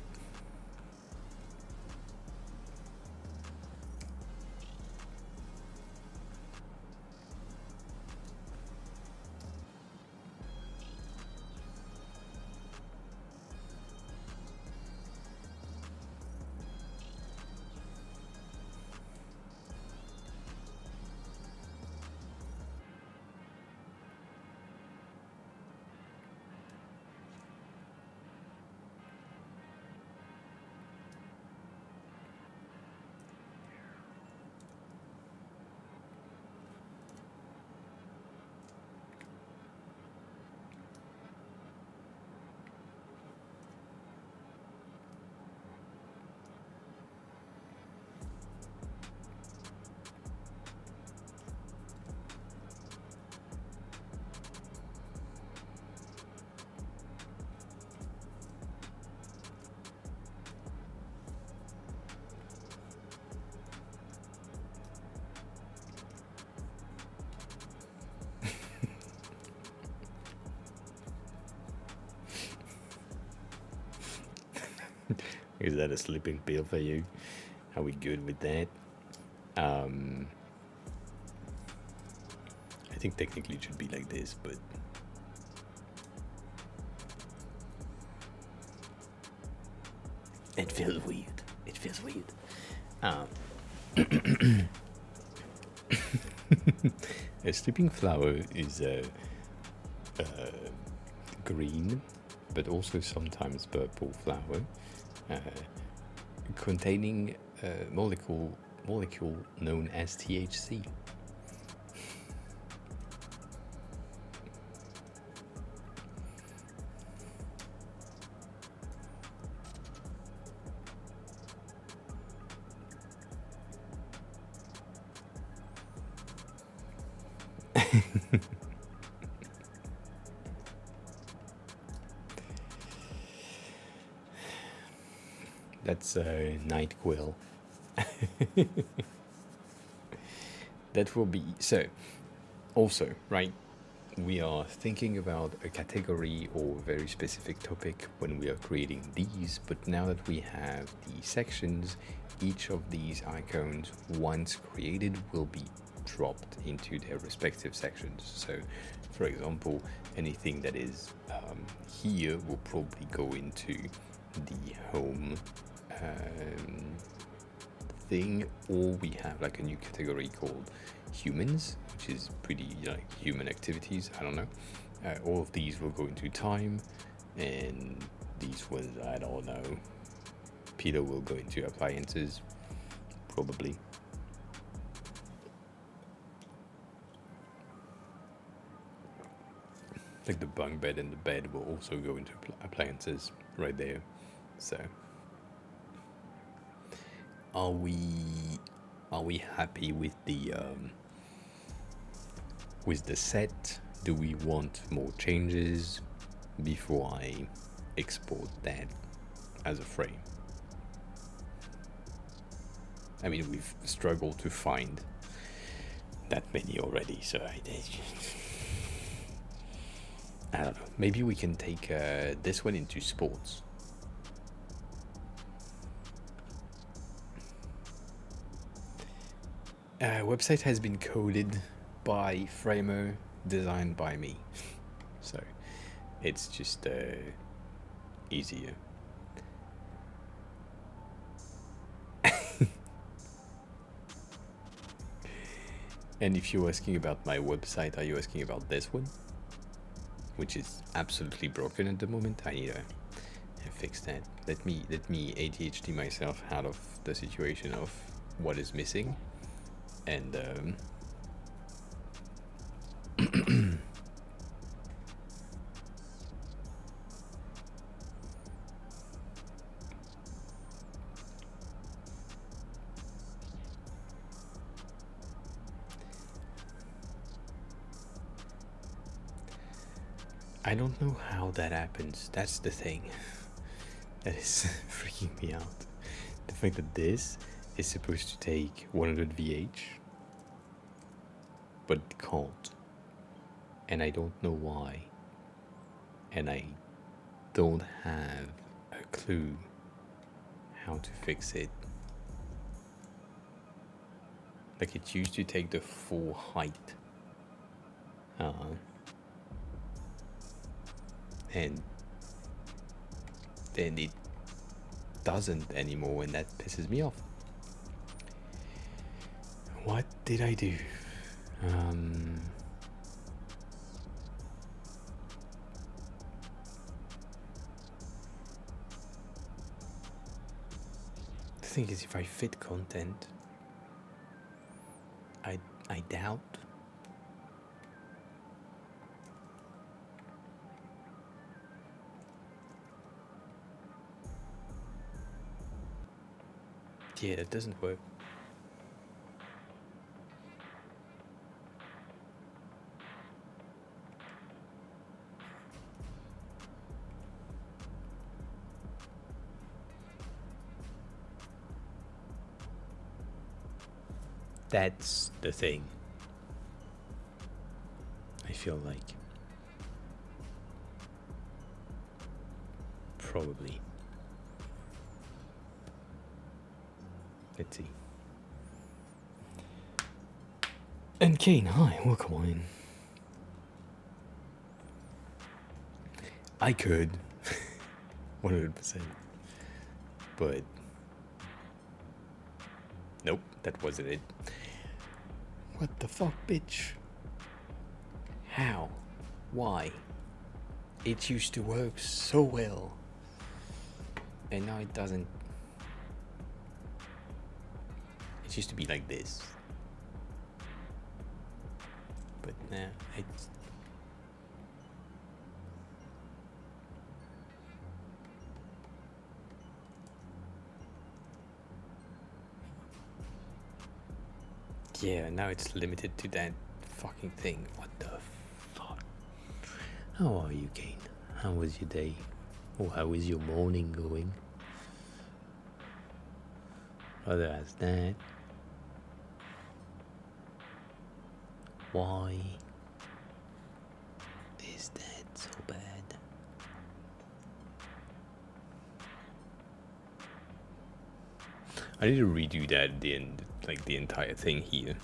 Is that a sleeping pill for you? Are we good with that? I think technically it should be like this, but it feels weird. It feels weird. A sleeping flower is green, but also sometimes purple flower, containing a molecule known as THC. That's a night quill. That will be so. Also, right? We are thinking about a category or very specific topic when we are creating these, but now that we have the sections, each of these icons, once created, will be dropped into their respective sections. So, for example, anything that is here will probably go into the home thing, or we have like a new category called humans, which is pretty like human activities. I don't know. All of these will go into time, and these ones I don't know. Peter will go into appliances, probably. Like the bunk bed and the bed will also go into appliances right there. So are we happy with the set? Do we want more changes before I export that as a frame? I mean, we've struggled to find that many already, so I don't know. Maybe we can take this one into sports. Website has been coded by Framer, designed by me. So it's just easier. And if you're asking about my website, are you asking about this one? which is absolutely broken at the moment. I need to fix that. Let me ADHD myself out of the situation of what is missing, and I don't know how that happens. That's the thing that is freaking me out. The fact that this is supposed to take 100 VH, but it can't. And I don't know why. And I don't have a clue how to fix it. Like, it used to take the full height. And then it doesn't anymore, and that pisses me off. What did I do? The thing is, if I fit content, I doubt. Yeah, that doesn't work. That's the thing. I feel like probably. Let's see. And Kane, hi, welcome on. I could, 100%, but nope, that wasn't it. What the fuck, bitch? How? Why? It used to work so well, and now it doesn't. It used to be like this, but now it's. Yeah, now it's limited to that fucking thing. What the fuck? How are you, Kane? How was your day? Or how is your morning going? Other than that, why is that so bad? I need to redo that at the end, like the entire thing here.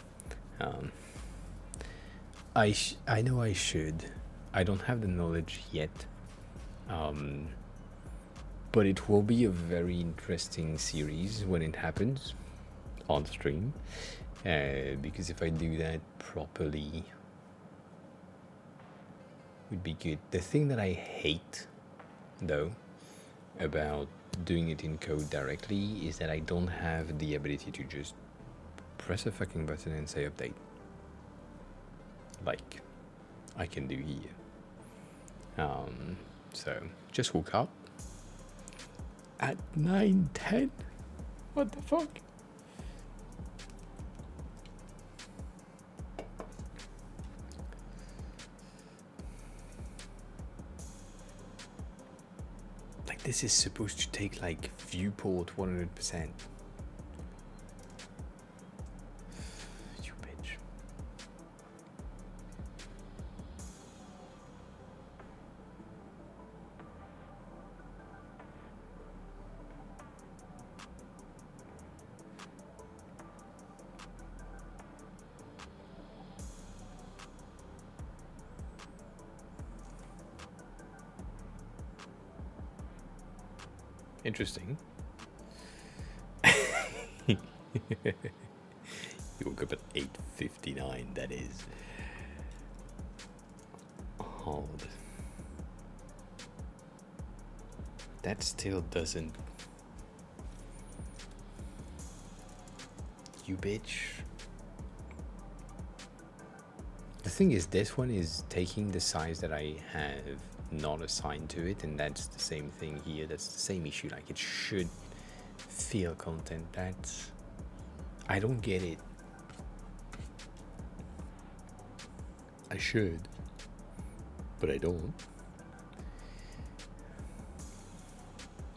I know I should. I don't have the knowledge yet. But it will be a very interesting series when it happens on stream. Because if I do that properly, would be good. The thing that I hate, though, about doing it in code directly is that I don't have the ability to just press a fucking button and say update, like I can do here. So just woke up at 9:10. What the fuck? Like, this is supposed to take like viewport 100%. You bitch. Interesting. You woke up at 8:59. That is hard. that still doesn't. You bitch. The thing is, this one is taking the size that I have not assigned to it, and that's the same thing here. That's the same issue. Like, it should feel content. That's, I don't get it. I should, but I don't.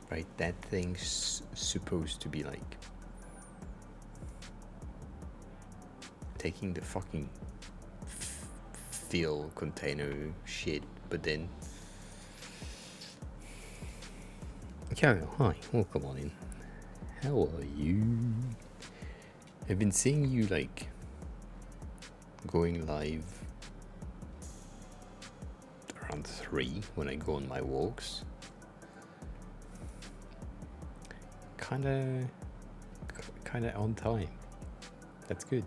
Right, that thing's supposed to be like taking the fucking fill container shit, but then okay, hi, welcome on in. How are you? I've been seeing you like going live around 3 when I go on my walks. Kinda on time. That's good.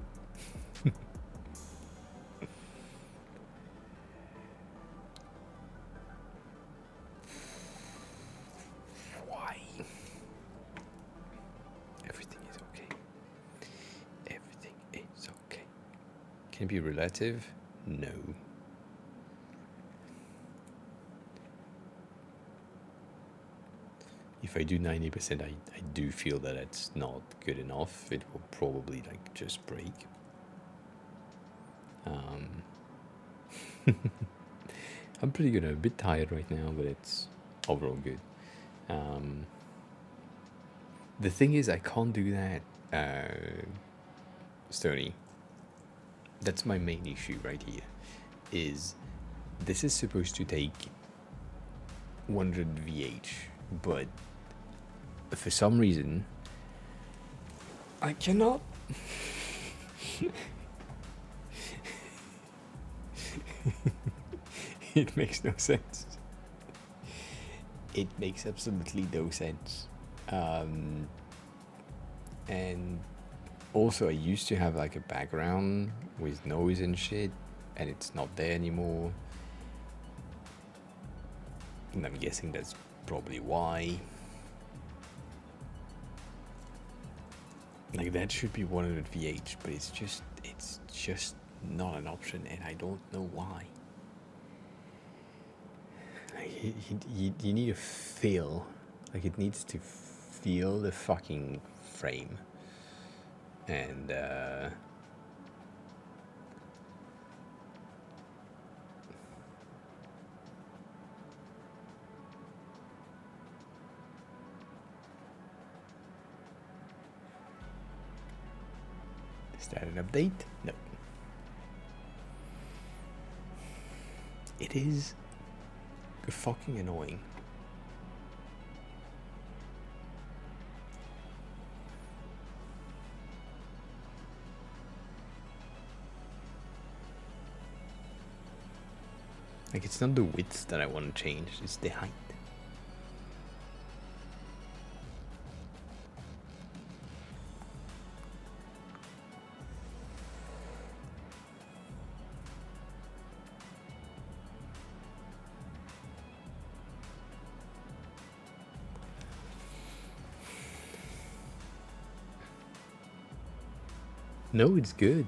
Why? Everything is okay. Everything is okay. Can it be relative? No. If I do 90%, I do feel that it's not good enough. It will probably like just break. I'm pretty good. I'm a bit tired right now, but it's overall good. The thing is, I can't do that, Stony. That's my main issue right here. Is this is supposed to take 100 VH, but for some reason I cannot. It makes no sense. It makes absolutely no sense. And also, I used to have like a background with noise and shit, and it's not there anymore. And I'm guessing that's probably why. Like, that should be 100 VH, but it's just not an option, and I don't know why. Like, you need to feel, like, it needs to feel the fucking frame, and is that an update? No. It is fucking annoying. Like, it's not the width that I want to change, it's the height. No, it's good.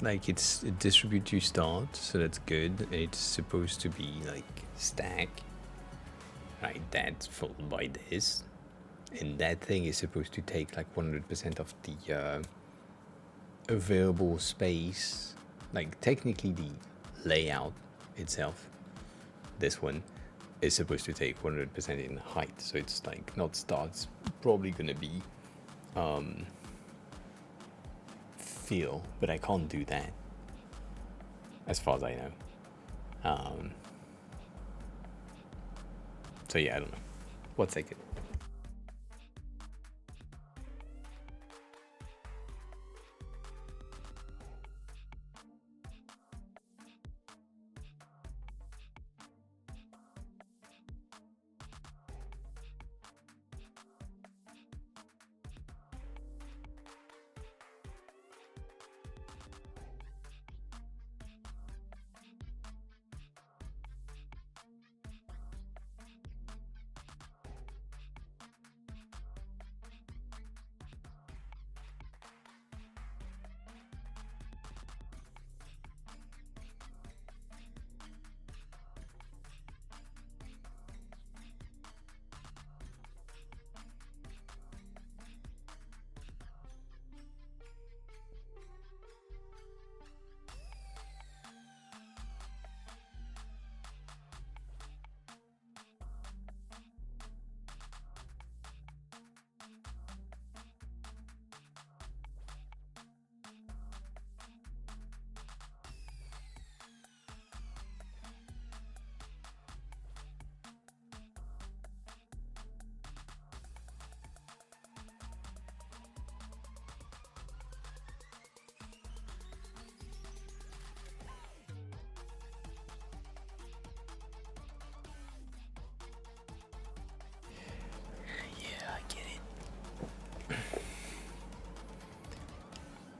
Like, it distributes you start, so that's good. It's supposed to be like stack, right? That's followed by this, and that thing is supposed to take like 100% of the available space. Like, technically, the layout itself, this one, is supposed to take 100% in height, so it's like not starts. Probably gonna be feel, but I can't do that as far as I know. So yeah, I don't know. 1 second.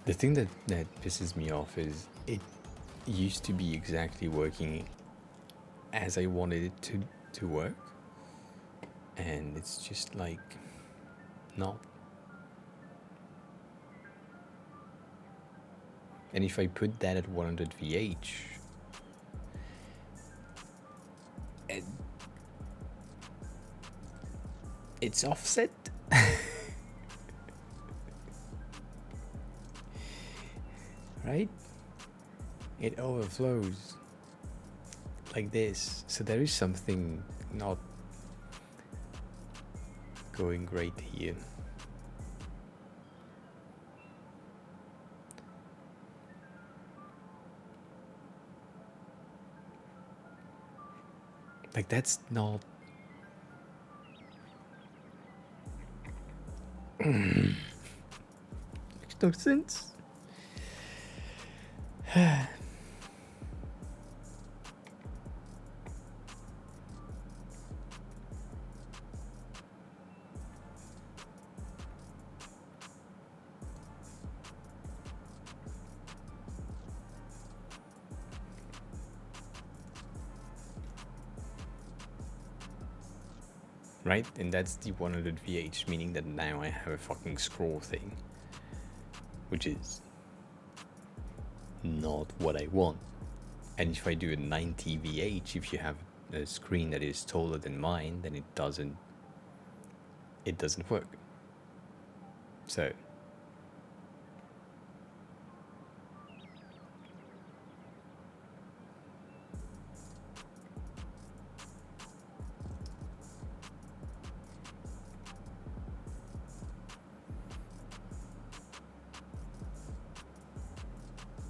The thing that pisses me off is it used to be exactly working as I wanted it to work, and it's just like not. And if I put that at 100 VH, it's offset. Right? It overflows like this. So there is something not going great here. Like that's not makes no sense. Right? And that's the 100 VH, meaning that now I have a fucking scroll thing, which is not what I want. And if I do a 90 VH, if you have a screen that is taller than mine, then it doesn't work. So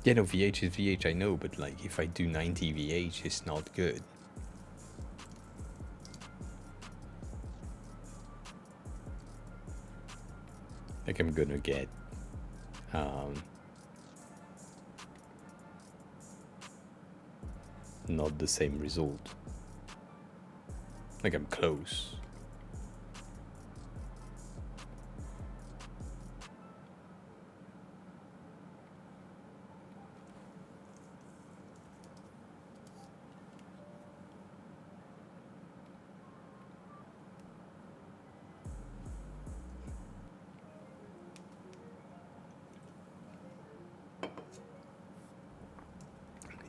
yeah, no, VH is VH, I know, but like if I do 90 VH, it's not good. Like I'm gonna get not the same result. Like I'm close.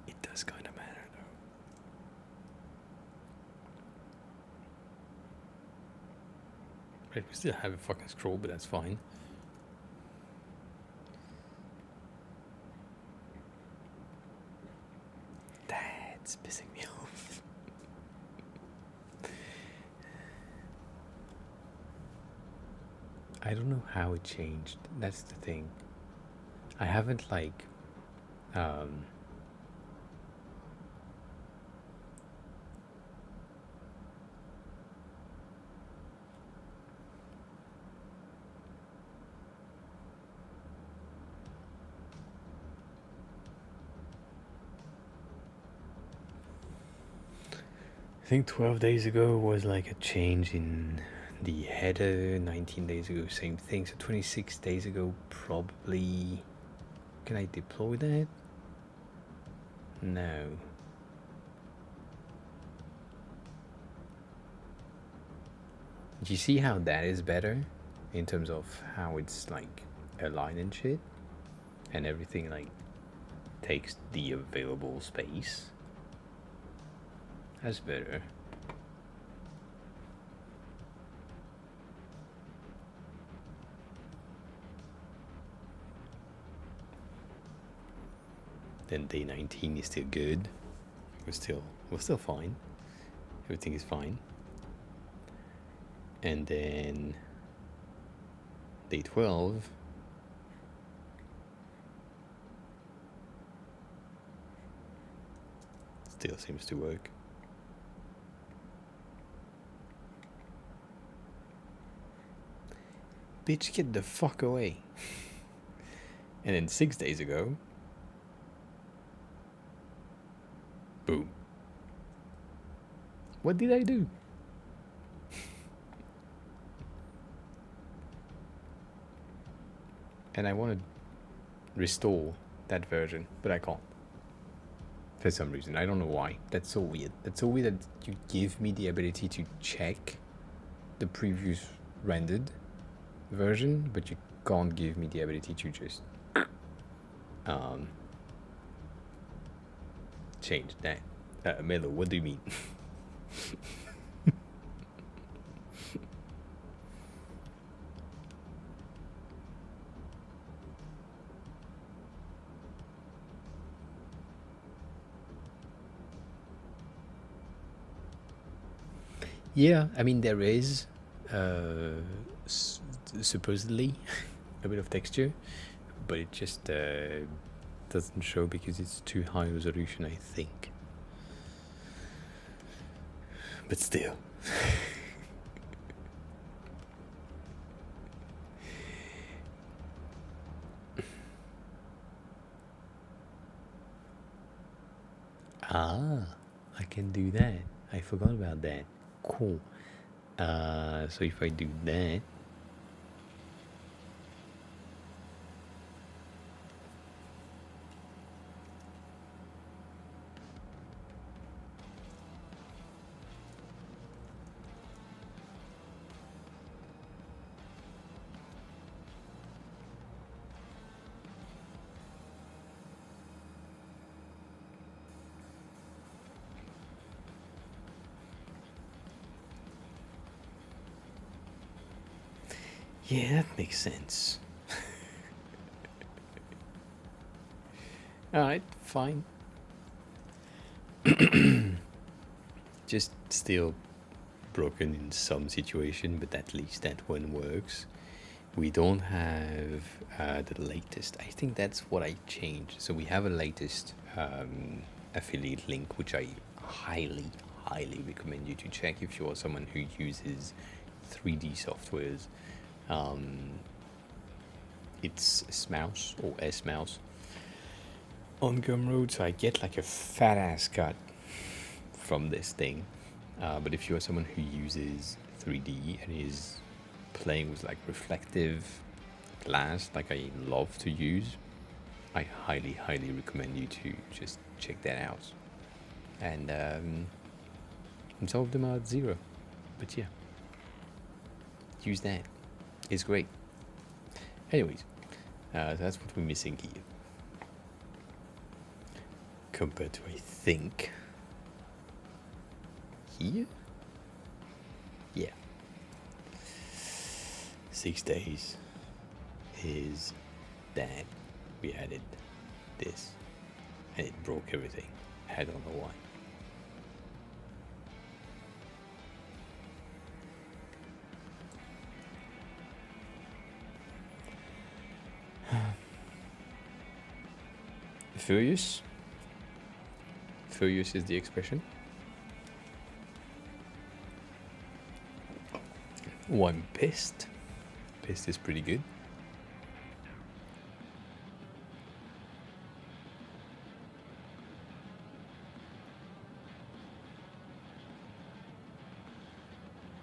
It does kind of matter though. Right, we still have a fucking scroll, but that's fine. That's pissing me off. I don't know how it changed. That's the thing. I haven't like I think 12 days ago was like a change in the header, 19 days ago same thing, so 26 days ago probably. Can I deploy that? No. Do you see how that is better in terms of how it's like aligned and shit, and everything like takes the available space? That's better. Then day 19 is still good. We're still fine. Everything is fine. And then day 12 still seems to work. Bitch, get the fuck away. And then 6 days ago, boom. What did I do? And I wanted restore that version, but I can't. For some reason, I don't know why. That's so weird. That's so weird that you give me the ability to check the previous rendered version, but you can't give me the ability to just change that. Melo, what do you mean? Yeah, I mean there is supposedly a bit of texture, but it just doesn't show because it's too high resolution, I think. But still. Ah, I can do that. I forgot about that. Cool. So if I do that, yeah, that makes sense. Alright, fine. Just still broken in some situation, but at least that one works. We don't have the latest. I think that's what I changed. So we have a latest affiliate link, which I highly recommend you to check if you are someone who uses 3D softwares. It's Smouse or S-Mouse on Gumroad, so I get like a fat ass cut from this thing. But if you are someone who uses 3D and is playing with like reflective glass, like I love to use, I highly recommend you to just check that out. And some of them are at 0, but yeah, use that. It's great. Anyways, that's what we're missing here. Compared to, I think, here? Yeah. 6 days is that we added this and it broke everything. I don't know why. Furious? Furious is the expression. Oh, I'm pissed. Pissed is pretty good.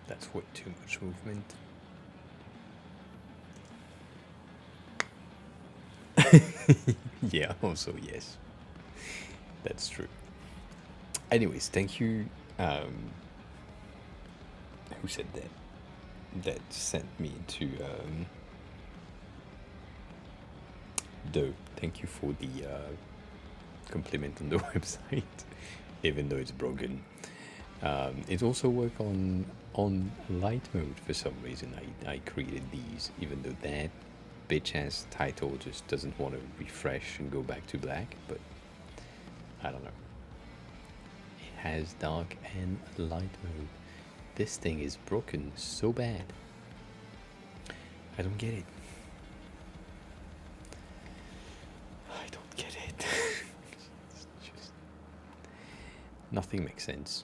That's way too much movement. Yeah, also yes. That's true. Anyways, thank you. Who said that? That sent me to Doe. Thank you for the compliment on the website, even though it's broken. It also works on light mode for some reason. I created these, even though that bitch ass title just doesn't want to refresh and go back to black, but I don't know. It has dark and light mode. This thing is broken so bad. I don't get it. I don't get it. It's just, nothing makes sense.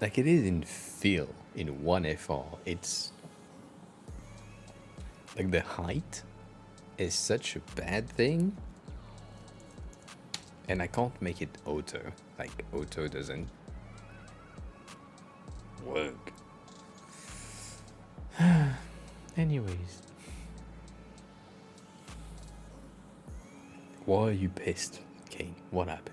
like it is in fill in 1FR. It's like the height is such a bad thing, and I can't make it auto. Like auto doesn't work. Anyways, why are you pissed, Kane? What happened?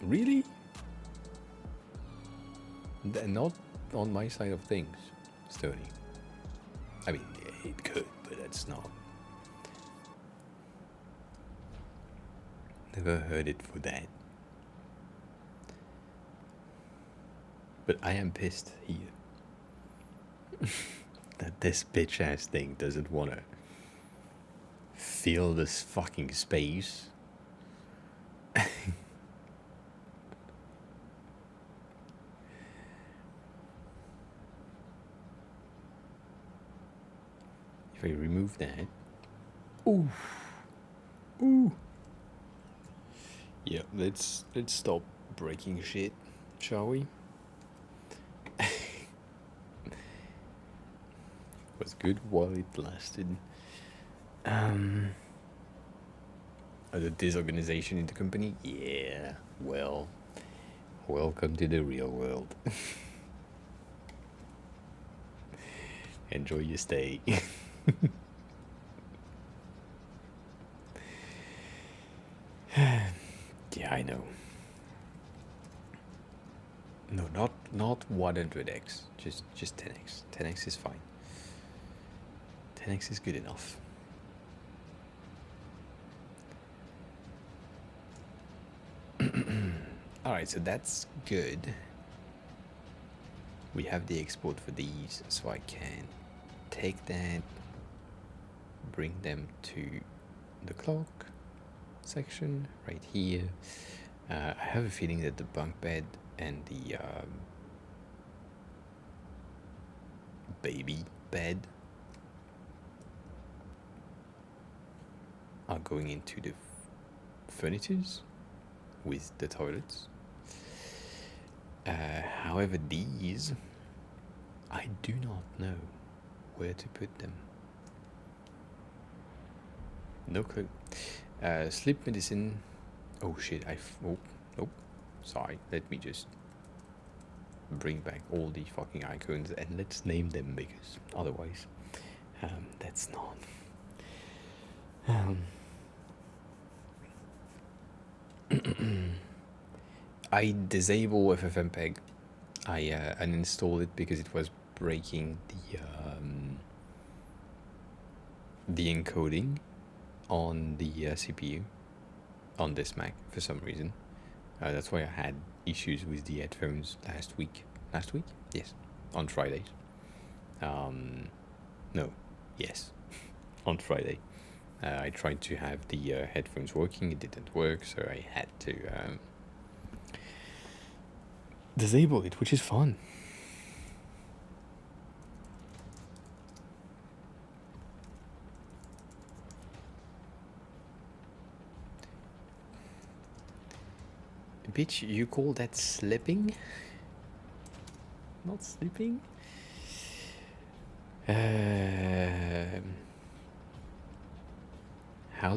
Really? Not on my side of things, Stony. I mean, yeah, it could, but that's not. Never heard it for that. But I am pissed here that this bitch ass thing doesn't wanna fill this fucking space. If I remove that. Ooh. Ooh. Yeah, let's stop breaking shit, shall we? Was good while it lasted. The disorganization in the company? Yeah, well, welcome to the real world. Enjoy your stay. Yeah, I know. No, not 100x. Just 10x. 10x is fine. 10x is good enough. Alright, so that's good. We have the export for these, so I can take that, bring them to the clock section right here. I have a feeling that the bunk bed and the baby bed are going into the furnitures with the toilets. However, these, I do not know where to put them. No clue. Sleep medicine. Oh shit, oh, nope. Sorry, let me just bring back all these fucking icons and let's name them, because otherwise, that's not. I disable FFmpeg. I uninstalled it because it was breaking the encoding on the CPU on this Mac for some reason. That's why I had issues with the headphones last week. Last week? Yes, on Fridays. No, yes, on Friday. I tried to have the headphones working. It didn't work, so I had to disable it, which is fun. Bitch, you call that slipping? Not sleeping? How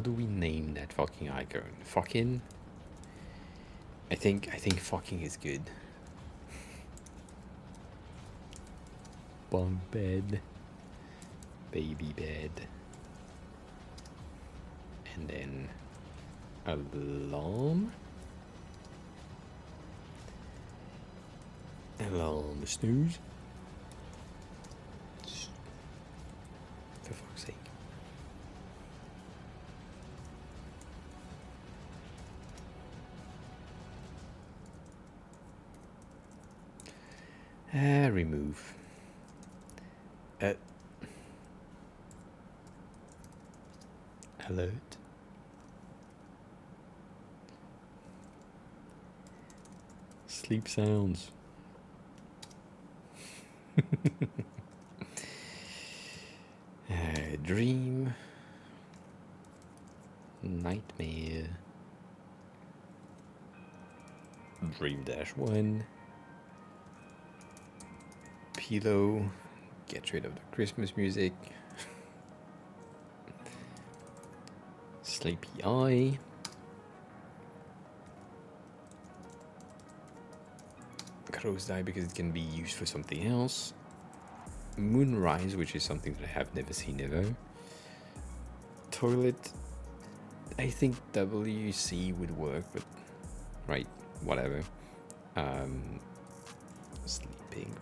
do we name that fucking icon? Fucking? I think fucking is good. Bunk bed, baby bed, and then alarm. Alarm snooze. For fuck's sake. Remove. Alert. Sleep sounds. Dream. Nightmare. Dream-1. Pillow. Get rid of the Christmas music. Sleepy eye. Crow's eye because it can be used for something else. Moonrise, which is something that I have never seen ever. Toilet. I think WC would work, but right, whatever. Sleeping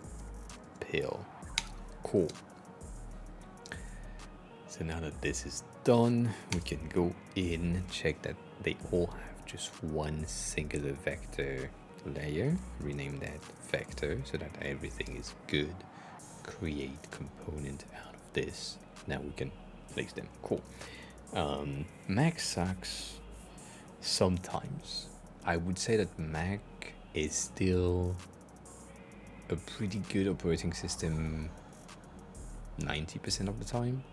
pill. Cool. So now that this is done, we can go in, check that they all have just one singular vector layer. Rename that vector so that everything is good. Create component out of this. Now we can place them. Cool. Mac sucks sometimes. I would say that Mac is still a pretty good operating system 90% of the time.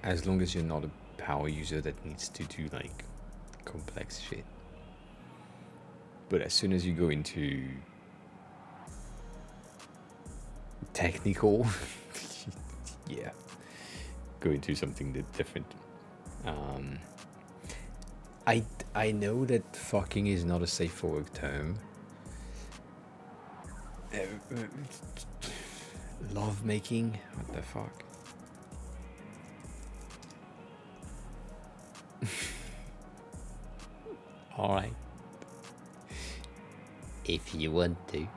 As long as you're not a power user that needs to do like complex shit. But as soon as you go into technical, yeah, go into something that's different. I know that fucking is not a safe for work term. Love making, what the fuck? All right, if you want to.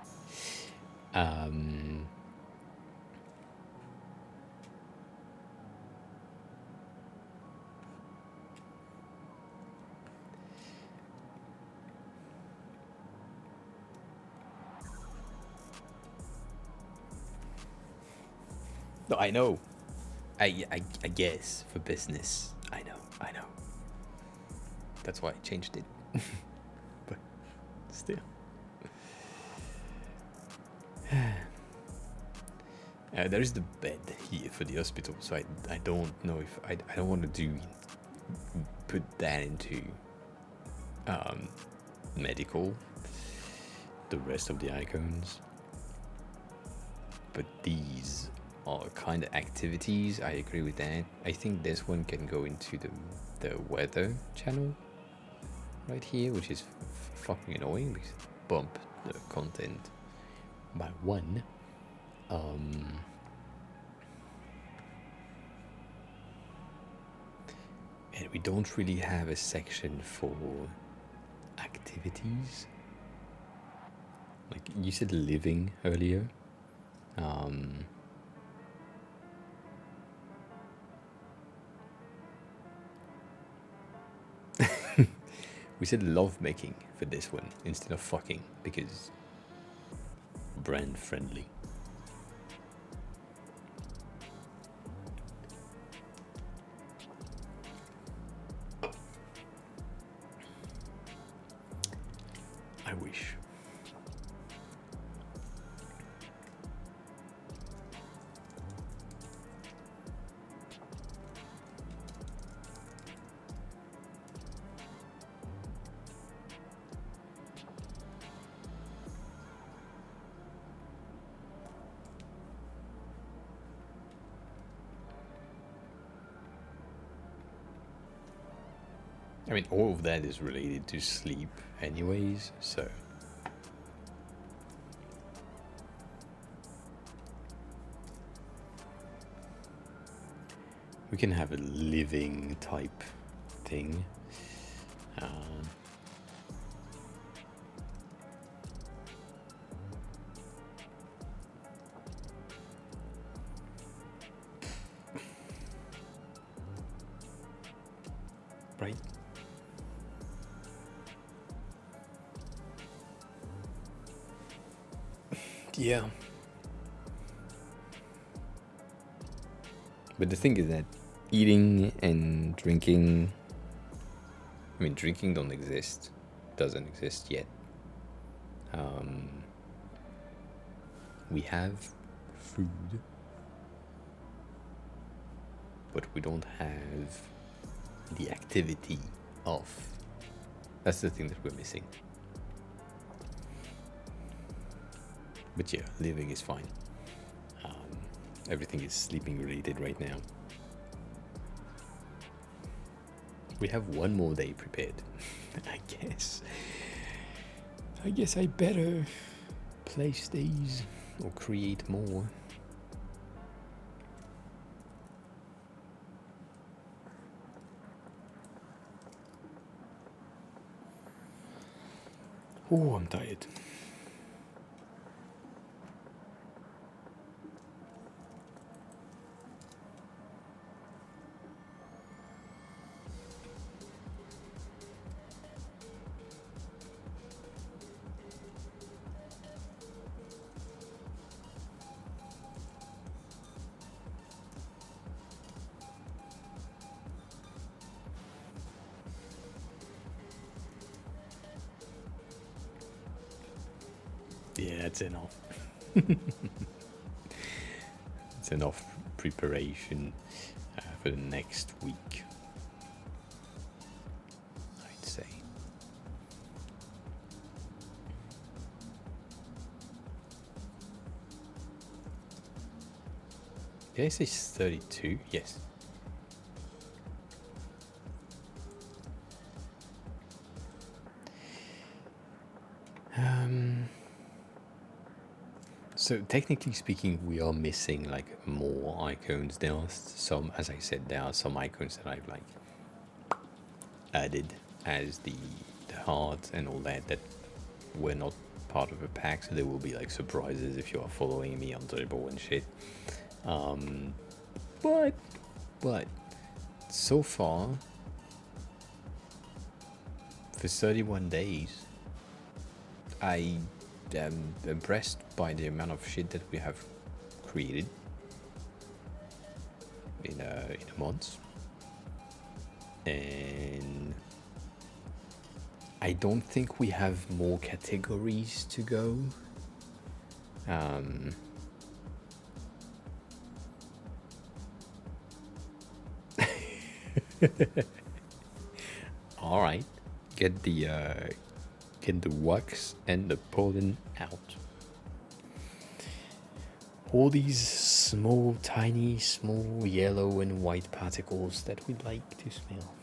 No, I know. I guess for business. I know. That's why I changed it. But still. There is the bed here for the hospital, so I don't know if I don't want to put that into medical, the rest of the icons. But these are kind of activities. I agree with that. I think this one can go into the weather channel right here, which is fucking annoying because it bump the content by 1. And we don't really have a section for activities. Like you said living earlier. We said love making for this one instead of fucking because brand friendly. I wish. I mean, all of that is related to sleep anyways, so... we can have a living type thing. Right? Yeah. But the thing is that eating and drinking, I mean, drinking don't exist doesn't exist yet. We have food, but we don't have the activity of. That's the thing that we're missing. But yeah, living is fine. Everything is sleeping related right now. We have one more day prepared. I guess I better place these or create more. Oh, I'm tired. Yeah, it's enough. It's enough preparation for the next week, I'd say. Did I say 32? Yes. So technically speaking, we are missing like more icons. There are some, as I said, there are some icons that I've like added as the heart and all that were not part of a pack. So there will be like surprises if you are following me on Dribble and shit. But so far for 31 days, I am impressed by the amount of shit that we have created in a month, and I don't think we have more categories to go. All right, get the wax and the pollen out. All these small, tiny, small yellow and white particles that we like to smell.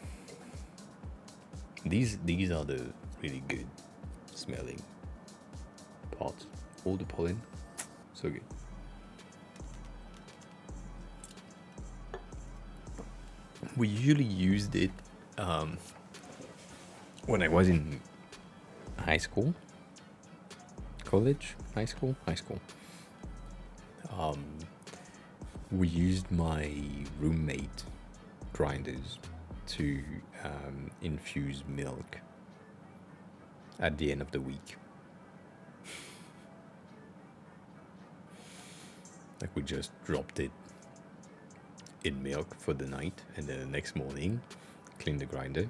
These are the really good smelling parts. All the pollen, so good. We usually used it when I was in high school, college, high school. We used my roommate grinders to infuse milk at the end of the week. Like we just dropped it in milk for the night, and then the next morning clean the grinder,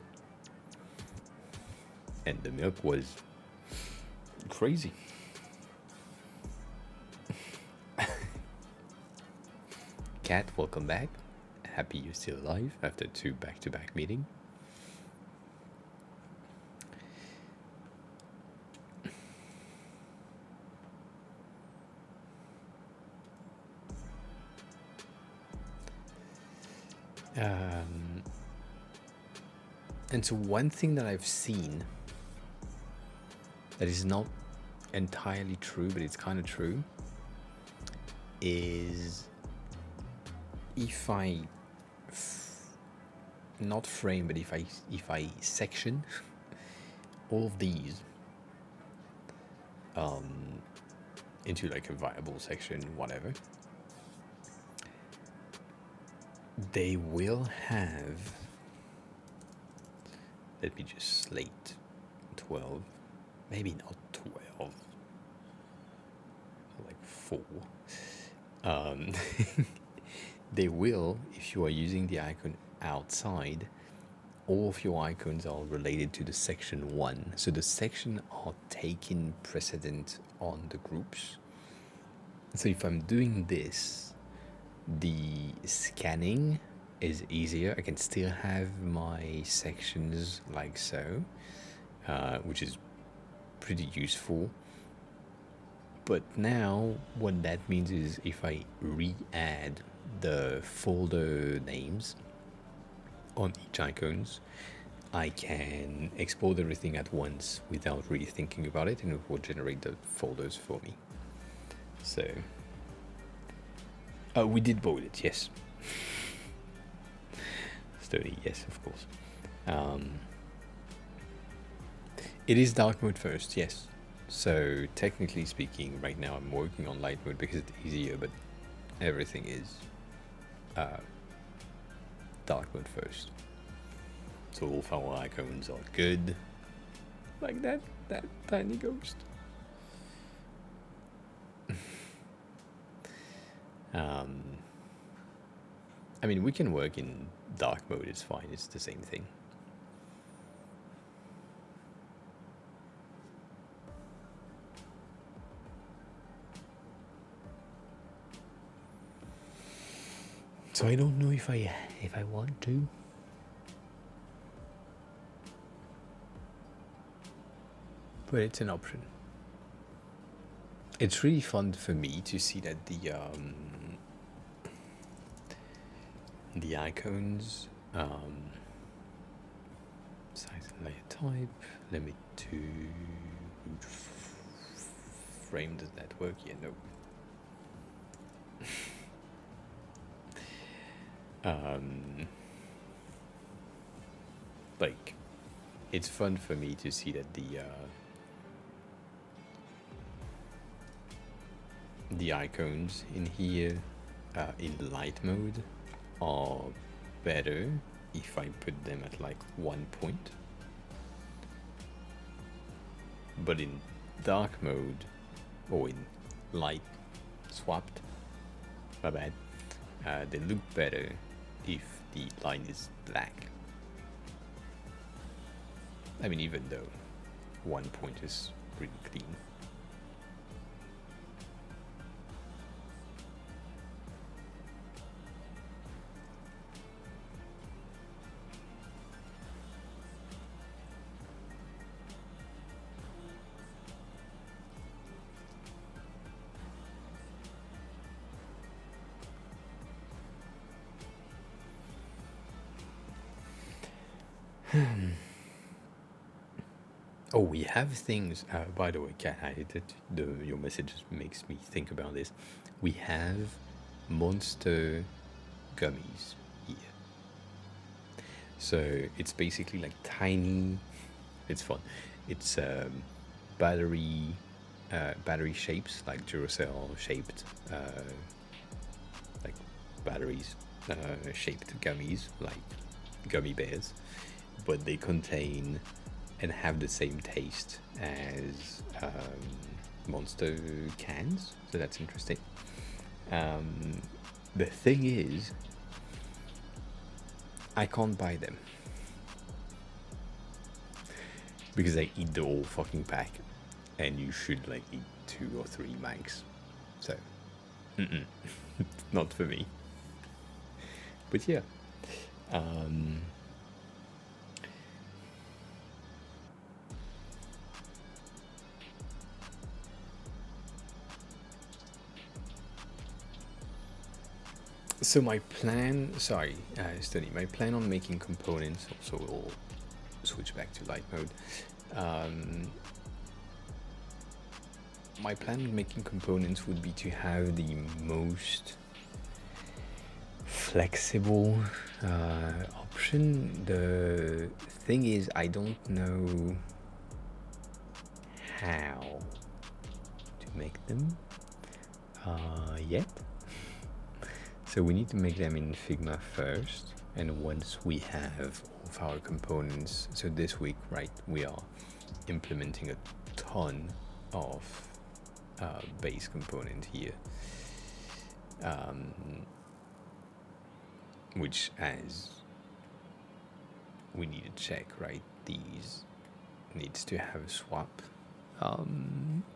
and the milk was crazy. Cat, welcome back. Happy you're still alive after 2 back-to-back meetings. And so one thing that I've seen that is not entirely true, but it's kind of true, is if I not frame, but if I section all of these into like a viable section, whatever, they will have, let me just slate 12, maybe not 12, like 4. They will, if you are using the icon outside, all of your icons are related to the section 1. So the section are taking precedent on the groups. So if I'm doing this, the scanning is easier. I can still have my sections like so, which is pretty useful. But now what that means is if I re-add the folder names on each icons, I can export everything at once without really thinking about it, and it will generate the folders for me. So we did boil it, yes. Sturdy, yes, of course. It is dark mode first, yes. So technically speaking, right now I'm working on light mode because it's easier, but everything is dark mode first. So all of our icons are good, like that tiny ghost. I mean, we can work in dark mode, it's fine, it's the same thing. So I don't know if I want to. But it's an option. It's really fun for me to see that the icons, size and layer type, limit to frame, does that work? Yeah, no. Like, it's fun for me to see that the icons in here in light mode are better if I put them at like 1 point, but in dark mode or in light swapped, my bad, they look better if the line is black. I mean, even though 1 point is pretty clean. Oh, we have things. By the way, Kat, your message makes me think about this. We have monster gummies here. So it's basically like tiny. It's fun. It's battery shapes, like Duracell shaped, like batteries shaped gummies, like gummy bears, but they contain and have the same taste as monster cans, so that's interesting. The thing is, I can't buy them because I eat the whole fucking pack, and you should like eat 2 or 3 max. So, not for me. But yeah. So my plan, Steady, my plan on making components, also we'll switch back to light mode. My plan on making components would be to have the most flexible option. The thing is, I don't know how to make them yet. So we need to make them in Figma first, and once we have all of our components, so this week, right, we are implementing a ton of base component here, which, as we need to check, right? These needs to have a swap.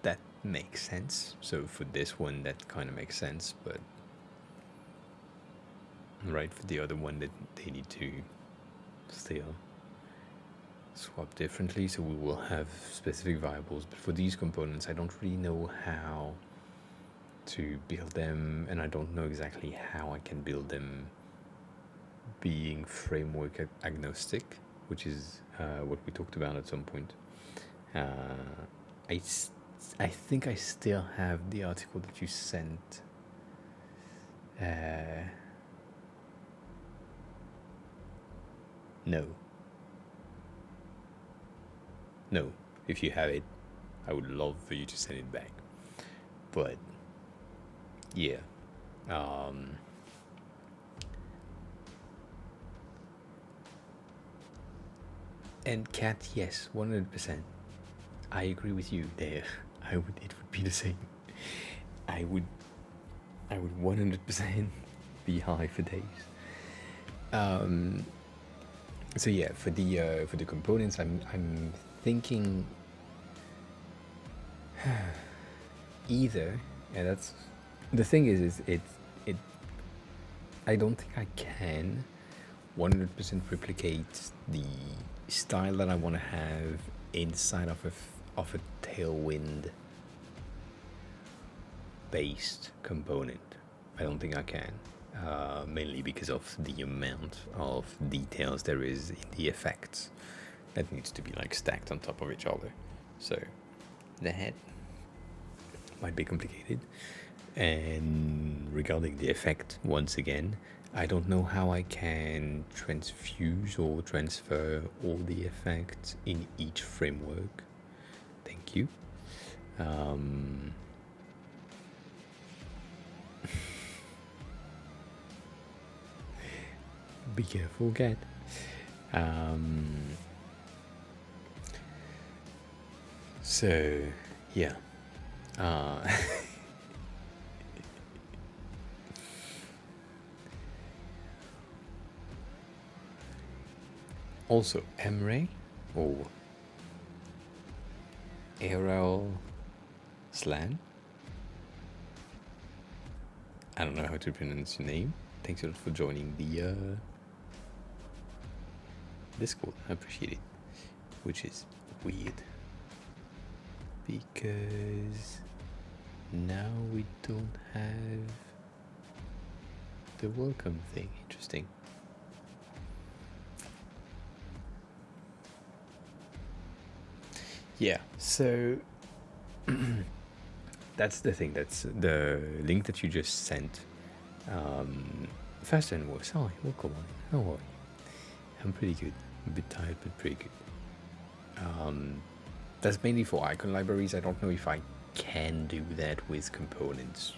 That makes sense. So for this one, that kind of makes sense, but right, for the other one, that they need to still swap differently, so we will have specific variables. But for these components, I don't really know how to build them, and I don't know exactly how I can build them being framework agnostic, which is what we talked about at some point. I think I still have the article that you sent. No, if you have it, I would love for you to send it back. But yeah, and Cat, yes, 100%. I agree with you there. It would be the same. I would 100% be high for days. So yeah, for the components, I'm thinking either, and that's the thing is it I don't think I can 100% replicate the style that I want to have inside of a tailwind based component. I don't think I can, mainly because of the amount of details there is in the effects that needs to be like stacked on top of each other. So that might be complicated. And regarding the effect, once again, I don't know how I can transfuse or transfer all the effects in each framework. Thank you. Be careful, cat. So, yeah. Also, Emre or Errol Slan. I don't know how to pronounce your name. Thanks a lot for joining the Discord. I appreciate it. Which is weird, because now we don't have the welcome thing. Interesting. Yeah, so that's the thing. That's the link that you just sent. First and worst. Hi, welcome on. How are you? I'm pretty good. A bit tired, but pretty good. That's mainly for icon libraries. I don't know if I can do that with components.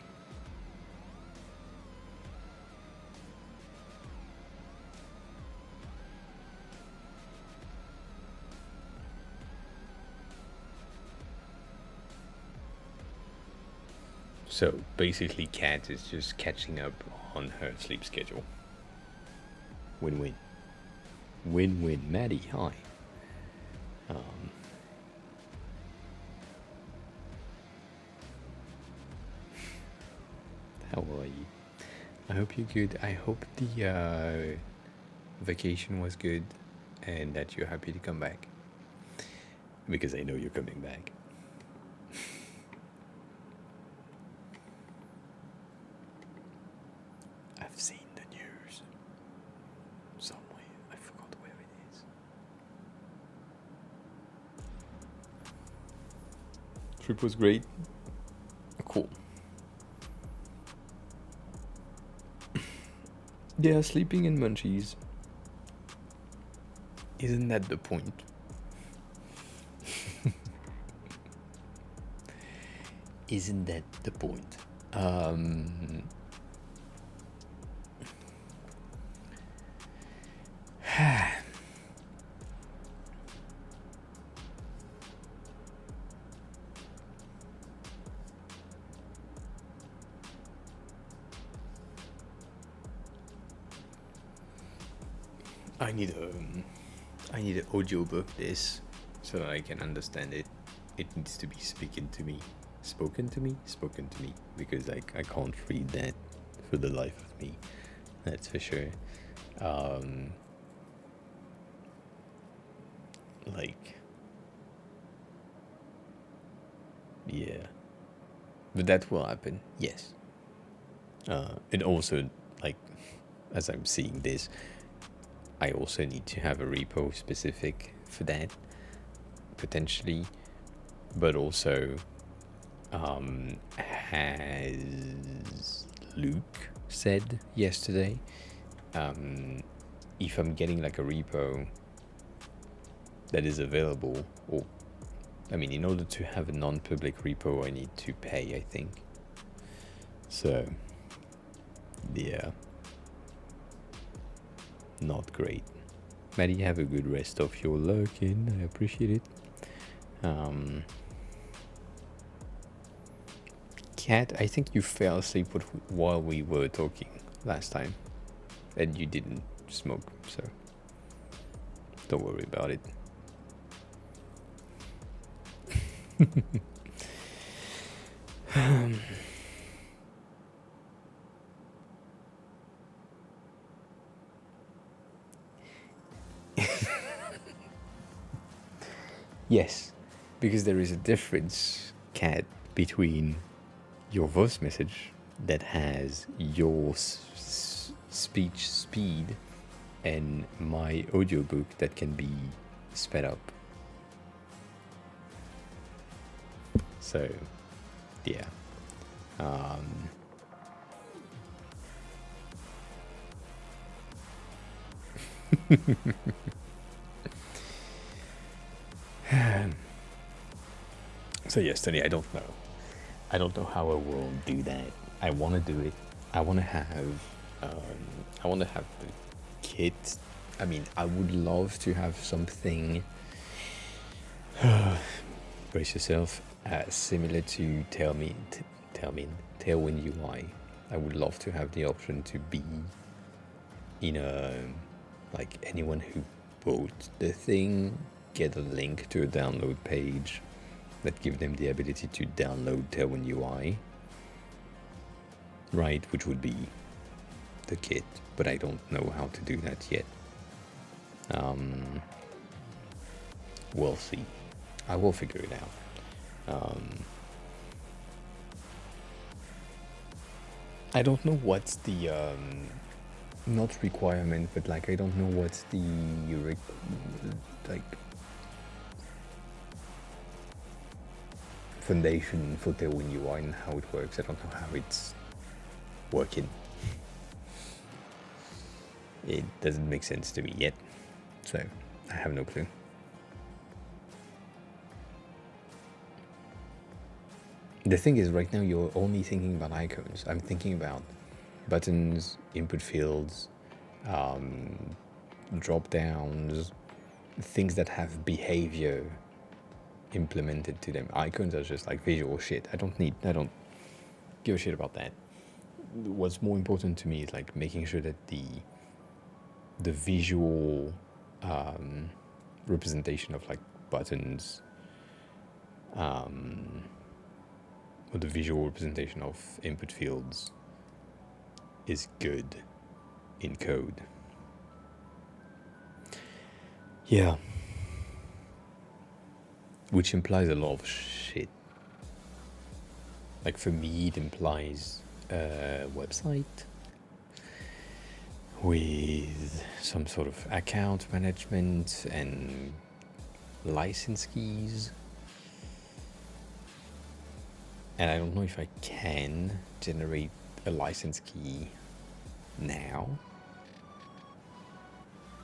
So basically, Cat is just catching up on her sleep schedule. Win-win. Win-win. Maddie, hi. How are you? I hope you're good. I hope the vacation was good and that you're happy to come back. Because I know you're coming back. I've seen the news somewhere. I forgot where it is. Trip was great. Cool. Yeah, sleeping in munchies. Isn't that the point? Isn't that the point? I need I need an audiobook this so that I can understand it. It needs to be spoken to me, because like I can't read that for the life of me. That's for sure. Like, yeah, but that will happen. Yes. And also, like, as I'm seeing this, I also need to have a repo specific for that, potentially, but also, as Luke said yesterday, if I'm getting like a repo that is available, or I mean, in order to have a non-public repo, I need to pay, I think. So, yeah, not great. Maddie, have a good rest of your lurking. I appreciate it. Kat, I think you fell asleep while we were talking last time, and you didn't smoke, so don't worry about it. Yes, because there is a difference, Kat, between your voice message that has your speech speed and my audiobook that can be sped up. So, yeah. So yesterday, I don't know how I will do that. I want to do it. I want to have the kit. I mean, I would love to have something. Brace yourself. Similar to Tailwind UI. I would love to have the option to be in a, like, anyone who bought the thing get a link to a download page that give them the ability to download Tailwind UI, right, which would be the kit, but I don't know how to do that yet. We'll see. I will figure it out. I don't know what's the not requirement, but like I don't know what's the like foundation for Tailwind UI and how it works. I don't know how it's working. It doesn't make sense to me yet, so I have no clue. The thing is, right now you're only thinking about icons. I'm thinking about buttons, input fields, drop downs, things that have behavior implemented to them. Icons are just like visual shit. I don't give a shit about that. What's more important to me is like making sure that the visual representation of like buttons, or the visual representation of input fields is good in code. Yeah. Which implies a lot of shit. Like for me, it implies a website with some sort of account management and license keys. And I don't know if I can generate a license key now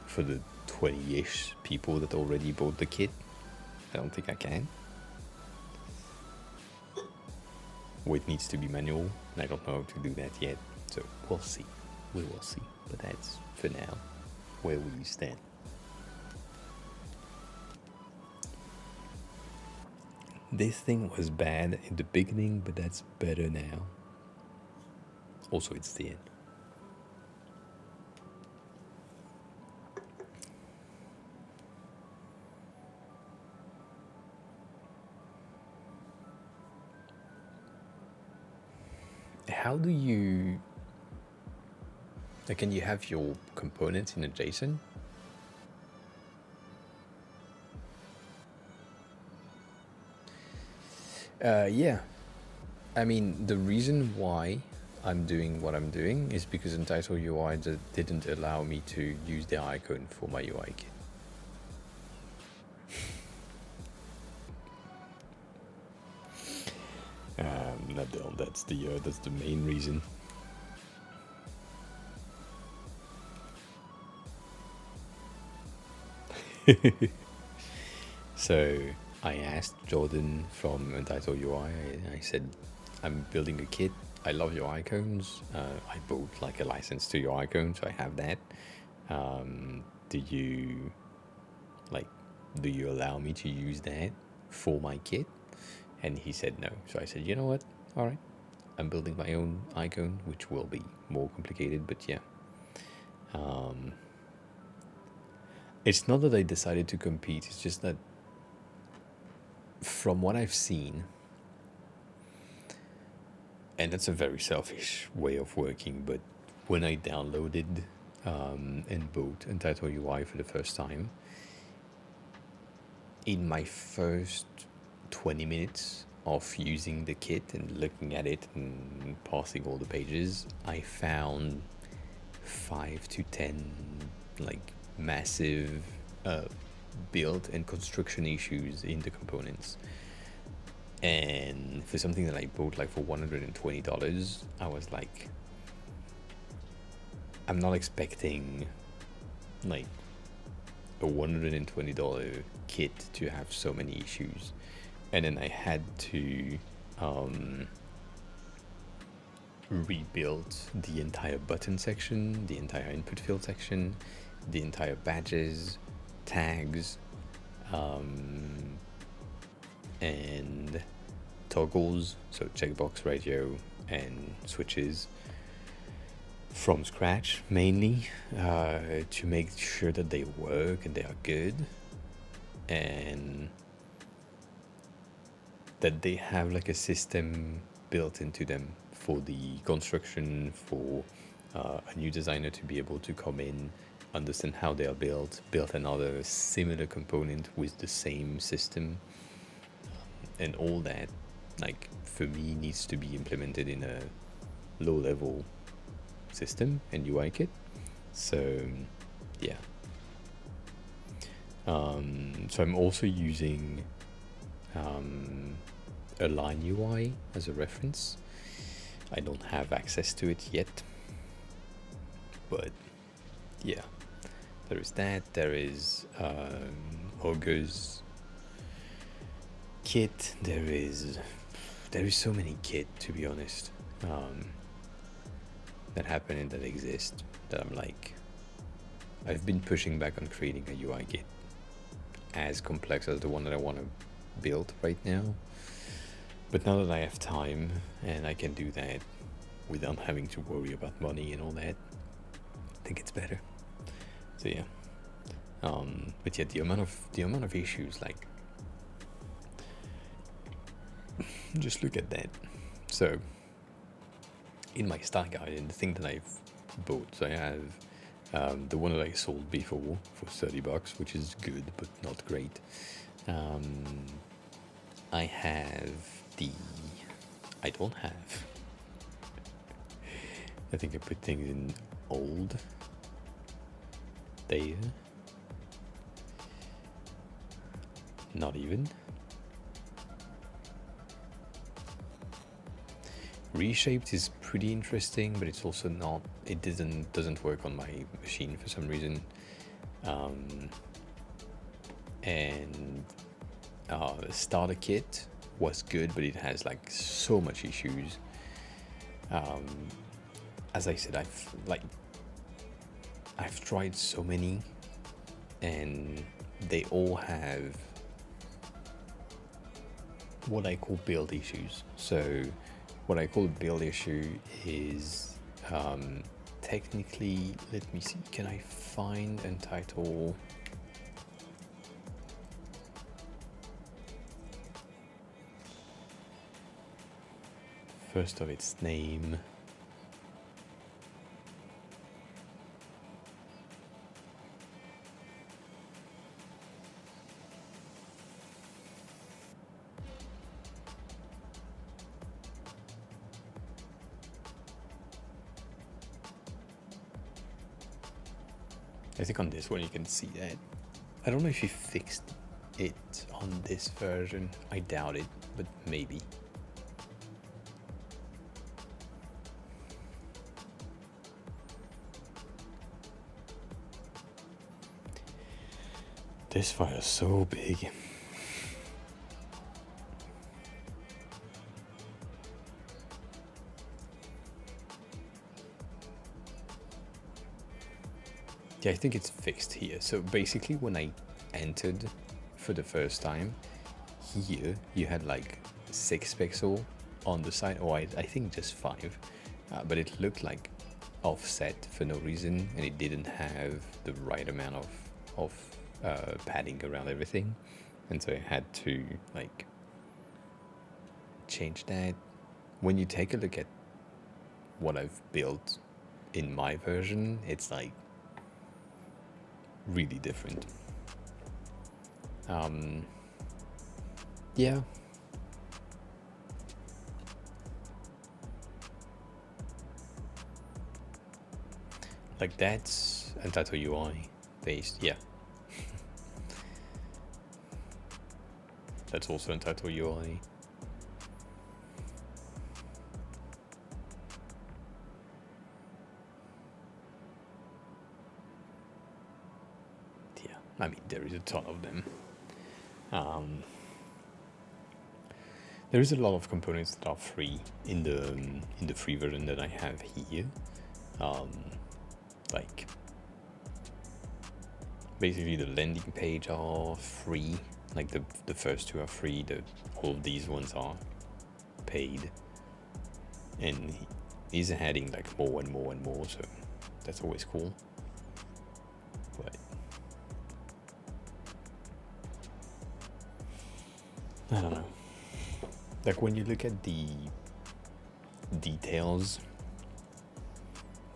for the 20-ish people that already bought the kit. I don't think I can. Or it needs to be manual, and I don't know how to do that yet. So we'll see. We will see. But that's, for now, where we stand. This thing was bad in the beginning, but that's better now. Also, it's the end. how do you, like, can you have your components in a JSON? Yeah. I mean, the reason why I'm doing what I'm doing is because Entitle UI didn't allow me to use the icon for my UI kit. That's the main reason. So I asked Jordan from Entitle UI. I said, I'm building a kit. I love your icons. I bought like a license to your icon, so I have that. Do you allow me to use that for my kit? And he said no. So I said, you know what? All right. I'm building my own icon, which will be more complicated, but yeah. It's not that I decided to compete. It's just that from what I've seen, and that's a very selfish way of working, but when I downloaded and bought Entitle UI for the first time, in my first 20 minutes of using the kit and looking at it and passing all the pages, I found 5 to 10 like massive build and construction issues in the components. And for something that I bought like for $120, I was like, I'm not expecting like a $120 kit to have so many issues. And then I had to rebuild the entire button section, the entire input field section, the entire badges, tags, and toggles, so checkbox, radio, and switches from scratch mainly, to make sure that they work and they are good, and that they have like a system built into them for the construction, for a new designer to be able to come in, understand how they are build another similar component with the same system, and all that, like, for me, needs to be implemented in a low-level system and UI kit. So yeah. So I'm also using Align UI as a reference. I don't have access to it yet, but yeah, there is that. There is Ogre's kit. There is so many kit, to be honest, that happen and that exist, that I'm like, I've been pushing back on creating a UI kit as complex as the one that I want to build right now. But now that I have time and I can do that without having to worry about money and all that, I think it's better. So yeah. But yeah, the amount of issues, like, just look at that. So in my start guide, and the thing that I've bought, so I have the one that I sold before for $30, which is good but not great. I have I don't have. I think I put things in old. There. Not even. Reshaped is pretty interesting, but it's also not. It doesn't work on my machine for some reason. And the starter kit was good, but it has like so much issues. As I said, I've tried so many, and they all have what I call build issues. So what I call build issue is technically, let me see, can I find and title? First of its name. I think on this one you can see that. I don't know if he fixed it on this version. I doubt it, but maybe. This file is so big. Yeah, I think it's fixed here. So basically when I entered for the first time, here you had like 6 pixels on the side, or I think just 5, but it looked like offset for no reason, and it didn't have the right amount of padding around everything, and so I had to like change that. When you take a look at what I've built in my version, it's like really different. Yeah. Like that's Entitled UI based, yeah. That's also Entitled UI. Yeah, I mean there is a ton of them. There is a lot of components that are free in the free version that I have here. Like basically the landing page are free. Like the first 2 are free. All of these ones are paid, and he's adding like more and more and more. So that's always cool. But I don't know. Like when you look at the details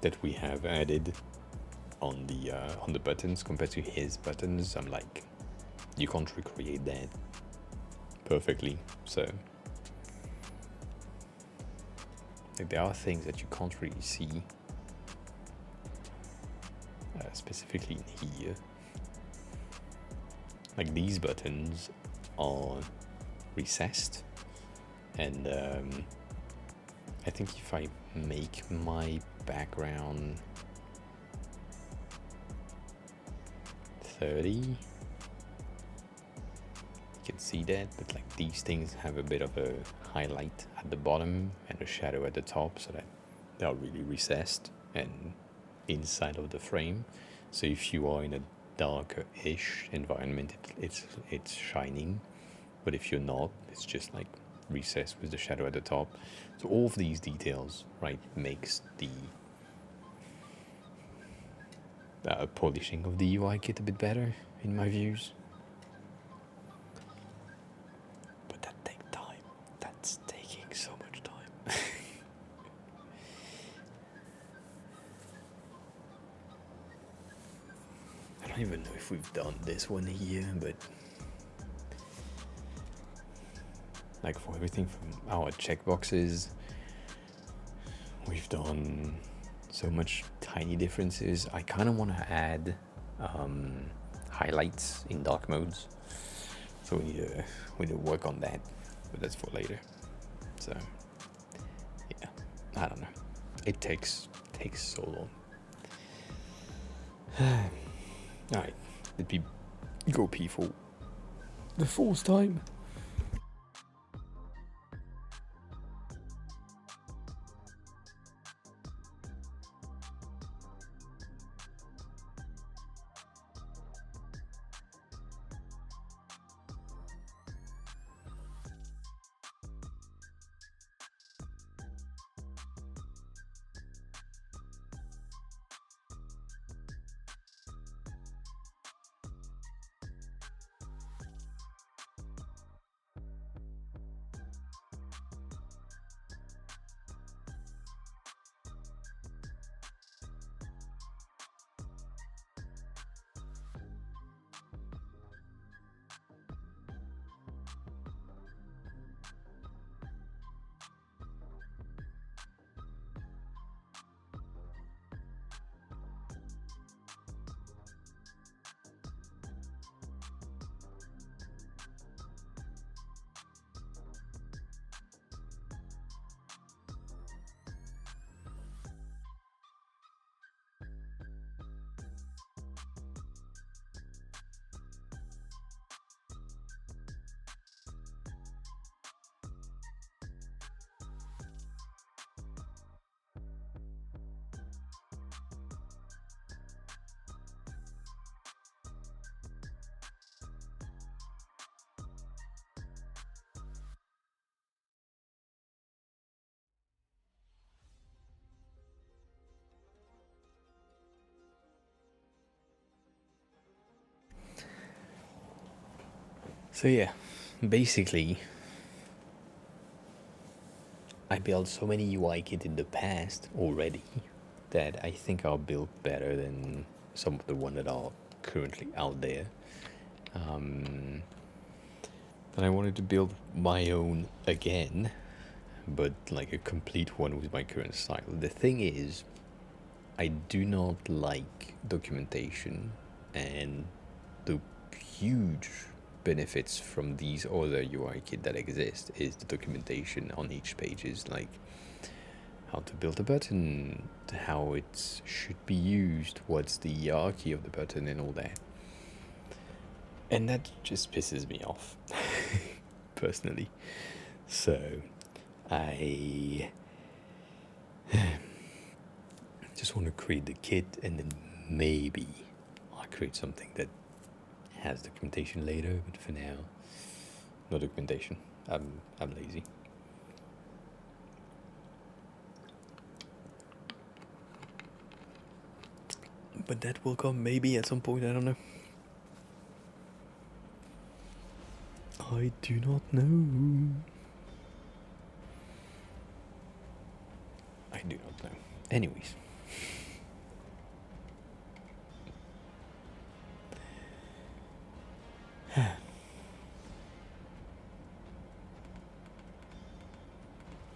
that we have added on the buttons compared to his buttons, I'm like, you can't recreate that perfectly. So like there are things that you can't really see, specifically in here. Like these buttons are recessed, and I think if I make my background 30, you can see that, but like these things have a bit of a highlight at the bottom and a shadow at the top, so that they are really recessed and inside of the frame. So if you are in a darker-ish environment, it's shining, but if you're not, it's just like recessed with the shadow at the top. So all of these details, right, makes the polishing of the UI kit a bit better in my views. But that takes time. That's taking so much time. I don't even know if we've done this one here, but like for everything from our checkboxes, we've done so much tiny differences. I kind of want to add highlights in dark modes, so we need to work on that, but that's for later. So yeah, I don't know. It takes so long. All right, let me go pee for the 4th time. So yeah, basically, I built so many UI kits in the past already that I think are built better than some of the ones that are currently out there. And I wanted to build my own again, but like a complete one with my current style. The thing is, I do not like documentation, and the huge benefits from these other UI kit that exist is the documentation on each page is like how to build a button, how it should be used, what's the hierarchy of the button and all that. And that just pisses me off, personally. So, I just want to create the kit and then maybe I'll create something that has documentation later, but for now, no documentation. I'm lazy. But that will come maybe at some point, I don't know. I do not know. I do not know. Anyways.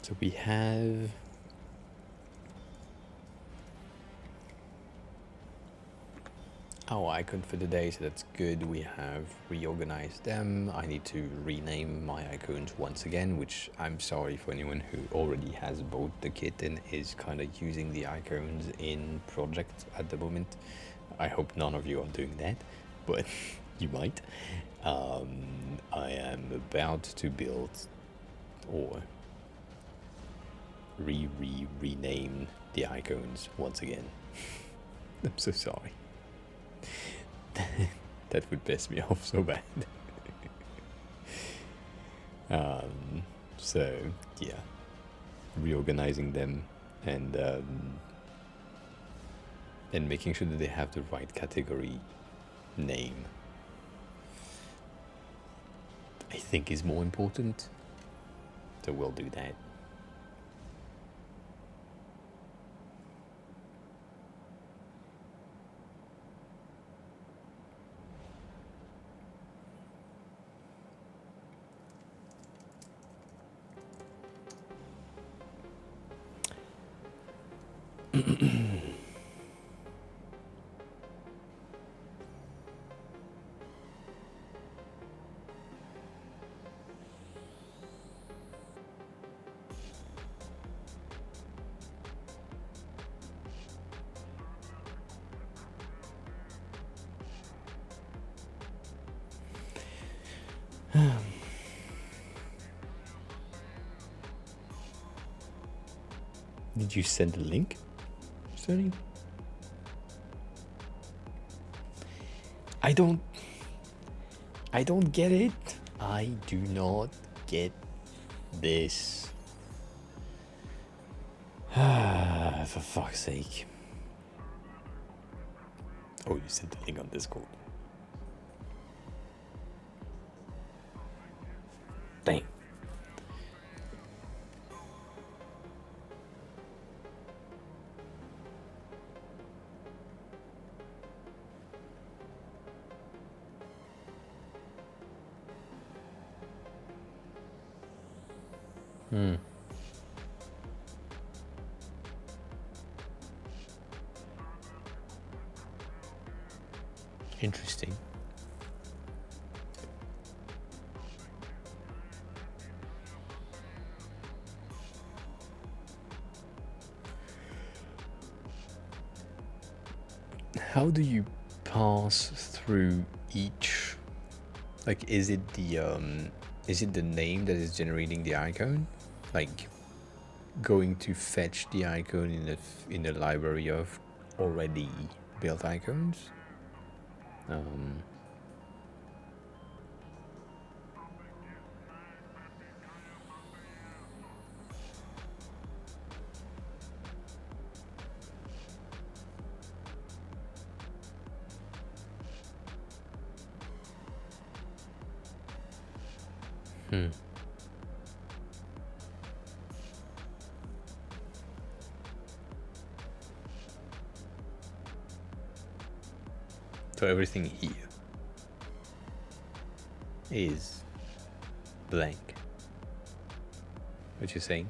So we have our icon for the day, so that's good. We have reorganized them. I need to rename my icons once again, which I'm sorry for anyone who already has bought the kit and is kind of using the icons in projects at the moment. I hope none of you are doing that, but you might. I am about to build or rename the icons once again. I'm so sorry. That would piss me off so bad. So yeah, reorganizing them and making sure that they have the right category name, I think is more important. So we'll do that. Did you send a link, Sonny? I don't get it. I do not get this. For fuck's sake. Oh, you sent the link on Discord. Dang. Interesting. How do you pass through each? Like, is it the name that is generating the icon? Like, going to fetch the icon in the library of already built icons? Hmm. So everything here is blank. What you saying?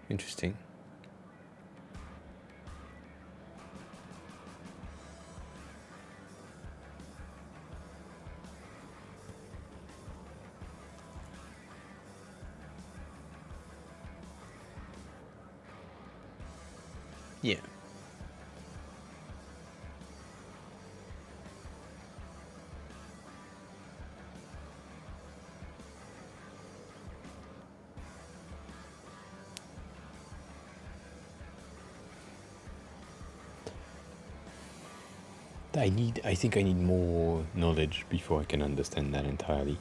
Interesting. Yeah. I think I need more knowledge before I can understand that entirely.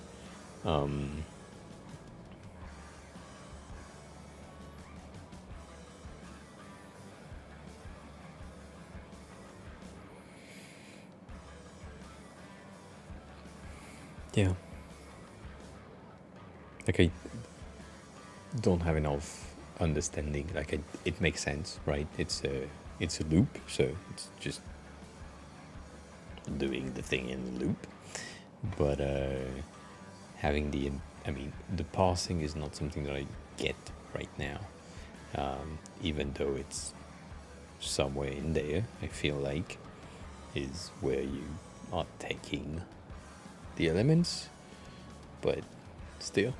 Yeah. Like I don't have enough understanding. Like it makes sense, right? It's a loop, so it's just doing the thing in the loop. But having the parsing is not something that I get right now. Even though it's somewhere in there, I feel like is where you are taking the elements, but still.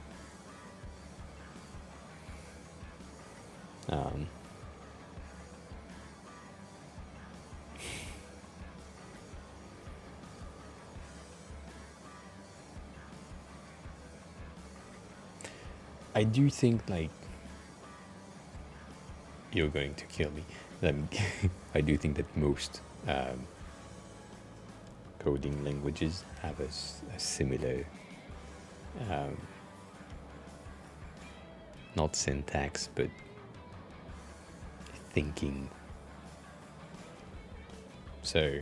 I do think like you're going to kill me. I do think that most coding languages have a similar, not syntax, but thinking. So,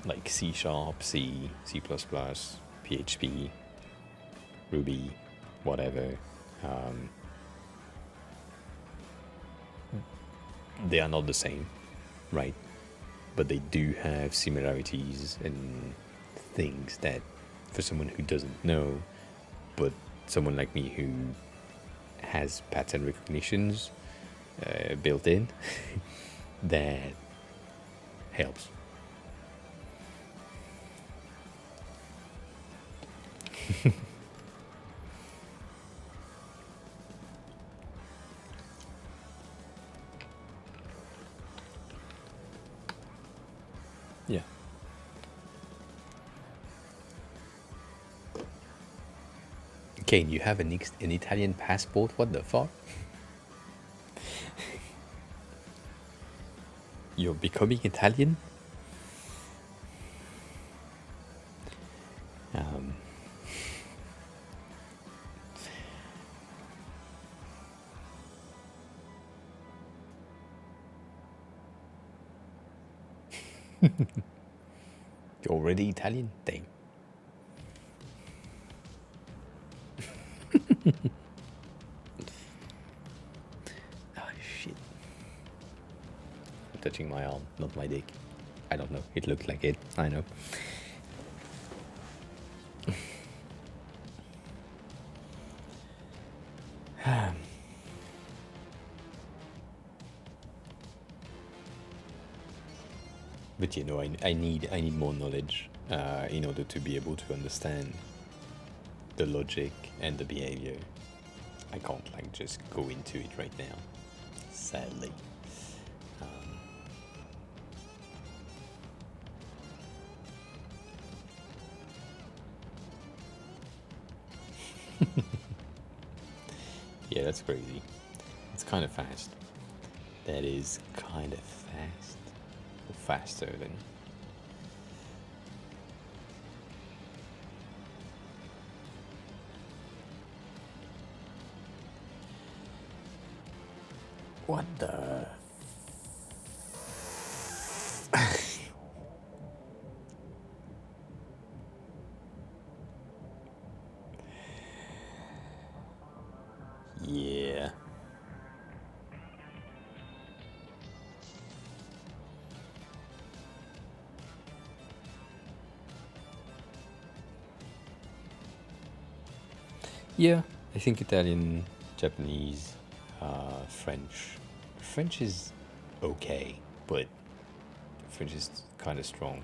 like C#, C, C++, PHP, Ruby, whatever. They are not the same, right? But they do have similarities and things that, for someone who doesn't know, but someone like me who has pattern recognitions built in, that helps. Yeah. Kane, you have an Italian passport? What the fuck? You're becoming Italian? You're already Italian? Dang. Ah, shit. I'm touching my arm, not my dick. I don't know. It looked like it. I know. But you know, I need more knowledge in order to be able to understand the logic and the behavior. I can't like just go into it right now, sadly. Yeah, that's crazy. It's kind of fast. That is kind of fast. Or faster than. What the Yeah, I think Italian, Japanese, French. French is okay, but French is kind of strong.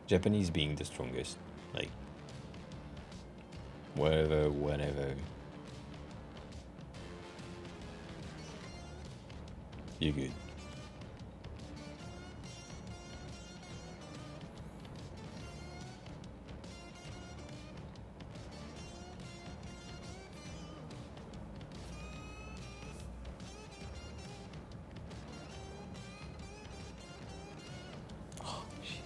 Japanese being the strongest, like wherever, whenever. You're good. Oh, shit.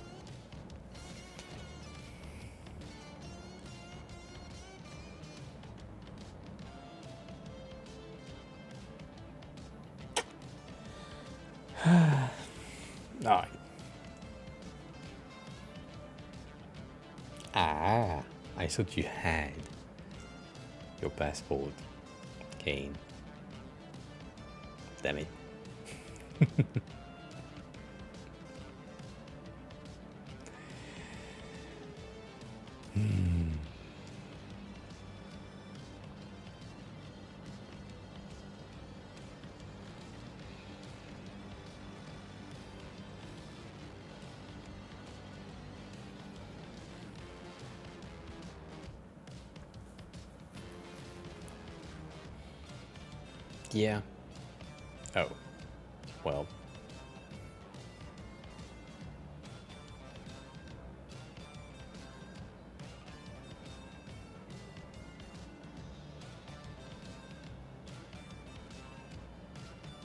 Alright. Ah, I thought you had your passport. Kane. Damn it. Yeah. Oh. Well.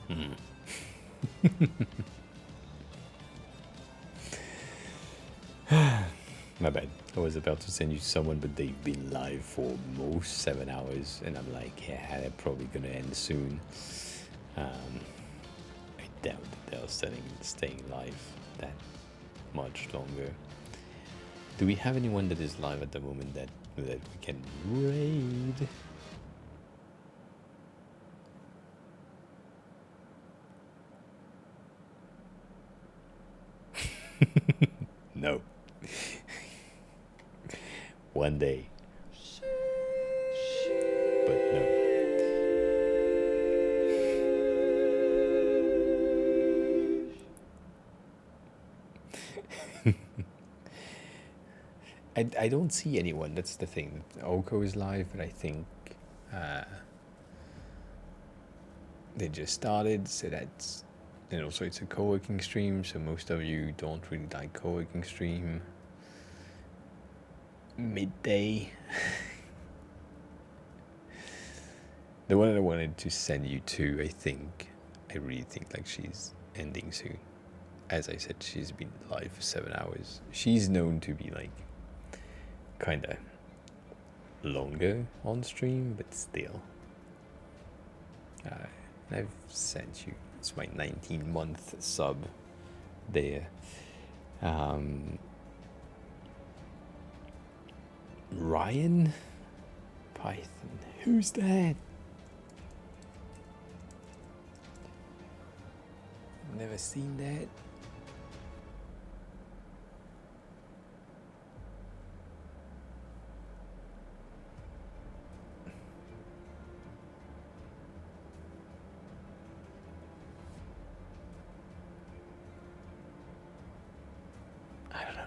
Hmm. My bad. I was about to send you someone, but they've been live for most 7 hours, and I'm like, yeah, they're probably gonna end soon. I doubt that they're staying live that much longer. Do we have anyone that is live at the moment that we can raid? No. One day. But no. I don't see anyone. That's the thing. Oko is live, but I think they just started, so that's, and also it's a co-working stream, so most of you don't really like co-working stream. Midday. The one that I wanted to send you to, I really think like she's ending soon. As I said, she's been live for 7 hours. She's known to be like kinda longer on stream, but still. I've sent you, it's my 19-month sub there. Ryan Python, who's that? Never seen that. I don't know.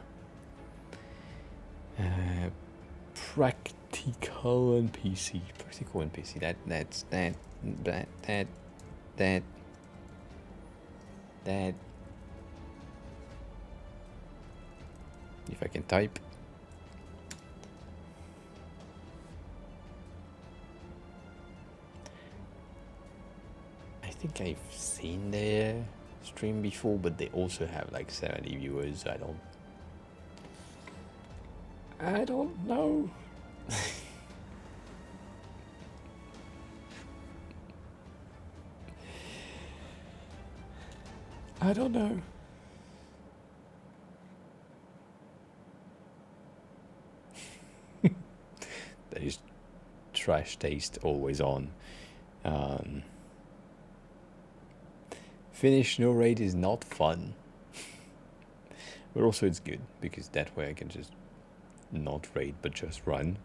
Practical NPC. Practical NPC. That. If I can type. I think I've seen their stream before, but they also have like 70 viewers. I don't know. I don't know. That is trash taste always on. Finish no raid is not fun. But also it's good, because that way I can just not raid but just run.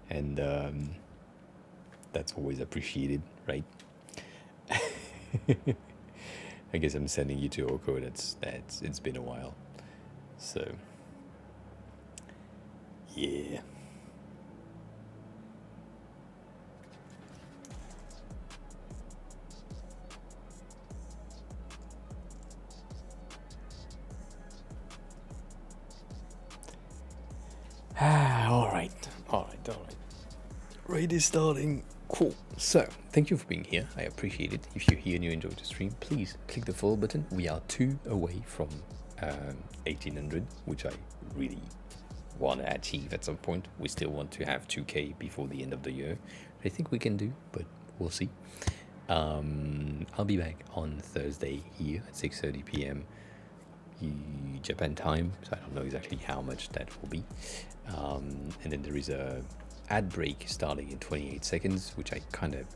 And that's always appreciated, right? I guess I'm sending you to Oko. It's been a while, so yeah. All right. Raid is starting. Cool. So, thank you for being here. I appreciate it. If you're here and you enjoyed the stream, please click the follow button. We are 2 away from 1800, which I really want to achieve at some point. We still want to have 2K before the end of the year. I think we can do, but we'll see. I'll be back on Thursday here at 6:30 p.m. Japan time, so I don't know exactly how much that will be. And then there is a ad break starting in 28 seconds, which I kind of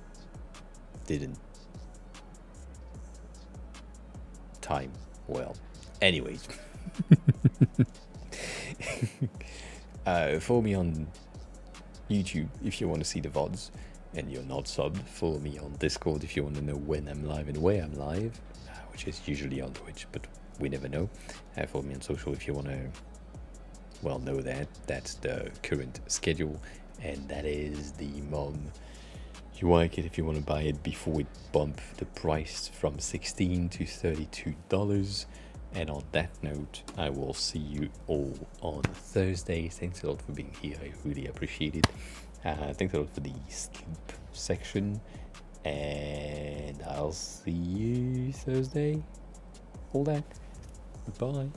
didn't time well. Anyways, follow me on YouTube if you want to see the VODs and you're not subbed. Follow me on Discord if you want to know when I'm live and where I'm live, which is usually on Twitch, but we never know. Follow me on social if you want to, well, know that. That's the current schedule, and that is the MoooM UI kit if you want to buy it before it bump the price from $16 to $32. And on that note, I will see you all on Thursday. Thanks a lot for being here. I really appreciate it. Thanks a lot for the sleep section, and I'll see you Thursday. All that. Goodbye.